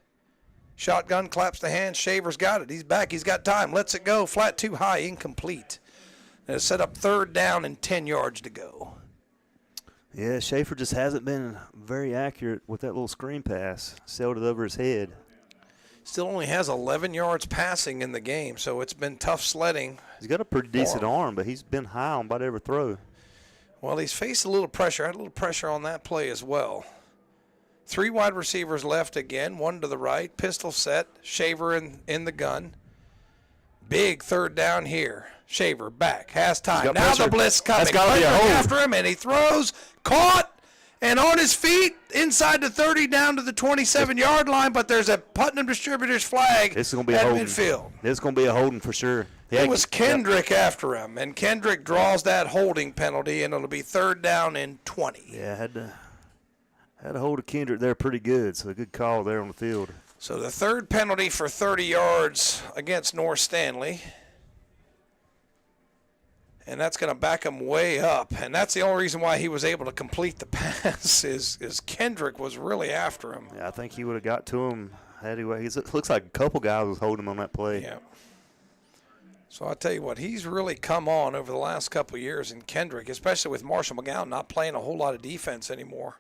Shotgun, claps the hands. Shaver's got it. He's back. He's got time. Lets it go. Flat too high. Incomplete. And it's set up 3rd down and 10 yards to go. Yeah, Schaefer just hasn't been very accurate with that little screen pass. Sailed it over his head. Still only has 11 yards passing in the game, so it's been tough sledding. He's got a pretty decent arm, but he's been high on about every throw. Well, he's faced a little pressure. Had a little pressure on that play as well. 3 wide receivers left again, 1 to the right. Pistol set. Shaver in the gun. Big 3rd down here. Shaver back. Has time. Now pressure. the blitz coming. That's gotta be a hold. After him, and he throws. Caught. And on his feet, inside the 30, down to the 27-yard line, but there's a Putnam Distributors flag This is gonna be at a holding. midfield. This is going to be a holding for sure. It was Kendrick after him, and Kendrick draws that holding penalty, and it'll be 3rd down and 20. Yeah, had to hold of Kendrick there pretty good, so a good call there on the field. So the 3rd penalty for 30 yards against North Stanley. And that's going to back him way up. And that's the only reason why he was able to complete the pass is Kendrick was really after him. Yeah, I think he would have got to him. It looks like a couple guys was holding him on that play. Yeah. So I tell you what, he's really come on over the last couple of years in Kendrick, especially with Marshall McGowan not playing a whole lot of defense anymore.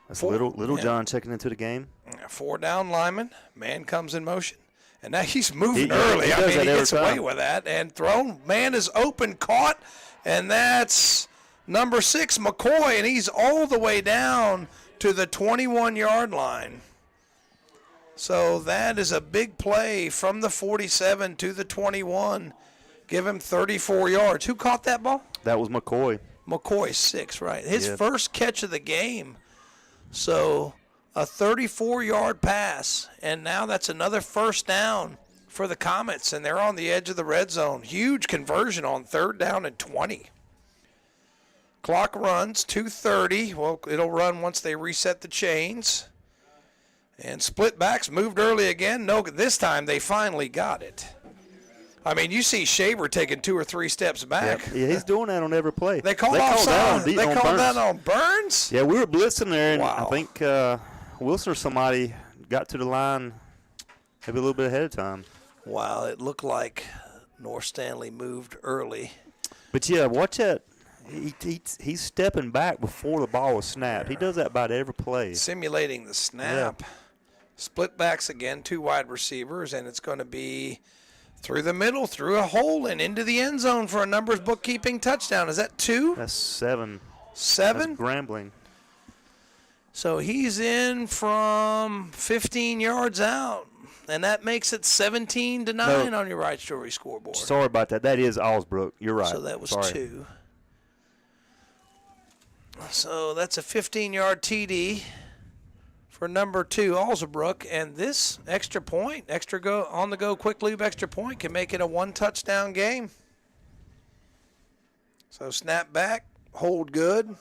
That's Little John checking into the game. 4 down lineman. Man comes in motion. And now he's moving early. He gets away with that. And thrown. Man is open, caught. And that's number 6, McCoy. And he's all the way down to the 21-yard line. So that is a big play from the 47 to the 21. Give him 34 yards. Who caught that ball? That was McCoy. McCoy, 6, right. His first catch of the game. So a 34-yard pass, and now that's another 1st down for the Comets, and they're on the edge of the red zone. Huge conversion on 3rd down and 20. Clock runs, 2:30. Well, it'll run once they reset the chains. And split backs moved early again. No, this time they finally got it. I mean, you see Shaver taking 2 or 3 steps back. Yeah, he's doing that on every play. They called that on Burns? Yeah, we were blitzing there, and Wow. I think Wilson or somebody got to the line maybe a little bit ahead of time. Wow, it looked like North Stanley moved early. But, yeah, watch that. He's stepping back before the ball was snapped. He does that about every play. Simulating the snap. Yeah. Split backs again, 2 wide receivers, and it's going to be through the middle, through a hole, and into the end zone for a numbers bookkeeping touchdown. Is that 2? That's 7. 7? That's Grambling. So he's in from 15 yards out, and that makes it 17-9 on your Right Story scoreboard. Sorry about that. That is Osbrook. You're right. So that was Sorry. 2. So that's a 15-yard TD for number 2, Alzabrook. And this extra point, on-the-go quick lube extra point can make it a 1-touchdown game. So snap back, hold good,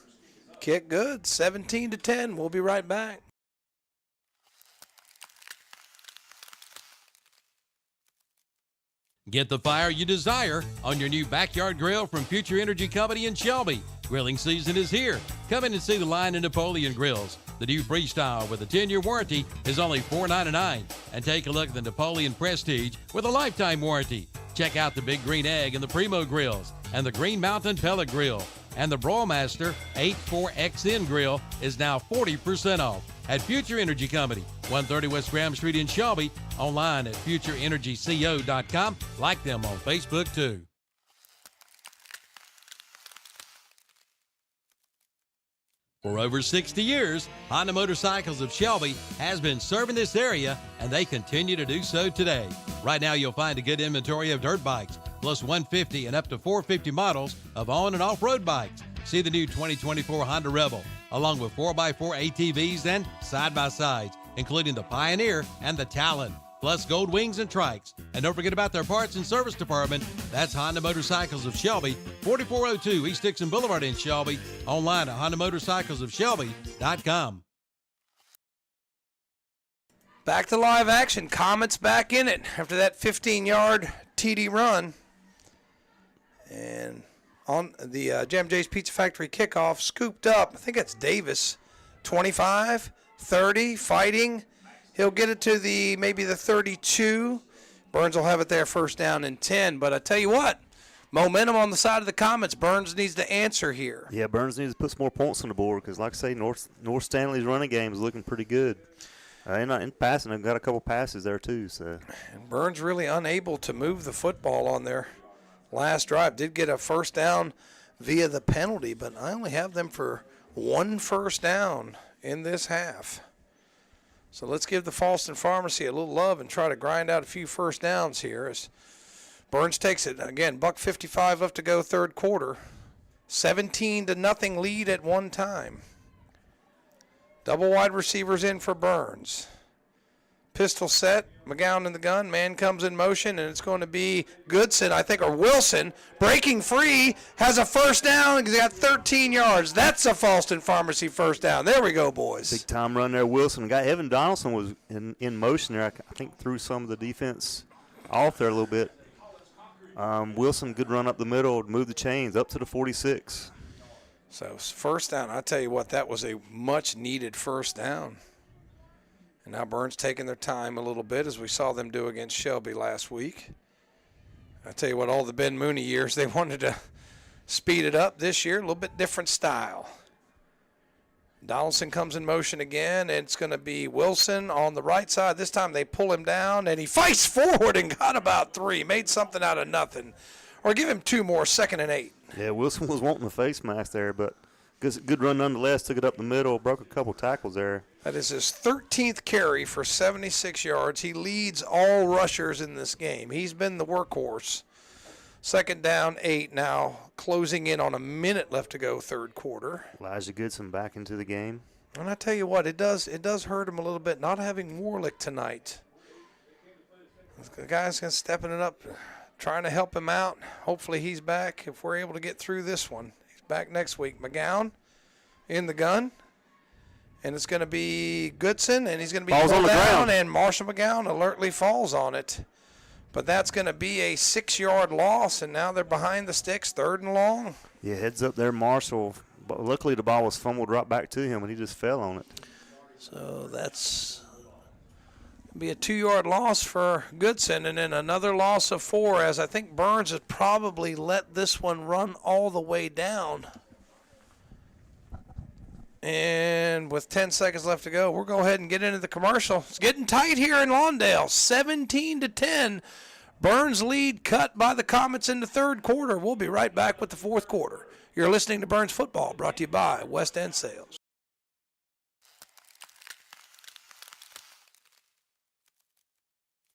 kick good, 17-10. We'll be right back. Get the fire you desire on your new backyard grill from Future Energy Company in Shelby. Grilling season is here. Come in and see the line in Napoleon Grills. The new Freestyle with a 10-year warranty is only $4.99. And take a look at the Napoleon Prestige with a lifetime warranty. Check out the Big Green Egg and the Primo Grills and the Green Mountain Pellet Grill. And the Broilmaster 84XN Grill is now 40% off at Future Energy Company, 130 West Graham Street in Shelby. Online at futureenergyco.com. Like them on Facebook, too. For over 60 years, Honda Motorcycles of Shelby has been serving this area, and they continue to do so today. Right now, you'll find a good inventory of dirt bikes, plus 150 and up to 450 models of on- and off-road bikes. See the new 2024 Honda Rebel, along with 4x4 ATVs and side-by-sides, including the Pioneer and the Talon, plus Gold Wings and Trikes. And don't forget about their parts and service department. That's Honda Motorcycles of Shelby, 4402 East Dixon Boulevard in Shelby. Online at HondaMotorcyclesofShelby.com. Back to live action. Comets back in it after that 15-yard TD run. And on the Jam Jay's Pizza Factory kickoff, scooped up, I think that's Davis, 25, 30, fighting. He'll get it to maybe the 32. Burns will have it there, first down and 10. But I tell you what, momentum on the side of the Comets. Burns needs to answer here. Yeah, Burns needs to put some more points on the board because, like I say, North Stanley's running game is looking pretty good. In passing, they've got a couple passes there too. So and Burns really unable to move the football on their last drive. Did get a first down via the penalty, but I only have them for 1 first down in this half. So let's give the Falston Pharmacy a little love and try to grind out a few first downs here as Burns takes it. Again, $1:55 left to go, third quarter. 17-0 lead at one time. Double wide receivers in for Burns. Pistol set, McGowan in the gun, man comes in motion, and it's going to be Goodson, I think, or Wilson, breaking free, has a first down, and he's got 13 yards. That's a Falston Pharmacy first down. There we go, boys. Big time run there, Wilson. Got Evan Donaldson was in motion there. I think threw some of the defense off there a little bit. Wilson, good run up the middle, move the chains up to the 46. So first down, I tell you what, that was a much-needed first down. And now Burns taking their time a little bit, as we saw them do against Shelby last week. I tell you what, all the Ben Mooney years, they wanted to speed it up. This year, a little bit different style. Donaldson comes in motion again, and it's going to be Wilson on the right side. This time they pull him down, and he fights forward and got about 3, made something out of nothing. Or give him 2 more, 2nd and 8. Yeah, Wilson was wanting the face mask there, but good run nonetheless. Took it up the middle, broke a couple tackles there. That is his 13th carry for 76 yards. He leads all rushers in this game. He's been the workhorse. 2nd down, 8 now, closing in on a minute left to go, third quarter. Elijah Goodson back into the game. And I tell you what, it does hurt him a little bit not having Warlick tonight. The guy's going to stepping it up, trying to help him out. Hopefully he's back if we're able to get through this one. He's back next week. McGowan in the gun. And it's going to be Goodson, and he's going to be falls on the ground. And Marshall McGowan alertly falls on it. But that's going to be a 6-yard loss, and now they're behind the sticks, 3rd and long. Yeah, heads up there, Marshall. But luckily the ball was fumbled right back to him, and he just fell on it. So that's be a 2-yard loss for Goodson, and then another loss of 4, as I think Burns has probably let this one run all the way down. And with 10 seconds left to go, we'll go ahead and get into the commercial. It's getting tight here in Lawndale, 17-10. Burns lead cut by the Comets in the third quarter. We'll be right back with the fourth quarter. You're listening to Burns Football, brought to you by West End Sales.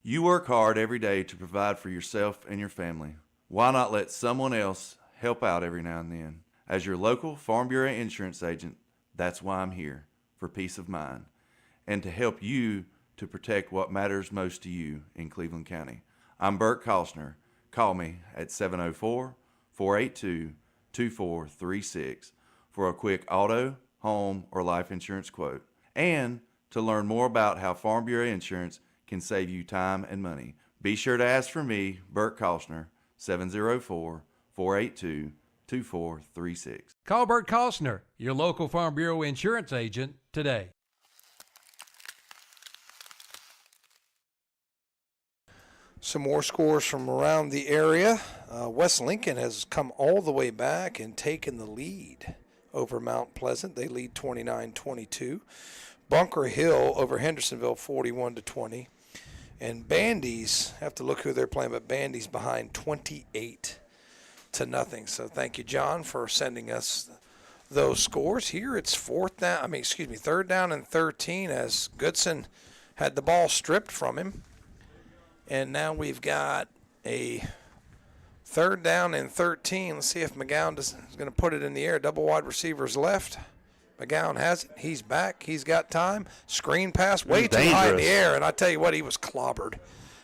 You work hard every day to provide for yourself and your family. Why not let someone else help out every now and then? As your local Farm Bureau insurance agent, that's why I'm here, for peace of mind, and to help you to protect what matters most to you in Cleveland County. I'm Bert Kostner. Call me at 704-482-2436 for a quick auto, home, or life insurance quote, and to learn more about how Farm Bureau insurance can save you time and money. Be sure to ask for me, Bert Kostner, 704-482-2436. Call Bert Kostner, your local Farm Bureau insurance agent, today. Some more scores from around the area. West Lincoln has come all the way back and taken the lead over Mount Pleasant. They lead 29-22. Bunker Hill over Hendersonville 41-20. And Bandy's, have to look who they're playing, but Bandy's behind 28-0. So thank you, John, for sending us those scores. Here it's third down and 13 as Goodson had the ball stripped from him. And now we've got a 3rd down and 13. Let's see if McGowan is going to put it in the air. Double wide receivers left. McGowan has it. He's back. He's got time. Screen pass way too high in the air. And I tell you what, he was clobbered.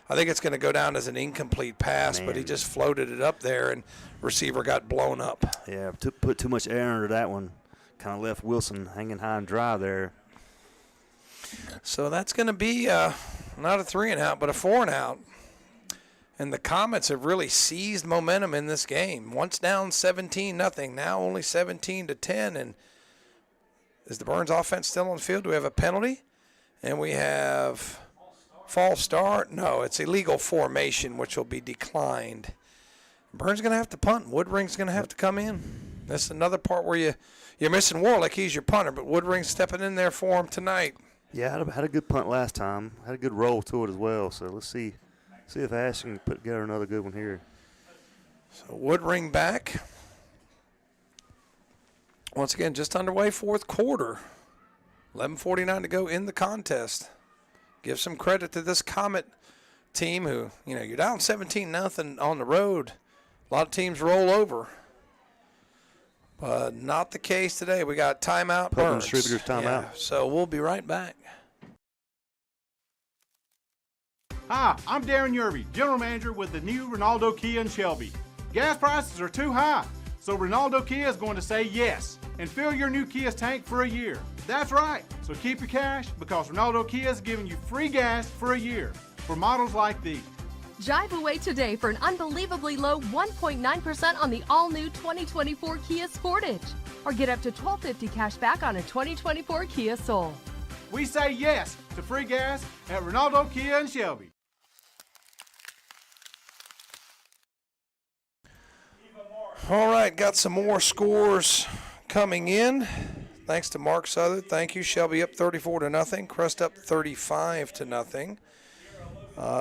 I think it's going to go down as an incomplete pass, but he just floated it up there, and receiver got blown up. Yeah, put too much air under that one. Kind of left Wilson hanging high and dry there. So that's going to be not a 3-and-out, but a 4-and-out. And the Comets have really seized momentum in this game. Once down 17-0, now only 17-10, and Is the Burns offense still on the field? Do we have a penalty? And we have false start. No, it's illegal formation, which will be declined. Burns going to have to punt. Woodring's going to have to come in. That's another part where you're missing Warlick. He's your punter, but Woodring's stepping in there for him tonight. Yeah, had a good punt last time. Had a good roll to it as well. So let's see if Ash can put together another good one here. So Woodring back. Once again, just underway, fourth quarter. 11:49 to go in the contest. Give some credit to this Comet team who, you're down 17-0 on the road. A lot of teams roll over. But not the case today. We got timeout. Burns. Distributors timeout. Yeah, so we'll be right back. Hi, I'm Darren Yerby, General Manager with the new Ronaldo Kia in Shelby. Gas prices are too high, so Ronaldo Kia is going to say yes and fill your new Kia's tank for a year. That's right, so keep your cash because Ronaldo Kia is giving you free gas for a year for models like these. Drive away today for an unbelievably low 1.9% on the all-new 2024 Kia Sportage. Or get up to $1,250 cash back on a 2024 Kia Soul. We say yes to free gas at Ronaldo Kia in Shelby. All right, got some more scores coming in. Thanks to Mark Southern. Thank you. Shelby up 34-0. Crest up 35-0.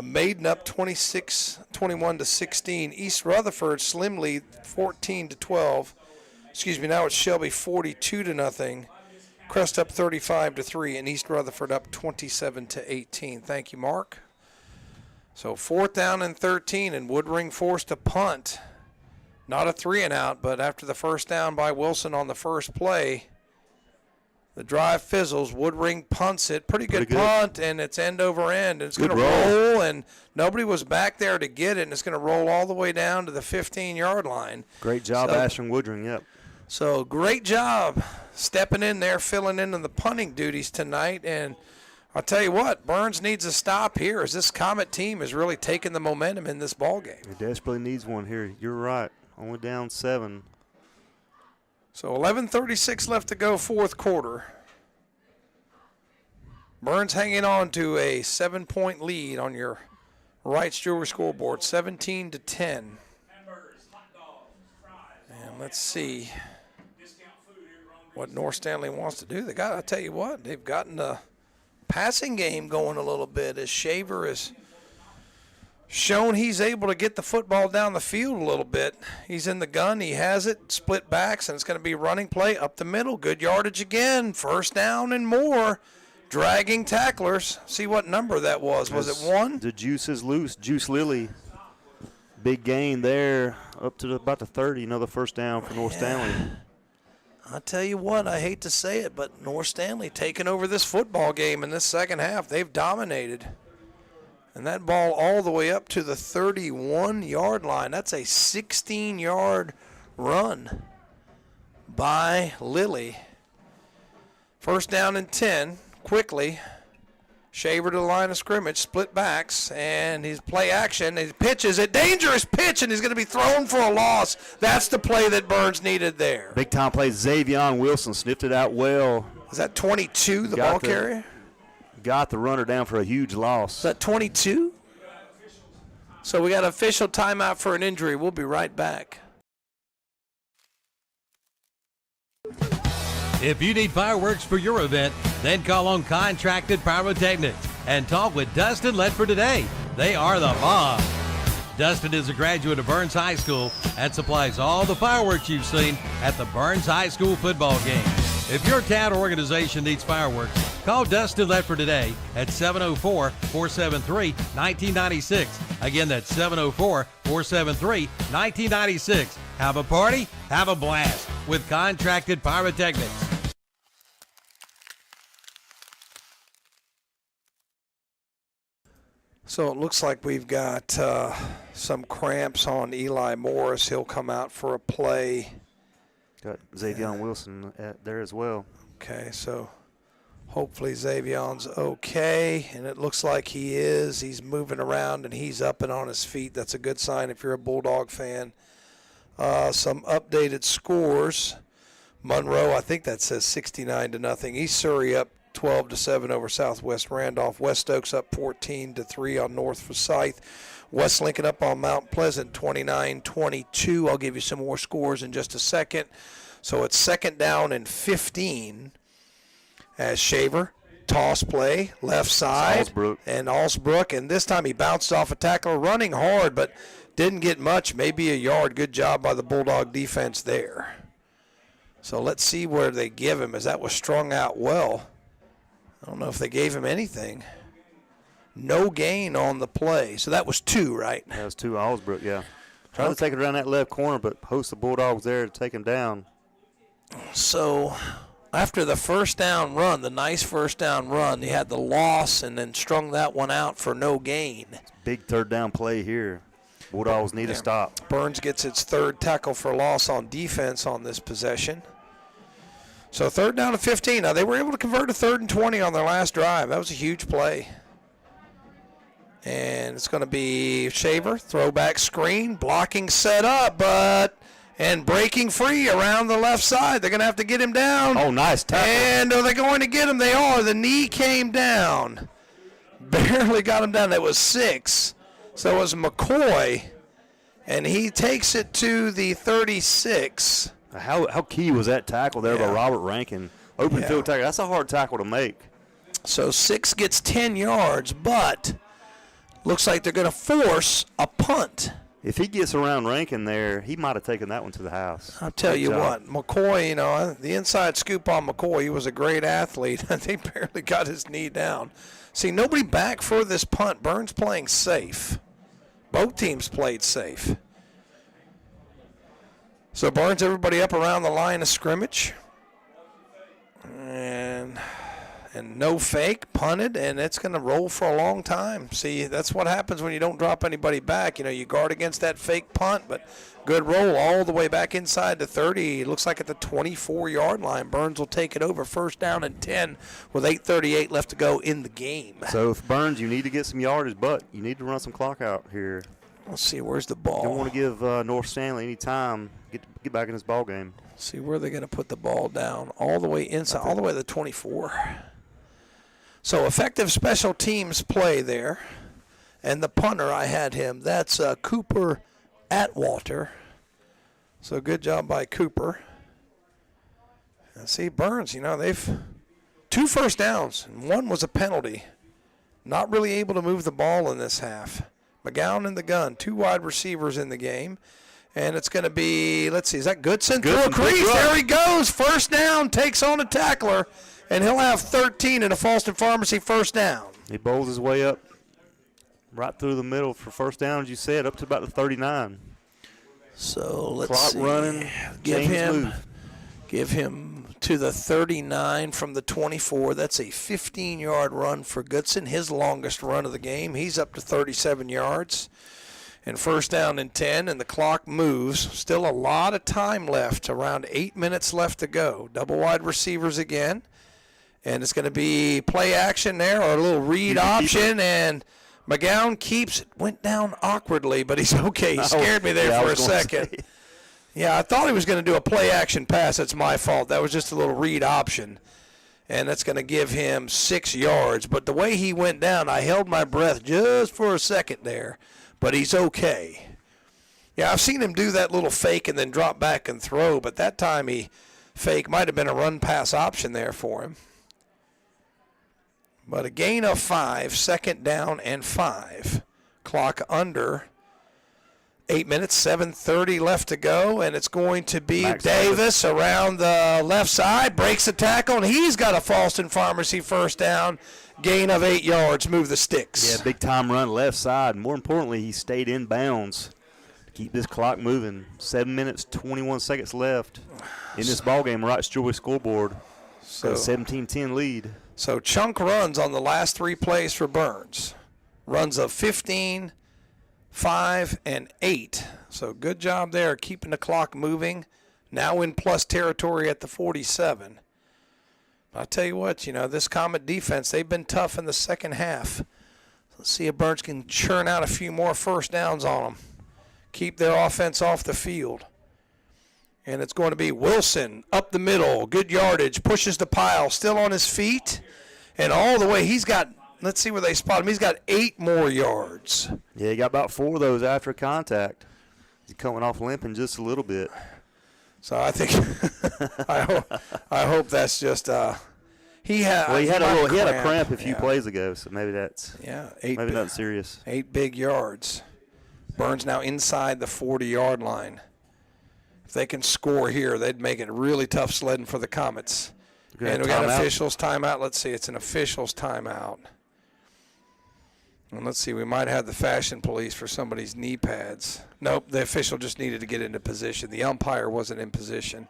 Maiden up 21-16. East Rutherford slim lead 14-12. Excuse me, now it's Shelby 42-0. Crest up 35-3, and East Rutherford up 27-18. Thank you, Mark. So 4th down and 13, and Woodring forced a punt. Not a 3-and-out, but after the first down by Wilson on the first play, the drive fizzles. Woodring punts it. Pretty good punt, and it's end over end. And it's going to roll, and nobody was back there to get it, and it's going to roll all the way down to the 15-yard line. Great job, Ashton Woodring, yep. So great job stepping in there, filling in on the punting duties tonight. And I'll tell you what, Burns needs a stop here as this Comet team is really taking the momentum in this ball game. It desperately needs one here. You're right. Only down 7. So 11:36 left to go, fourth quarter. Burns hanging on to a 7-point lead on your Wright's Jewelry scoreboard, 17-10. And let's see what North Stanley wants to do. I'll tell you what, they've gotten the passing game going a little bit as Shaver is shown he's able to get the football down the field a little bit. He's in the gun. He has it. Split backs, and it's going to be running play up the middle. Good yardage again. First down and more. Dragging tacklers. See what number that was. Was it 1? The juice is loose. Juice Lilly. Big gain there up to about the 30. Another first down for North Stanley. I tell you what, I hate to say it, but North Stanley taking over this football game in this second half. They've dominated. And that ball all the way up to the 31-yard line. That's a 16-yard run by Lilly. First down and 10, quickly. Shaver to the line of scrimmage, split backs, and he's play action. He pitches it, dangerous pitch, and he's going to be thrown for a loss. That's the play that Burns needed there. Big time play. Xavion Wilson sniffed it out well. Is that 22, the ball carrier? Got the runner down for a huge loss. Is that 22? So we got an official timeout for an injury. We'll be right back. If you need fireworks for your event, then call on Contracted Pyrotechnics and talk with Dustin Ledford today. They are the bomb. Dustin is a graduate of Burns High School and supplies all the fireworks you've seen at the Burns High School football game. If your town or organization needs fireworks, call Dustin Ledford today at 704-473-1996. Again, that's 704-473-1996. Have a party, have a blast with Contracted Pyrotechnics. So it looks like we've got some cramps on Eli Morris. He'll come out for a play. Got Xavion Wilson there as well. Okay, so hopefully Xavion's okay, and it looks like he is. He's moving around, and he's up and on his feet. That's a good sign if you're a Bulldog fan. Some updated scores. Monroe, I think that says 69-0. East Surrey up 12-7 over Southwest Randolph. West Oaks up 14-3 on North Forsyth. West Lincoln up on Mount Pleasant 29-22. I'll give you some more scores in just a second. So it's 2nd down and 15 as Shaver. Toss play, left side, and Alsbrook. And this time he bounced off a tackler, running hard, but didn't get much, maybe a yard. Good job by the Bulldog defense there. So let's see where they give him, as that was strung out well. I don't know if they gave him anything. No gain on the play. So that was 2, right? That was 2 Alsbrook, yeah. Trying to take it around that left corner, but host the Bulldogs there to take him down. So after the first down run, the nice first down run, he had the loss and then strung that one out for no gain. Big 3rd down play here. Bulldogs need a stop. Burns gets its 3rd tackle for loss on defense on this possession. So 3rd down and 15. Now, they were able to convert to 3rd and 20 on their last drive. That was a huge play. And it's going to be Shaver, throwback screen, blocking set up, and breaking free around the left side. They're going to have to get him down. Oh, nice tackle. And are they going to get him? They are. The knee came down. Barely got him down. That was 6. So it was McCoy, and he takes it to the 36. How key was that tackle there by Robert Rankin? Open field tackle. That's a hard tackle to make. So 6 gets 10 yards, but looks like they're going to force a punt. If he gets around Rankin there, he might have taken that one to the house. I'll tell you what, McCoy, the inside scoop on McCoy, he was a great athlete. They barely got his knee down. See, nobody back for this punt. Burns playing safe. Both teams played safe. So Burns, everybody up around the line of scrimmage. And no fake, punted, and it's going to roll for a long time. See, that's what happens when you don't drop anybody back. You guard against that fake punt, but good roll all the way back inside the 30. It looks like at the 24-yard line. Burns will take it over, 1st down and 10 with 8:38 left to go in the game. So if Burns, you need to get some yardage, but you need to run some clock out here. Let's see, where's the ball? You don't want to give North Stanley any time. Get back in this ball game. See where they're going to put the ball down. All the way inside, all the way to the 24. So effective special teams play there. And the punter, I had him. That's Cooper Atwater. So good job by Cooper. And see, Burns, they've 2 first downs, and 1 was a penalty. Not really able to move the ball in this half. McGowan in the gun, 2 wide receivers in the game. And it's going to be, let's see, is that Goodson? Through a crease, there he goes. 1st down, takes on a tackler. And he'll have 13 in a Falston Pharmacy 1st down. He bowls his way up right through the middle for 1st down, as you said, up to about the 39. So let's Clock see. running. Give him to the 39 from the 24. That's a 15-yard run for Goodson, his longest run of the game. He's up to 37 yards. And 1st down and 10, and the clock moves. Still a lot of time left, around 8 minutes left to go. Double wide receivers again. And it's going to be play action there, or a little read option, and McGowan went down awkwardly, but he's okay. He scared me there for a second. Yeah, I thought he was going to do a play action pass. That's my fault. That was just a little read option. And that's going to give him 6 yards. But the way he went down, I held my breath just for a second there. But he's okay. Yeah, I've seen him do that little fake and then drop back and throw, but that time might have been a run-pass option there for him. But a gain of 5, 2nd down and 5. Clock under 8 minutes, 7:30 left to go, and it's going to be Davis around the left side, breaks the tackle, and he's got a Falston Pharmacy 1st down. Gain of 8 yards, move the sticks. Yeah, big-time run left side. More importantly, he stayed in bounds. Keep this clock moving. 7 minutes, 21 seconds left in this ballgame. Wright's Joy scoreboard. So 17-10 lead. So chunk runs on the last 3 plays for Burns. Runs of 15, 5, and 8. So good job there keeping the clock moving. Now in plus territory at the 47. I'll tell you what, this Comet defense, they've been tough in the second half. Let's see if Burns can churn out a few more 1st downs on them. Keep their offense off the field. And it's going to be Wilson up the middle. Good yardage. Pushes the pile. Still on his feet. And all the way. He's got, let's see where they spot him. He's got 8 more yards. Yeah, he got about 4 of those after contact. He's coming off limping just a little bit. So I think I hope that's just he had a cramp a few plays ago, so maybe that's maybe nothing serious. 8 big yards. Burns now inside the 40-yard line. If they can score here, they'd make it really tough sledding for the Comets. And we got an officials timeout. Let's see, it's an officials timeout. And let's see, we might have the fashion police for somebody's knee pads. Nope, the official just needed to get into position. The umpire wasn't in position.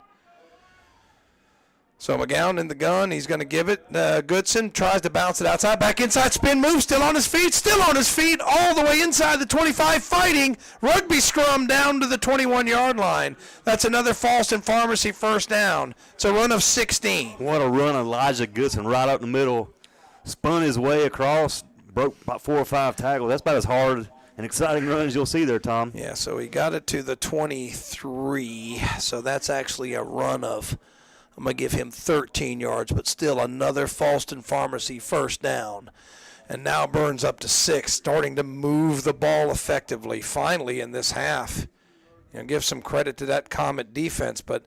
So McGowan in the gun. He's going to give it. Goodson tries to bounce it outside. Back inside. Spin move. Still on his feet. Still on his feet. All the way inside the 25. Fighting. Rugby scrum down to the 21-yard line. That's another Falston Pharmacy first down. It's a run of 16. What a run. Elijah Goodson right up the middle. Spun his way across. Broke about 4 or 5 tackles. That's about as hard and exciting run as you'll see there, Tom. Yeah, so he got it to the 23. So that's actually a run of, I'm going to give him 13 yards, but still another Falston Pharmacy first down. And now Burns up to 6, starting to move the ball effectively finally in this half. You know, give some credit to that Comet defense, but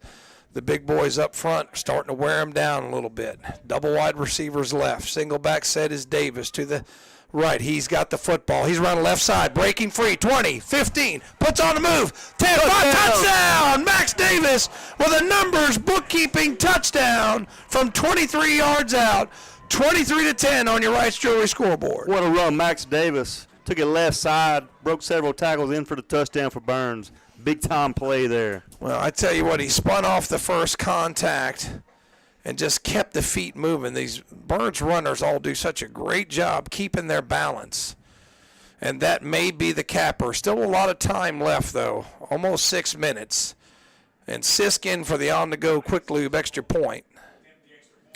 the big boys up front are starting to wear him down a little bit. Double wide receivers left. Single back set is Davis to the right. He's got the football. He's running left side, breaking free. 20, 15, puts on the move. 10, 5, touchdown! Max Davis with a numbers bookkeeping touchdown from 23 yards out. 23-10 on your Wright's Jewelry scoreboard. What a run, Max Davis. Took it left side, broke several tackles in for the touchdown for Burns. Big-time play there. Well, I tell you what, he spun off the first contact and just kept the feet moving. These Burns runners all do such a great job keeping their balance. And that may be the capper. Still a lot of time left, though. Almost 6 minutes. And Sisk in for the on-the-go quick lube extra point.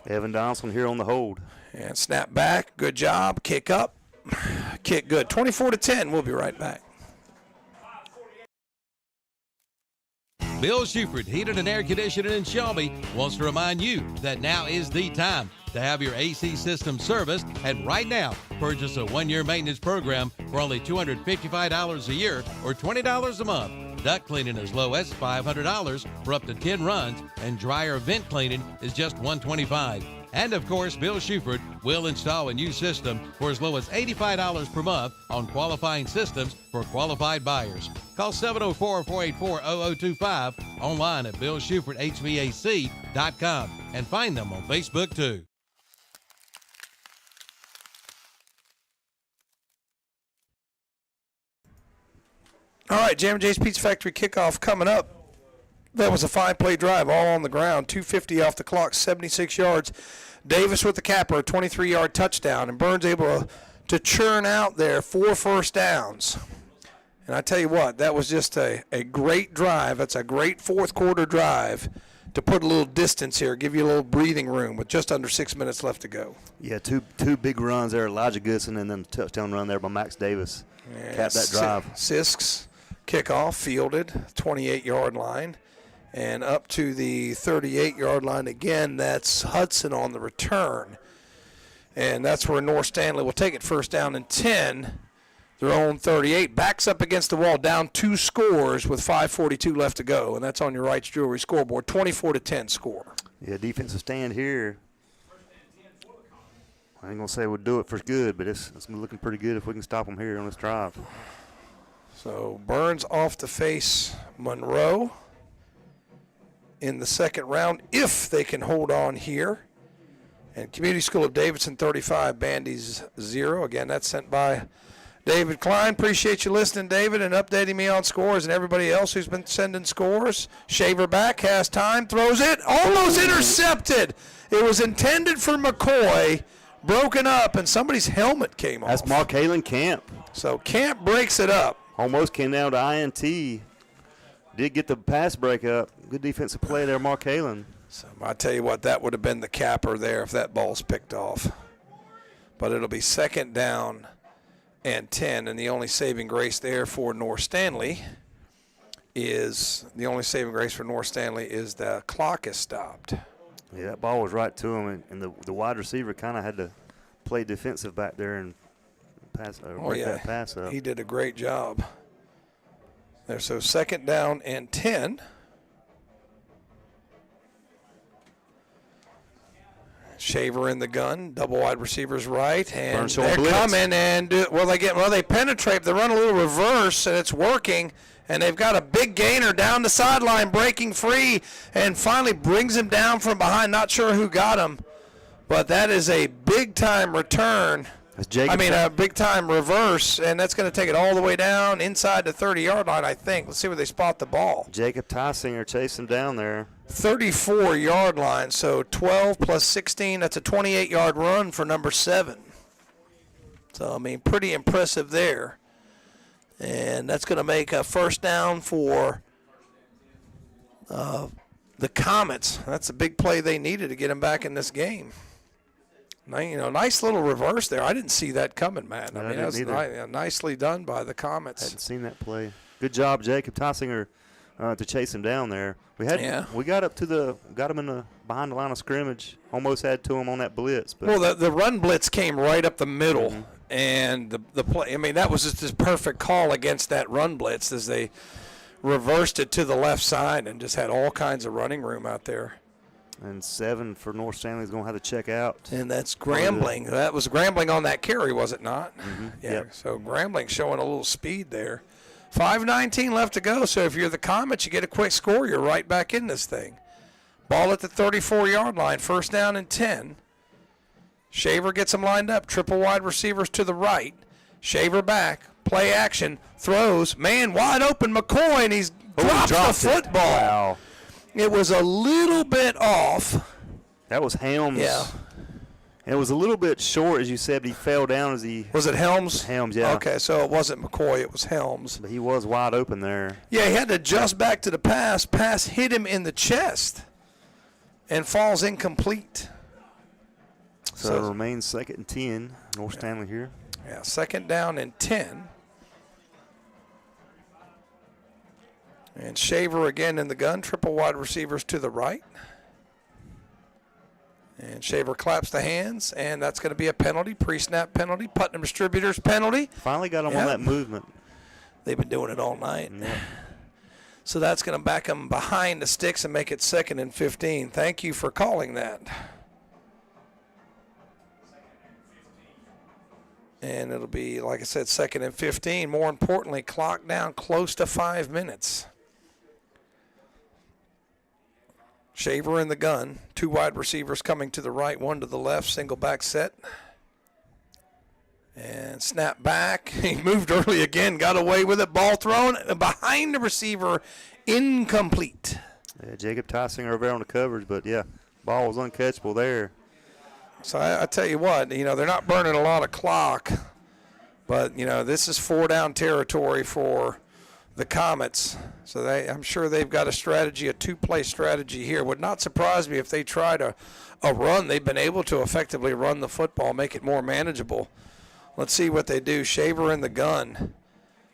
Evan Donaldson here on the hold. And snap back. Good job. Kick up. Kick good. 24-10. We'll be right back. Bill Shuford Heated and Air Conditioning in Shelby wants to remind you that now is the time to have your AC system serviced, and right now, purchase a 1-year maintenance program for only $255 a year or $20 a month. Duct cleaning as low as $500 for up to 10 runs, and dryer vent cleaning is just $125. And of course, Bill Shuford will install a new system for as low as $85 per month on qualifying systems for qualified buyers. Call 704-484-0025, online at BillShufordHVAC.com, and find them on Facebook too. All right, Jam & J's Pizza Factory kickoff coming up. That was a 5-play drive, all on the ground, 250 off the clock, 76 yards. Davis with the capper, a 23-yard touchdown, and Burns able to churn out there 4 first downs. And I tell you what, that was just a great drive. That's a great fourth-quarter drive to put a little distance here, give you a little breathing room with just under 6 minutes left to go. Yeah, two big runs there, Elijah Goodson, and then a touchdown run there by Max Davis. Capped that drive. Sisk's kickoff fielded, 28-yard line. And up to the 38-yard line again, that's Hudson on the return. And that's where North Stanley will take it first down and 10. Their own 38. Backs up against the wall, down 2 scores with 5:42 left to go. And that's on your Wright's Jewelry scoreboard, 24-10 score. Yeah, defensive stand here. I ain't going to say we'll do it for good, but it's looking pretty good if we can stop them here on this drive. So Burns off to face Monroe in the second round, if they can hold on here. And Community School of Davidson 35, Bandy's 0. Again, that's sent by David Klein. Appreciate you listening, David, and updating me on scores, and everybody else who's been sending scores. Shaver back, has time, throws it, almost intercepted. It was intended for McCoy, broken up, and somebody's helmet came off. That's Mark Halen Camp. So Camp breaks it up. Almost came down to INT. Did get the pass break up. Good defensive play there, Mark Halen. So I tell you what, that would have been the capper there if that ball's picked off. But it'll be second down and 10, and the only saving grace there for North Stanley is the only saving grace for North Stanley is the clock is stopped. Yeah, that ball was right to him, and the wide receiver kind of had to play defensive back there and break that pass up. He did a great job there. So 2nd down and 10. Shaver in the gun, double wide receivers right, and they're coming and they penetrate. They run a little reverse, and it's working. And they've got a big gainer down the sideline, breaking free, and finally brings him down from behind. Not sure who got him, but that is a big-time return. A big-time reverse, and that's going to take it all the way down inside the 30-yard line, I think. Let's see where they spot the ball. Jacob Tysinger chasing down there. 34-yard line, so 12 plus 16, that's a 28-yard run for number 7. So, pretty impressive there. And that's going to make a first down for the Comets. That's a big play they needed to get them back in this game. Nice little reverse there. I didn't see that coming, Matt. That was nicely done by the Comets. Hadn't seen that play. Good job, Jacob Tysinger, to chase him down there. We got him behind the line of scrimmage. Almost had to him on that blitz. But the run blitz came right up the middle. Mm-hmm. And the play, that was just this perfect call against that run blitz as they reversed it to the left side and just had all kinds of running room out there. And 7 for North Stanley is going to have to check out. And that's Grambling. That was Grambling on that carry, was it not? Mm-hmm. Yeah. Yep. So Grambling showing a little speed there. 5:19 left to go. So if you're the Comets, you get a quick score, you're right back in this thing. Ball at the 34-yard line, first down and 10. Shaver gets them lined up. Triple wide receivers to the right. Shaver back. Play action. Throws. Man wide open. McCoy, and he's dropped the football. Wow. It was a little bit off. That was Helms. Yeah. And it was a little bit short, as you said, but he fell down as he... Was it Helms? Helms, yeah. Okay, so it wasn't McCoy. It was Helms. But he was wide open there. Yeah, he had to adjust back to the pass. Pass hit him in the chest and falls incomplete. So it remains 2nd and 10. North Stanley here. Yeah, 2nd down and 10. And Shaver again in the gun. Triple wide receivers to the right. And Shaver claps the hands, and that's going to be a penalty, pre-snap penalty, Putnam Distributors penalty. Finally got him on that movement. They've been doing it all night. Yeah. So that's going to back them behind the sticks and make it 2nd and 15. Thank you for calling that. And it'll be, like I said, 2nd and 15. More importantly, clock down close to 5 minutes. Shaver in the gun. 2 wide receivers coming to the right, 1 to the left, single back set. And snap back. He moved early again, got away with it. Ball thrown behind the receiver, incomplete. Yeah, Jacob Tysinger over there on the coverage, but ball was uncatchable there. So I tell you what, they're not burning a lot of clock, but, this is 4-down territory for the Comets. So I'm sure they've got a strategy, a 2-play strategy here. Would not surprise me if they tried a run. They've been able to effectively run the football, make it more manageable. Let's see what they do. Shaver in the gun.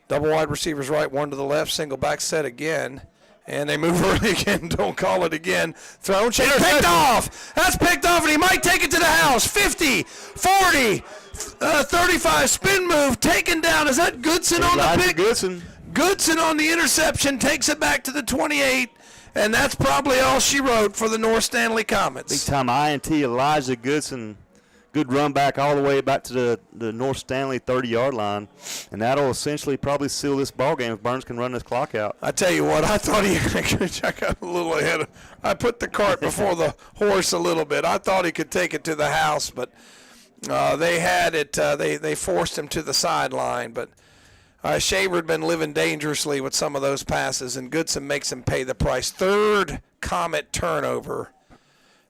Double wide receivers right, 1 to the left, single back set again. And they move early again. Don't call it again. Thrown. Shaver picked off. That's picked off, and he might take it to the house. 50, 40, 35. Spin move. Taken down. Is that Goodson on the pick? Goodson on the interception. Takes it back to the 28. And that's probably all she wrote for the North Stanley Comets. Big time INT Elijah Goodson. Good run back all the way back to the North Stanley 30-yard line. And that'll essentially probably seal this ball game if Burns can run this clock out. I tell you what, I thought I got a little ahead. I put the cart before the horse a little bit. I thought he could take it to the house, but they had it. They forced him to the sideline. But Shaver had been living dangerously with some of those passes, and Goodson makes him pay the price. 3rd Comet turnover.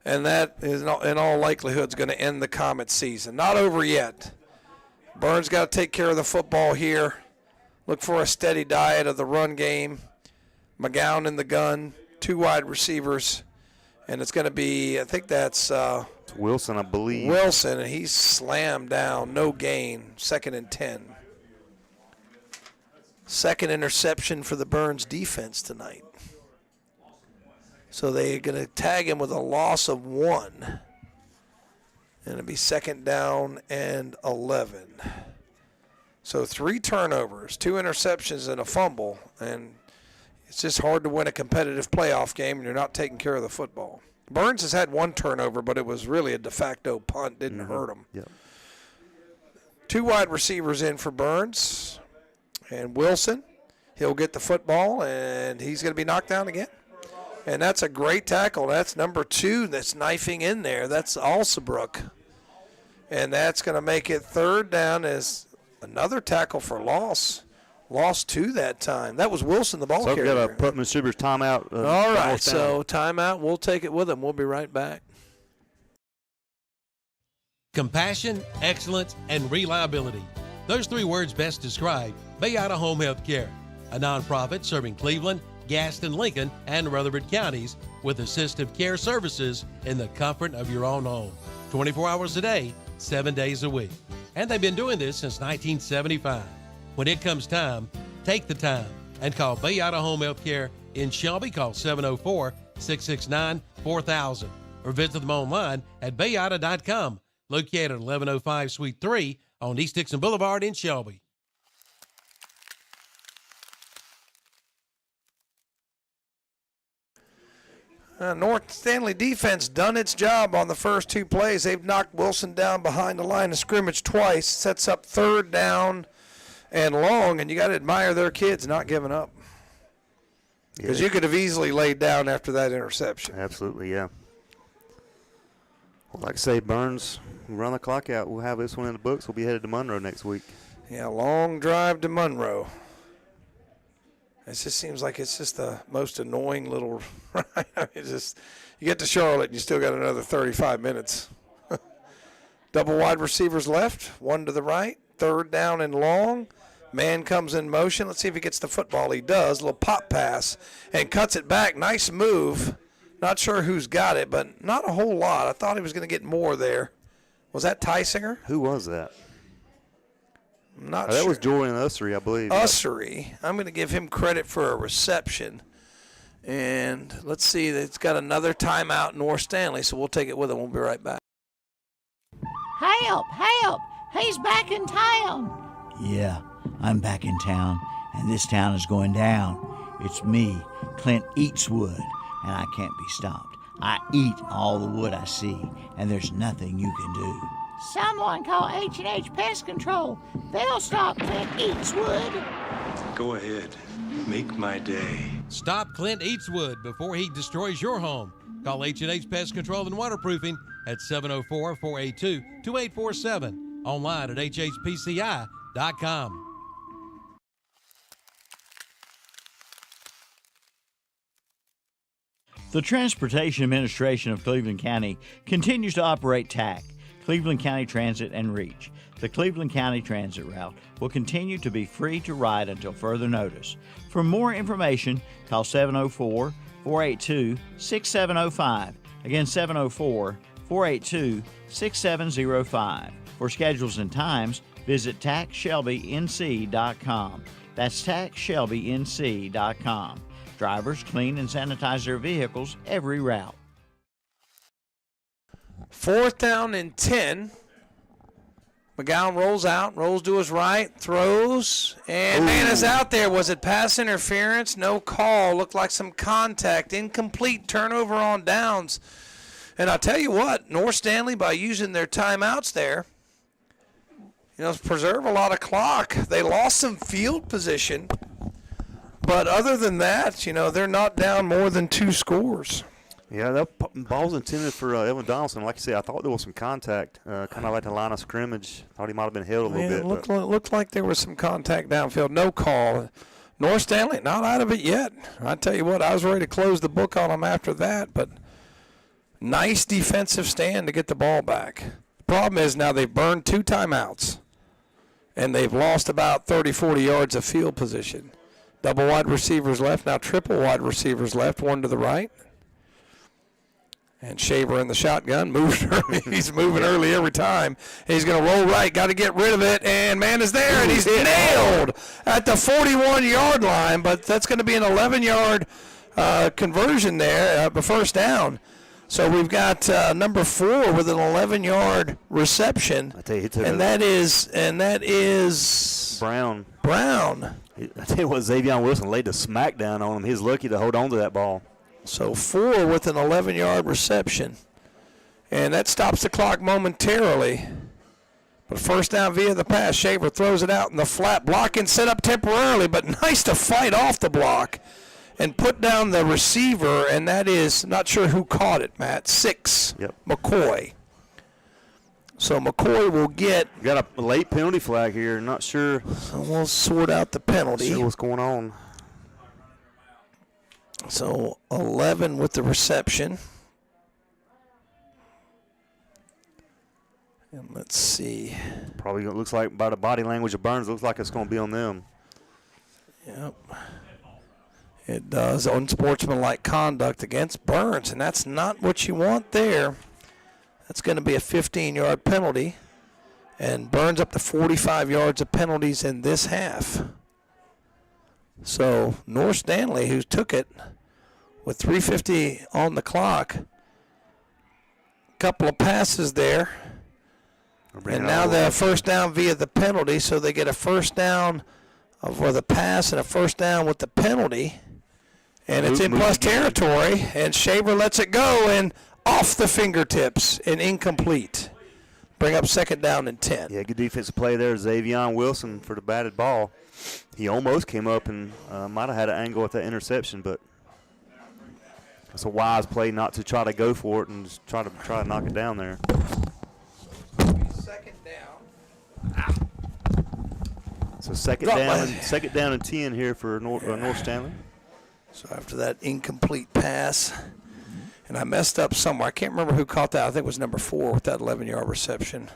And that is in all likelihood is going to end the Comet season. Not over yet. Burns got to take care of the football here. Look for a steady diet of the run game. McGowan in the gun, 2 wide receivers. And it's going to be, I think that's it's Wilson, I believe. Wilson, and he's slammed down. No gain. 2nd and 10. second interception for the Burns defense tonight. So they're going to tag him with a loss of 1. And it'll be 2nd down and 11. So 3 turnovers, 2 interceptions, and a fumble. And it's just hard to win a competitive playoff game when you're not taking care of the football. Burns has had 1 turnover, but it was really a de facto punt. Didn't hurt him. Yep. 2 wide receivers in for Burns. And Wilson, he'll get the football, and he's going to be knocked down again. And that's a great tackle. That's number 2 that's knifing in there. That's Alsabrook. And that's going to make it 3rd down as another tackle for loss. Lost 2 that time. That was Wilson, the ball carrier. So we've got a Putnam Distributors timeout. All right, so timeout. We'll take it with them. We'll be right back. Compassion, excellence, and reliability. Those 3 words best describe Bayada Home Health Care, a nonprofit serving Cleveland, Gaston, Lincoln, and Rutherford counties with assistive care services in the comfort of your own home. 24 hours a day, 7 days a week. And they've been doing this since 1975. When it comes time, take the time and call Bayada Home Health Care in Shelby. Call 704-669-4000 or visit them online at bayada.com, located at 1105 Suite 3 on East Dixon Boulevard in Shelby. North Stanley defense done its job on the first 2 plays. They've knocked Wilson down behind the line of scrimmage twice. Sets up 3rd down and long, and you got to admire their kids not giving up. Because you could have easily laid down after that interception. Absolutely, yeah. Well, like I say, Burns, we run the clock out. We'll have this one in the books. We'll be headed to Monroe next week. Yeah, long drive to Monroe. It just seems like it's just the most annoying little ride. It's just, you get to Charlotte and you still got another 35 minutes. Double wide receivers left, 1 to the right, 3rd down and long. Man comes in motion. Let's see if he gets the football. He does. A little pop pass and cuts it back. Nice move. Not sure who's got it, but not a whole lot. I thought he was going to get more there. Was that Tysinger? Who was that? I'm not sure. That was Julian Ussery, I believe. Ussery. I'm going to give him credit for a reception. And let's see, it's got another timeout, North Stanley, so we'll take it with him. We'll be right back. Help! Help! He's back in town. Yeah, I'm back in town, and this town is going down. It's me, Clint Eatswood, and I can't be stopped. I eat all the wood I see, and there's nothing you can do. Someone call H&H Pest Control. They'll stop Clint Eatswood. Go ahead. Make my day. Stop Clint Eatswood before he destroys your home. Call H&H Pest Control and Waterproofing at 704-482-2847. Online at hhpci.com. The Transportation Administration of Cleveland County continues to operate TAC, Cleveland County Transit and Reach. The Cleveland County Transit route will continue to be free to ride until further notice. For more information, call 704-482-6705. Again, 704-482-6705. For schedules and times, visit tacshelbync.com. That's tacshelbync.com. Drivers clean and sanitize their vehicles every route. 4th down and 10. McGowan rolls out, rolls to his right, throws, and man is out there. Was it pass interference? No call. Looked like some contact. Incomplete, turnover on downs. And I'll tell you what, North Stanley, by using their timeouts there, preserve a lot of clock. They lost some field position. But other than that, they're not down more than 2 scores. Yeah, that ball's intended for Evan Donaldson. Like you said, I thought there was some contact, kind of like the line of scrimmage. Thought he might have been held a little bit. It looked like there was some contact downfield. No call. North Stanley, not out of it yet. I tell you what, I was ready to close the book on them after that, but nice defensive stand to get the ball back. The problem is now they've burned 2 timeouts, and they've lost about 30, 40 yards of field position. Double wide receivers left, now triple wide receivers left, 1 to the right. And Shaver in the shotgun moves early. He's moving early every time. He's going to roll right. Got to get rid of it. And man is there, and he's nailed at the 41-yard line. But that's going to be an 11-yard conversion there, first down. So we've got number 4 with an 11-yard reception. I tell you, that is Brown. I tell you what, Xavier Wilson laid the smackdown on him. He's lucky to hold on to that ball. So 4 with an 11-yard reception. And that stops the clock momentarily. But first down via the pass. Shaver throws it out in the flat. Blocking set up temporarily, but nice to fight off the block and put down the receiver. And that is, not sure who caught it, Matt. 6, McCoy. So McCoy will get. Got a late penalty flag here. Not sure. So we'll sort out the penalty. Not sure what's going on. So 11 with the reception. And let's see. Probably looks like by the body language of Burns, looks like it's going to be on them. Yep. It does. Unsportsmanlike conduct against Burns, and that's not what you want there. That's going to be a 15-yard penalty. And Burns up to 45 yards of penalties in this half. So North Stanley, who took it with 3:50 on the clock, couple of passes there, and now they're first down via the penalty, so they get a first down for the pass and a first down with the penalty, and it's in plus territory, and Shaver lets it go, and off the fingertips and incomplete. Bring up second down and 10. Yeah, good defensive play there. Xavier Wilson for the batted ball. He almost came up and might have had an angle at that interception, but it's a wise play not to try to go for it and just try to knock it down there. Second down. So second down and 10 here for North Stanley. So after that incomplete pass, and I messed up somewhere. I can't remember who caught that. I think it was number 4 with that 11-yard reception.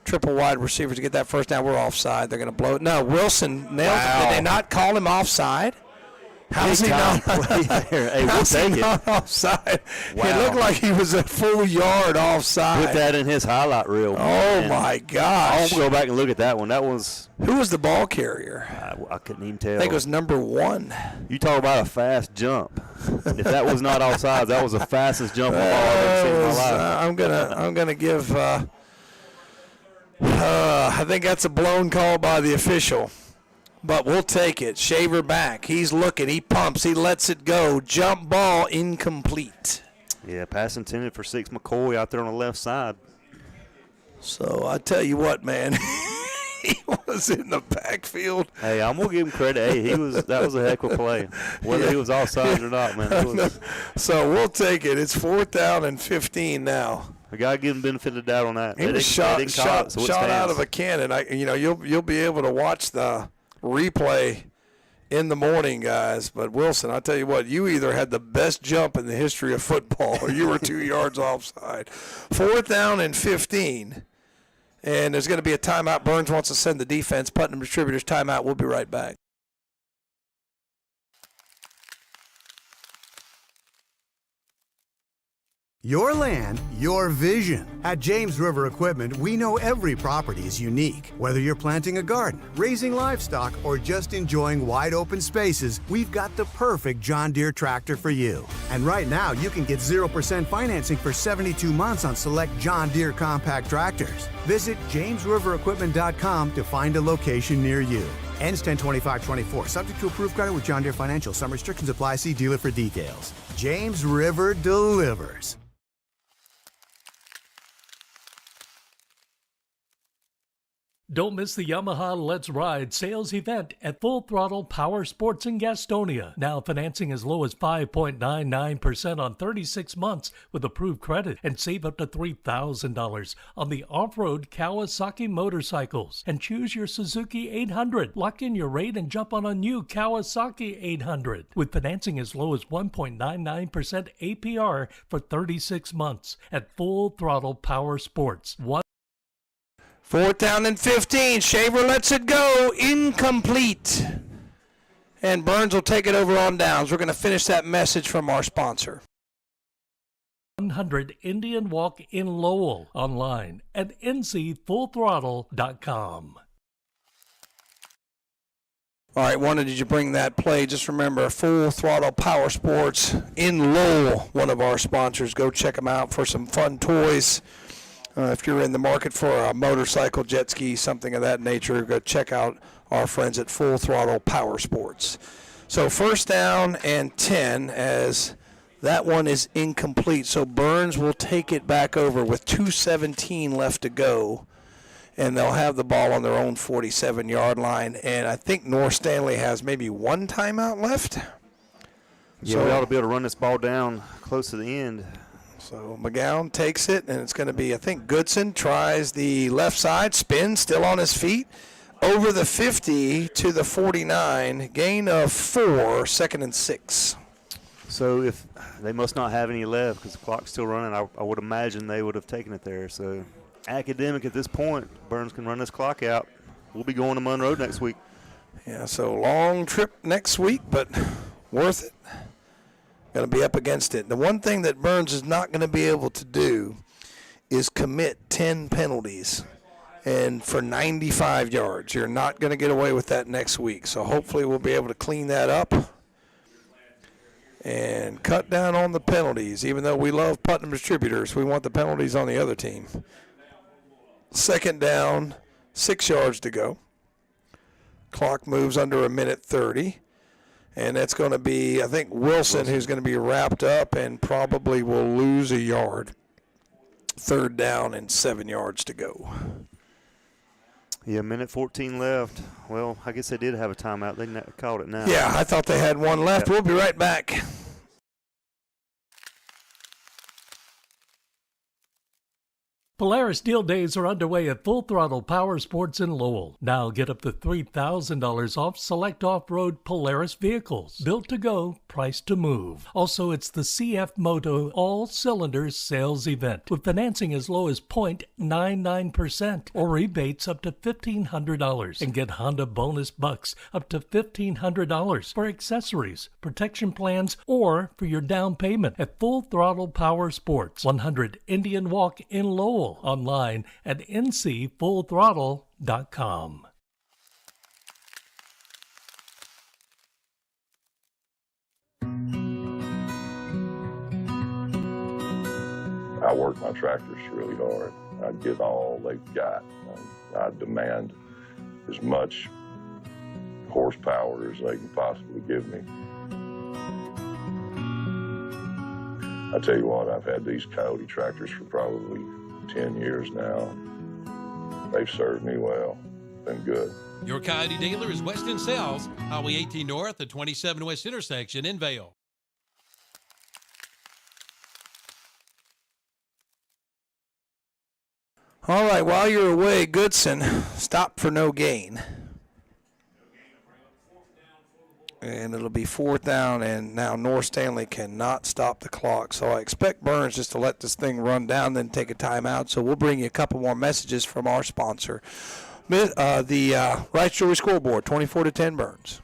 Triple wide receivers to get that first down. We're offside. They're going to blow it. No, Wilson nailed it. Did they not call him offside? How is he not offside? Wow. It looked like he was a full yard offside. Put that in his highlight reel. Oh, my gosh. I'll go back and look at that one. That was. Who was the ball carrier? I couldn't even tell. I think it was number 1. You talk about a fast jump. If that was not offside, that was the fastest jump of all I've ever seen in my life. I'm gonna give. I think that's a blown call by the official, but we'll take it. Shaver back. He's looking. He pumps. He lets it go. Jump ball incomplete. Yeah, pass intended for 6 McCoy out there on the left side. So I tell you what, man. He was in the backfield. Hey, I'm gonna give him credit. Hey, that was a heck of a play. Whether he was offside or not, man. So we'll take it. It's 4th down and 15 now. I gotta give him benefit of the doubt on that. He was shot out of a cannon. You'll be able to watch the replay in the morning, guys. But Wilson, I tell you what, you either had the best jump in the history of football, or you were 2 yards offside. 4th down and 15. And there's going to be a timeout. Burns wants to send the defense. Putnam Distributors timeout. We'll be right back. Your land, your vision. At James River Equipment, we know every property is unique. Whether you're planting a garden, raising livestock, or just enjoying wide open spaces, we've got the perfect John Deere tractor for you. And right now, you can get 0% financing for 72 months on select John Deere compact tractors. Visit JamesRiverEquipment.com to find a location near you. Ends 10/25/24. Subject to approved credit with John Deere Financial. Some restrictions apply. See dealer for details. James River delivers. Don't miss the Yamaha Let's Ride sales event at Full Throttle Power Sports in Gastonia. Now financing as low as 5.99% on 36 months with approved credit, and save up to $3,000 on the off-road Kawasaki motorcycles. And choose your Suzuki 800. Lock in your rate and jump on a new Kawasaki 800 with financing as low as 1.99% APR for 36 months at Full Throttle Power Sports. 4th down and 15. Shaver lets it go. Incomplete. And Burns will take it over on downs. We're going to finish that message from our sponsor. 100 Indian Walk in Lowell, online at ncfullthrottle.com. All right, wanted you to bring that play. Just remember, Full Throttle Power Sports in Lowell, one of our sponsors. Go check them out for some fun toys. If you're in the market for a motorcycle, jet ski, something of that nature, go check out our friends at Full Throttle Power Sports. So 1st down and 10, as that one is incomplete. So Burns will take it back over with 2:17 left to go, and they'll have the ball on their own 47-yard line. And I think North Stanley has maybe one timeout left. Yeah, so we ought to be able to run this ball down close to the end. So McGowan takes it, and it's going to be, I think, Goodson tries the left side, spins, still on his feet, over the 50 to the 49, gain of 4, 2nd and 6. So if they must not have any left because the clock's still running, I would imagine they would have taken it there. So academic at this point, Burns can run this clock out. We'll be going to Monroe next week. Yeah, so long trip next week, but worth it. Going to be up against it. The one thing that Burns is not going to be able to do is commit 10 penalties and for 95 yards. You're not going to get away with that next week. So hopefully we'll be able to clean that up and cut down on the penalties. Even though we love Putnam Distributors, we want the penalties on the other team. 2nd down, 6 yards to go. Clock moves under 1:30. And that's going to be, I think, Wilson, who's going to be wrapped up and probably will lose a yard. 3rd down and 7 yards to go. Yeah, 1:14 left. Well, I guess they did have a timeout. They called it now. Yeah, I thought they had one left. We'll be right back. Polaris Deal Days are underway at Full Throttle Power Sports in Lowell. Now get up to $3,000 off select off-road Polaris vehicles. Built to go, priced to move. Also, it's the CF Moto all-cylinders sales event with financing as low as 0.99% or rebates up to $1,500. And get Honda bonus bucks up to $1,500 for accessories, protection plans, or for your down payment at Full Throttle Power Sports, 100 Indian Walk in Lowell. Online at ncfullthrottle.com. I work my tractors really hard. I give all they've got. I demand as much horsepower as they can possibly give me. I tell you what, I've had these Coyote tractors for probably 10 years now. They've served me well. Been good. Your Coyote dealer is Weston Sales, Highway 18 North, the 27 West intersection in Vail. All right, while you're away, Goodson stopped for no gain. And it'll be 4th down, and now North Stanley cannot stop the clock. So I expect Burns just to let this thing run down, then take a timeout. So we'll bring you a couple more messages from our sponsor. The Wright Jewelry Scoreboard, 24-10 Burns.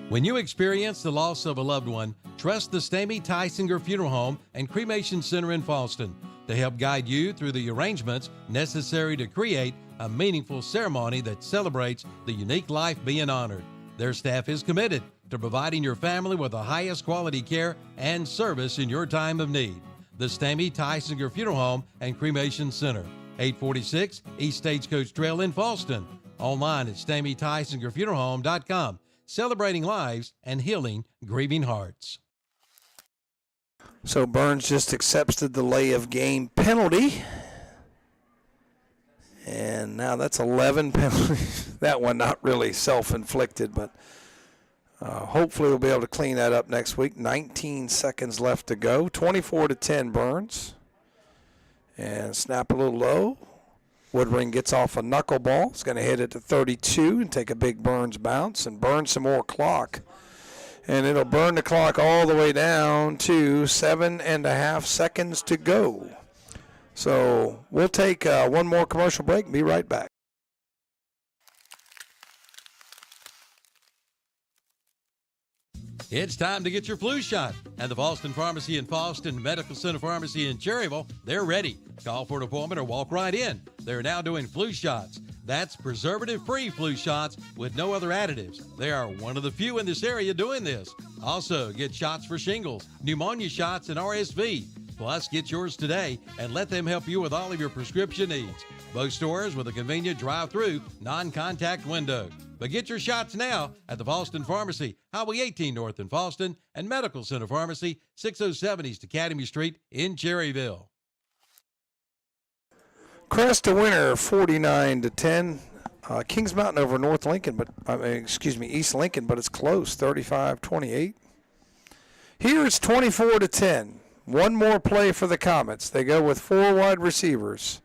When you experience the loss of a loved one, trust the Stamey Tysinger Funeral Home and Cremation Center in Falston to help guide you through the arrangements necessary to create a meaningful ceremony that celebrates the unique life being honored. Their staff is committed to providing your family with the highest quality care and service in your time of need. The Stamey Tysinger Funeral Home and Cremation Center, 846 East Stagecoach Trail in Falston. Online at StameyTysingerFuneralHome.com. Celebrating lives and healing grieving hearts. So Burns just accepts the delay of game penalty. And now that's 11 penalties. That one not really self-inflicted, but hopefully we'll be able to clean that up next week. 19 seconds left to go. 24-10 Burns. And snap a little low. Woodring gets off a knuckleball. It's going to hit it to 32 and take a big Burns bounce and burn some more clock. And it'll burn the clock all the way down to 7.5 seconds to go. So we'll take one more commercial break and be right back. It's time to get your flu shot. At the Falston Pharmacy in Falston, Medical Center Pharmacy in Cherryville, they're ready. Call for an appointment or walk right in. They're now doing flu shots. That's preservative-free flu shots with no other additives. They are one of the few in this area doing this. Also, get shots for shingles, pneumonia shots, and RSV. Plus, get yours today and let them help you with all of your prescription needs. Both stores with a convenient drive-through, non-contact window. But get your shots now at the Falston Pharmacy, Highway 18 North in Falston, and Medical Center Pharmacy, 607 East Academy Street in Cherryville. Crest a winner, 49-10. Kings Mountain over North Lincoln, East Lincoln, but it's close, 35-28. Here it's 24-10. One more play for the Comets. They go with 4 wide receivers.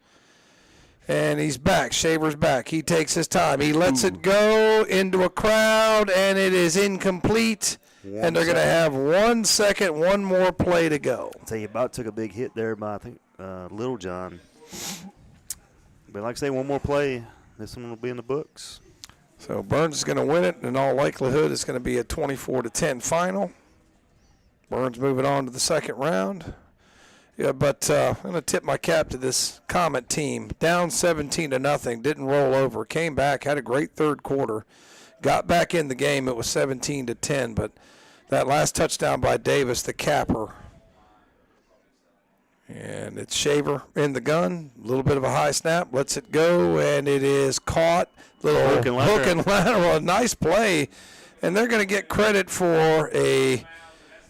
And he's back. Shaver's back. He takes his time. He lets it go into a crowd, and it is incomplete. And they're going to have 1 second, one more play to go. I'll tell you, about took a big hit there by, I think, Little John. But like I say, one more play. This one will be in the books. So Burns is going to win it. In all likelihood, it's going to be a 24-10 final. Burns moving on to the second round. Yeah, but I'm going to tip my cap to this Comet team. Down 17-0, didn't roll over. Came back, had a great third quarter. Got back in the game. It was 17-10, but that last touchdown by Davis, the capper. And it's Shaver in the gun. A little bit of a high snap. Lets it go, and it is caught. Little hook and lateral. A nice play. And they're going to get credit for a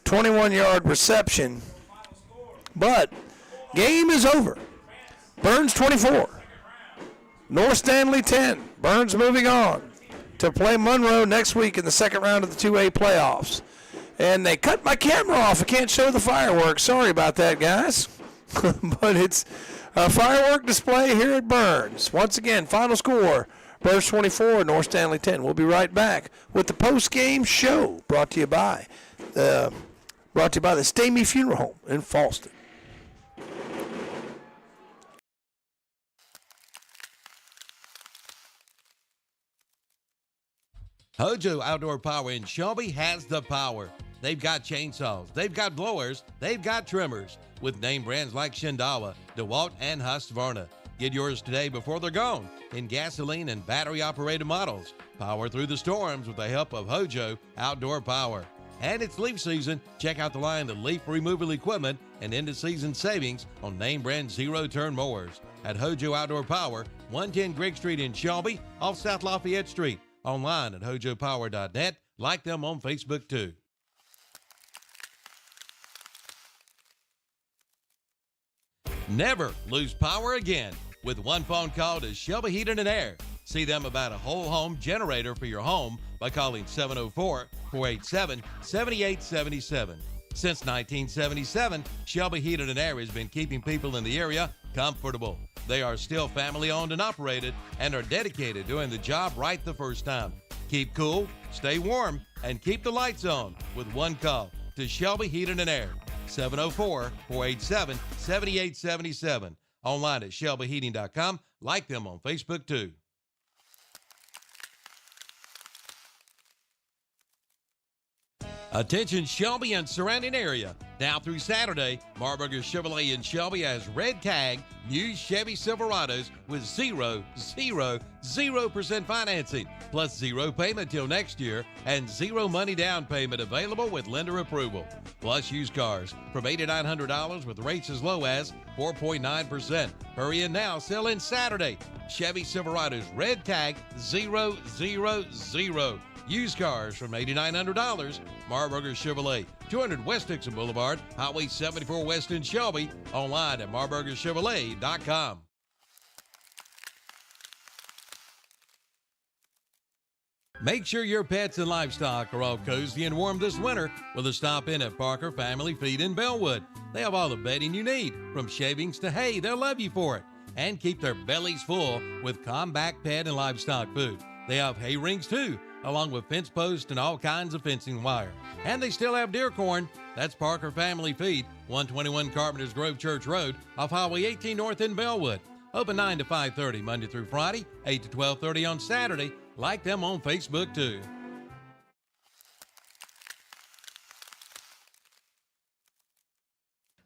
21-yard reception. But game is over. Burns 24. North Stanley 10. Burns moving on to play Monroe next week in the second round of the 2A playoffs. And they cut my camera off. I can't show the fireworks. Sorry about that, guys. But it's a firework display here at Burns. Once again, final score, Burns 24, North Stanley 10. We'll be right back with the post-game show brought to you by the Stamey Funeral Home in Falston. Hojo Outdoor Power in Shelby has the power. They've got chainsaws, they've got blowers, they've got trimmers with name brands like Shindawa, DeWalt, and Husqvarna. Get yours today before they're gone in gasoline and battery-operated models. Power through the storms with the help of Hojo Outdoor Power. And it's leaf season. Check out the line of leaf removal equipment and end-of-season savings on name brand zero-turn mowers at Hojo Outdoor Power, 110 Grigg Street in Shelby, off South Lafayette Street. Online at hojopower.net. Like them on Facebook, too. Never lose power again with one phone call to Shelby Heating and Air. See them about a whole home generator for your home by calling 704-487-7877. Since 1977, Shelby Heating and Air has been keeping people in the area comfortable. They are still family owned and operated and are dedicated to doing the job right the first time. Keep cool, stay warm, and keep the lights on with one call to Shelby Heating and Air. 704-487-7877. Online at shelbyheating.com. Like them on Facebook, too. Attention Shelby and surrounding area. Now through Saturday, Marburger Chevrolet in Shelby has red tag new Chevy Silverados with 0% financing, plus 0 payment till next year, and 0 money down payment available with lender approval. Plus used cars from $8,900 with rates as low as 4.9%. Hurry in now, sell in Saturday. Chevy Silverados red tag 000. Used cars from $8,900. Marburger Chevrolet, 200 West Dixon Boulevard, Highway 74 West in Shelby. Online at marburgerchevrolet.com. Make sure your pets and livestock are all cozy and warm this winter with a stop in at Parker Family Feed in Bellwood. They have all the bedding you need, from shavings to hay. They'll love you for it. And keep their bellies full with Combat pet and livestock food. They have hay rings too, along with fence posts and all kinds of fencing wire. And they still have deer corn. That's Parker Family Feed, 121 Carpenter's Grove Church Road, off Highway 18 North in Bellwood. Open 9 to 5:30 Monday through Friday, 8 to 12:30 on Saturday. Like them on Facebook, too.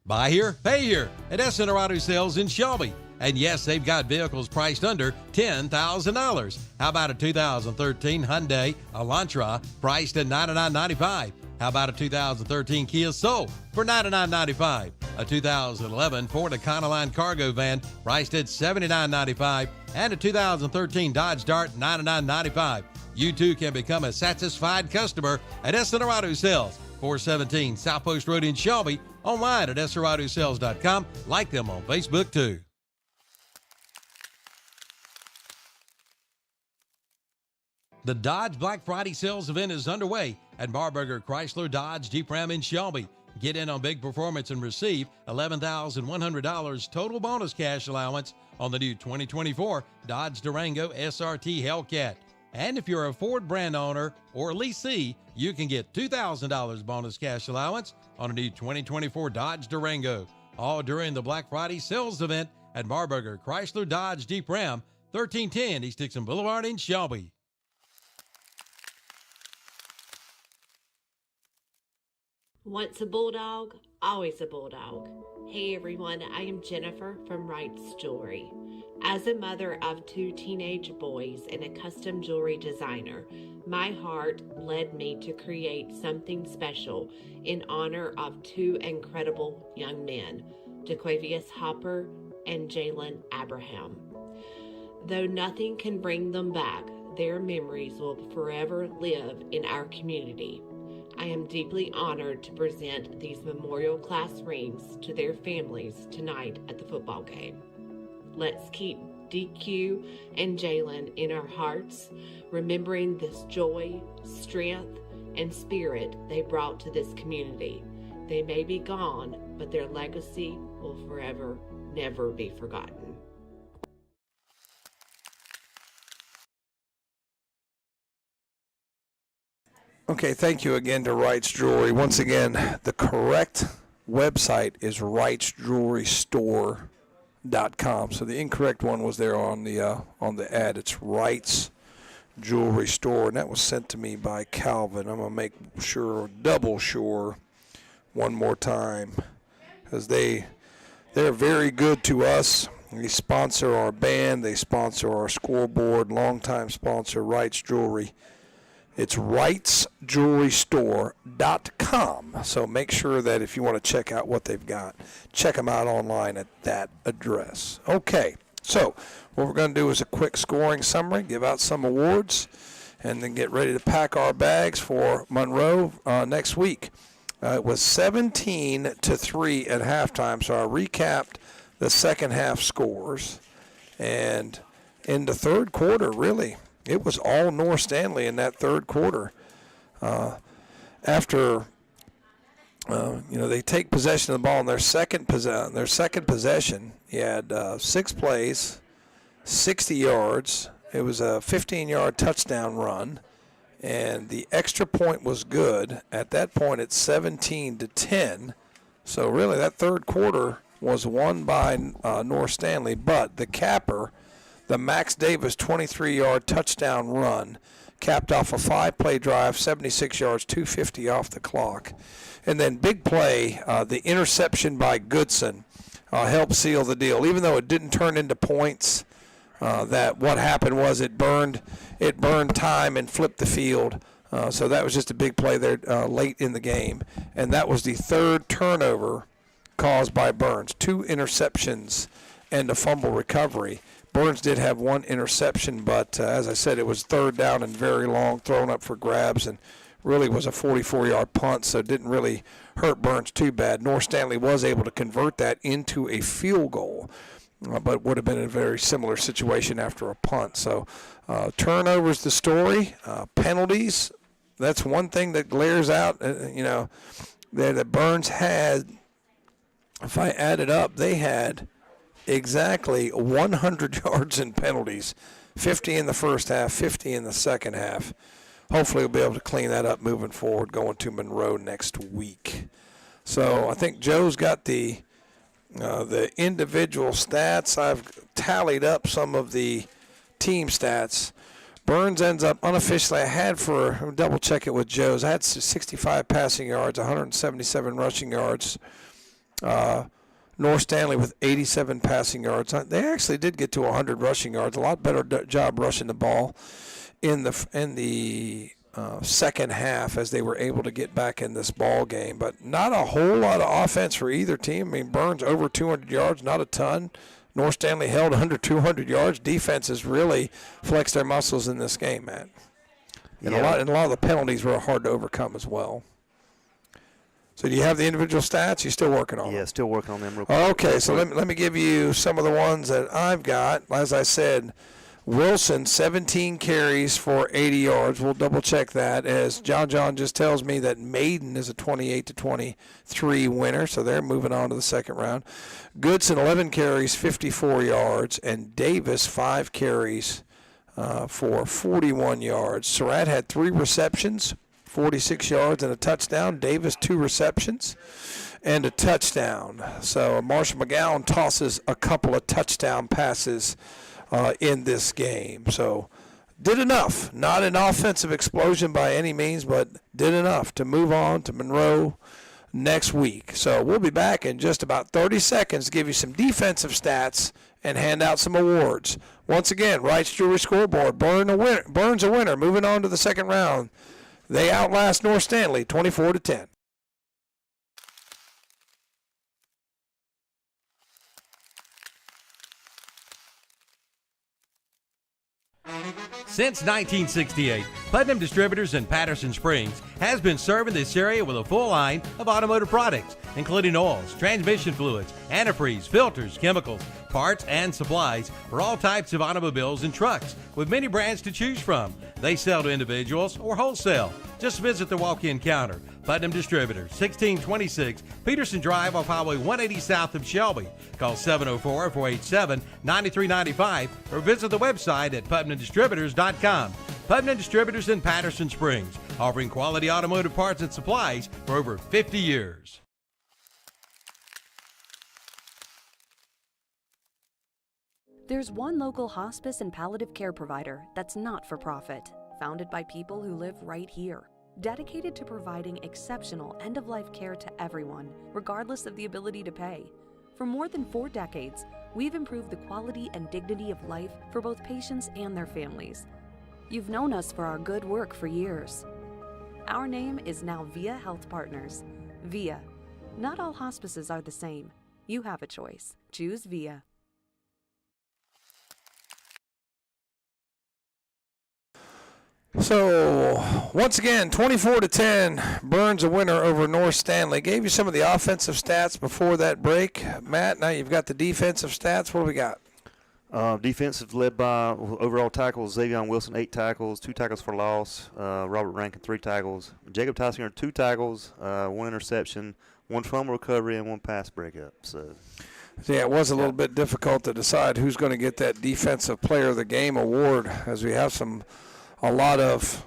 Buy here, pay here at Esenor Sales in Shelby. And yes, they've got vehicles priced under $10,000. How about a 2013 Hyundai Elantra priced at $99.95? How about a 2013 Kia Soul for $99.95? A 2011 Ford Econoline cargo van priced at $79.95, and a 2013 Dodge Dart $99.95. You too can become a satisfied customer at Esenor Sales, 417 South Post Road in Shelby. Online at EseradoSales.com. Like them on Facebook too. The Dodge Black Friday sales event is underway at Marburger Chrysler Dodge Jeep Ram in Shelby. Get in on big performance and receive $11,100 total bonus cash allowance on the new 2024 Dodge Durango SRT Hellcat. And if you're a Ford brand owner or leasee, you can get $2,000 bonus cash allowance on a new 2024 Dodge Durango. All during the Black Friday sales event at Marburger Chrysler Dodge Jeep Ram, 1310 East Dixon Boulevard in Shelby. Once a Bulldog, always a Bulldog. Hey everyone, I am Jennifer from Wright's Jewelry. As a mother of 2 teenage boys and a custom jewelry designer, my heart led me to create something special in honor of 2 incredible young men, DeQuavius Hopper and Jalen Abraham. Though nothing can bring them back, their memories will forever live in our community. I am deeply honored to present these memorial class rings to their families tonight at the football game. Let's keep DQ and Jalen in our hearts, remembering this joy, strength, and spirit they brought to this community. They may be gone, but their legacy will forever never be forgotten. Okay, thank you again to Wright's Jewelry. Once again, the correct website is wrightsjewelrystore.com. So the incorrect one was there on the ad. It's Wright's Jewelry Store, and that was sent to me by Calvin. I'm gonna make sure, double sure, one more time, because they're very good to us. They sponsor our band. They sponsor our scoreboard. Longtime sponsor, Wright's Jewelry. It's wrightsjewelrystore.com. So make sure that if you want to check out what they've got, check them out online at that address. Okay, so what we're going to do is a quick scoring summary, give out some awards, and then get ready to pack our bags for Monroe next week. It was 17-3 at halftime, so I recapped the second half scores. And in the third quarter, really, it was all North Stanley in that third quarter. After they take possession of the ball in their second possession, he had 6 plays, 60 yards. It was a 15-yard touchdown run, and the extra point was good. At that point, it's 17-10. So really, that third quarter was won by North Stanley, but the capper, the Max Davis 23-yard touchdown run, capped off a 5-play drive, 76 yards, 2:50 off the clock. And then big play, the interception by Goodson helped seal the deal. Even though it didn't turn into points, that what happened was it burned time and flipped the field. So that was just a big play there late in the game. And that was the third turnover caused by Burns. 2 interceptions and a fumble recovery. Burns did have 1 interception, but as I said, it was third down and very long, thrown up for grabs, and really was a 44-yard punt, so it didn't really hurt Burns too bad. North Stanley was able to convert that into a field goal, but would have been in a very similar situation after a punt. So turnovers the story. Penalties, that's one thing that glares out, that Burns had. If I add it up, they had exactly 100 yards in penalties, 50 in the first half, 50 in the second half. Hopefully we'll be able to clean that up moving forward, going to Monroe next week. So I think Joe's got the individual stats. I've tallied up some of the team stats. Burns ends up unofficially, I'll double check it with Joe's, I had 65 passing yards, 177 rushing yards. North Stanley with 87 passing yards. They actually did get to 100 rushing yards. A lot better job rushing the ball in the second half as they were able to get back in this ball game. But not a whole lot of offense for either team. I mean, Burns over 200 yards, not a ton. North Stanley held under 200 yards. Defenses really flexed their muscles in this game, Matt. And a lot of the penalties were hard to overcome as well. So do you have the individual stats? You're still working on them? Yeah, still working on them real quick. Okay, so let me give you some of the ones that I've got. As I said, Wilson, 17 carries for 80 yards. We'll double-check that, as John just tells me that Maiden is a 28-23 winner, so they're moving on to the second round. Goodson, 11 carries, 54 yards, and Davis, 5 carries for 41 yards. Surratt had 3 receptions, 46 yards and a touchdown. Davis, 2 receptions and a touchdown. So Marshall McGowan tosses a couple of touchdown passes in this game. So did enough. Not an offensive explosion by any means, but did enough to move on to Monroe next week. So we'll be back in just about 30 seconds to give you some defensive stats and hand out some awards. Once again, Wright's Jewelry Scoreboard. Burns a winner. Moving on to the second round. They outlast North Stanley 24-10. Since 1968, Putnam Distributors in Patterson Springs has been serving this area with a full line of automotive products, including oils, transmission fluids, antifreeze, filters, chemicals, parts, and supplies for all types of automobiles and trucks, with many brands to choose from. They sell to individuals or wholesale. Just visit the walk-in counter. Putnam Distributors, 1626 Peterson Drive off Highway 180 south of Shelby. Call 704-487-9395 or visit the website at PutnamDistributors.com. Putnam Distributors in Patterson Springs, offering quality automotive parts and supplies for over 50 years. There's one local hospice and palliative care provider that's not for profit, founded by people who live right here, dedicated to providing exceptional end-of-life care to everyone, regardless of the ability to pay. For more than 4 decades, we've improved the quality and dignity of life for both patients and their families. You've known us for our good work for years. Our name is now VIA Health Partners. VIA. Not all hospices are the same. You have a choice. Choose VIA. So, once again, 24-10, Burns a winner over North Stanley. Gave you some of the offensive stats before that break. Matt, now you've got the defensive stats. What do we got? Defensive led by overall tackles, Xavier Wilson, 8 tackles, 2 tackles for loss. Robert Rankin, 3 tackles. Jacob Tysinger, 2 tackles, 1 interception, 1 fumble recovery, and 1 pass breakup. So, yeah, it was a little bit difficult to decide who's going to get that Defensive Player of the Game award, as we have a lot of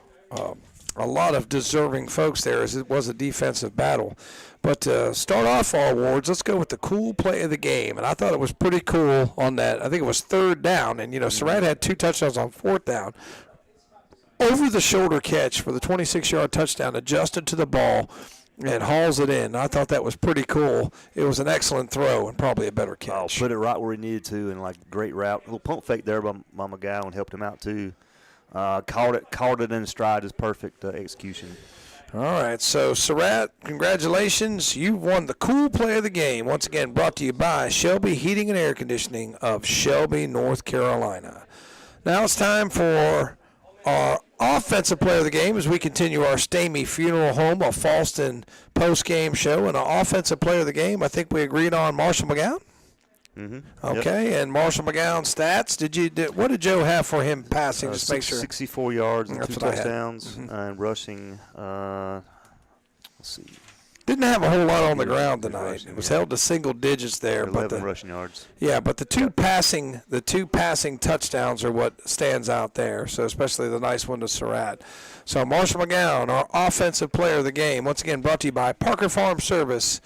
deserving folks there, as it was a defensive battle. But to start off our awards, let's go with the cool play of the game. And I thought it was pretty cool on that. I think it was 3rd down. And, Surratt had 2 touchdowns on 4th down. Over-the-shoulder catch for the 26-yard touchdown, adjusted to the ball, and hauls it in. I thought that was pretty cool. It was an excellent throw and probably a better catch. Put it right where he needed to, and, great route. A little pump fake there by McGowan helped him out, too. Called it in stride is perfect execution. All right, so Surratt, congratulations. You've won the cool play of the game. Once again, brought to you by Shelby Heating and Air Conditioning of Shelby, North Carolina. Now it's time for our offensive player of the game as we continue our Stamey Funeral Home of Falston post-game show. And our offensive player of the game, I think we agreed on Marshall McGowan. Mm-hmm. Okay, yep. And Marshall McGowan's stats. What did Joe have for him passing? Just make sure. 64 yards and That's 2 what touchdowns, and rushing. Let's see. Didn't have a whole lot on the ground tonight. It was held to single digits there. 11 rushing yards. Yeah, but the two passing touchdowns are what stands out there. So especially the nice one to Surratt. So Marshall McGowan, our offensive player of the game, once again brought to you by Parker Farm Service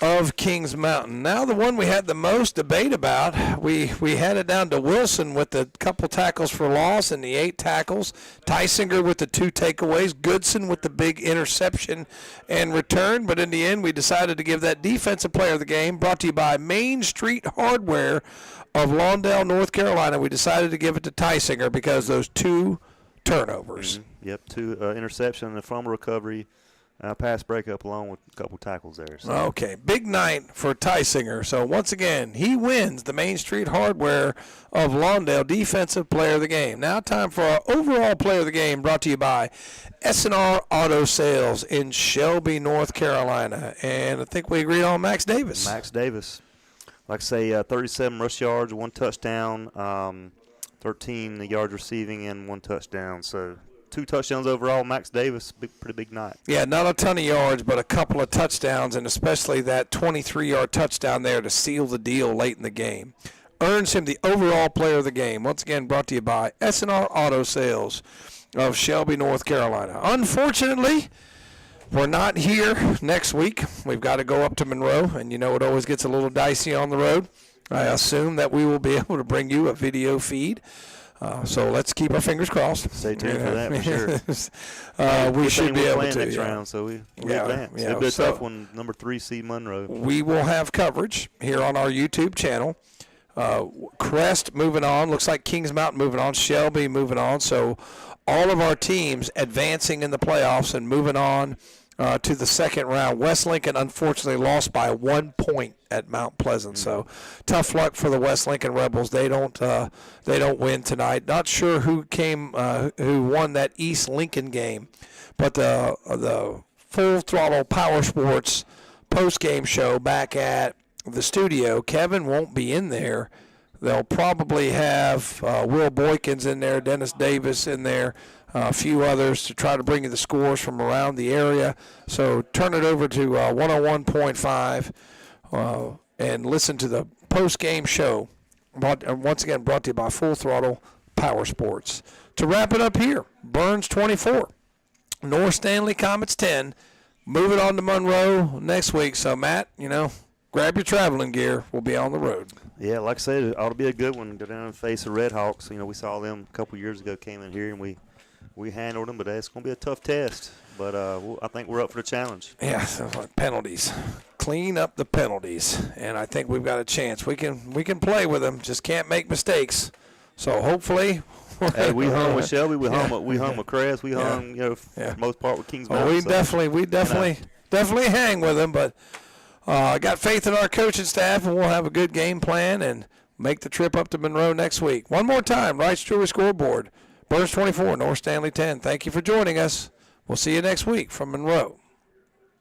of Kings Mountain. Now the one we had the most debate about, we had it down to Wilson with the couple tackles for loss and the 8 tackles, Tysinger with the 2 takeaways, Goodson with the big interception and return, but in the end we decided to give that defensive player of the game, brought to you by Main Street Hardware of Lawndale, North Carolina. We decided to give it to Tysinger because those 2 turnovers. Mm-hmm. Yep, 2 interception and a fumble recovery. Pass breakup along with a couple tackles there. So. Okay, big night for Tysinger. So once again, he wins the Main Street Hardware of Lawndale Defensive Player of the Game. Now time for our overall Player of the Game, brought to you by S&R Auto Sales in Shelby, North Carolina. And I think we agreed on Max Davis. Max Davis. Like I say, 37 rush yards, 1 touchdown, 13 yards receiving, and 1 touchdown. So 2 touchdowns overall. Max Davis, pretty big night. Yeah, not a ton of yards, but a couple of touchdowns, and especially that 23-yard touchdown there to seal the deal late in the game. Earns him the overall Player of the Game. Once again, brought to you by S&R Auto Sales of Shelby, North Carolina. Unfortunately, we're not here next week. We've got to go up to Monroe, and you know it always gets a little dicey on the road. I assume that we will be able to bring you a video feed. So let's keep our fingers crossed. Stay tuned for that, for sure. We should be able to. Next round, so we advance. It'll be a tough one, number 3 seed Monroe. We will have coverage here on our YouTube channel. Crest moving on. Looks like Kings Mountain moving on. Shelby moving on. So all of our teams advancing in the playoffs and moving on to the second round. West Lincoln, unfortunately, lost by 1 point at Mount Pleasant. So tough luck for the West Lincoln Rebels. They don't win tonight. Not sure who won that East Lincoln game, but the Full Throttle Power Sports post-game show back at the studio, Kevin won't be in there. They'll probably have Will Boykins in there, Dennis Davis in there, a few others to try to bring you the scores from around the area. So turn it over to 101.5 and listen to the post-game show. Once again, brought to you by Full Throttle Power Sports. To wrap it up here, Burns 24, North Stanley Comets 10. Moving on to Monroe next week. So, Matt, grab your traveling gear. We'll be on the road. Yeah, like I said, it ought to be a good one. Go down and face the Red Hawks. We saw them a couple years ago, came in here, and we handled them, but it's going to be a tough test. But I think we're up for the challenge. Yeah, so penalties. Clean up the penalties, and I think we've got a chance. We can play with them, just can't make mistakes. So hopefully. Hey, we hung with Shelby. We hung with Crest. We hung, for the most part, with Kings Mountain. We definitely hang with them, but I got faith in our coaching staff, and we'll have a good game plan and make the trip up to Monroe next week. One more time, Wright's Jewelry Scoreboard. Burns 24, North Stanley 10. Thank you for joining us. We'll see you next week from Monroe.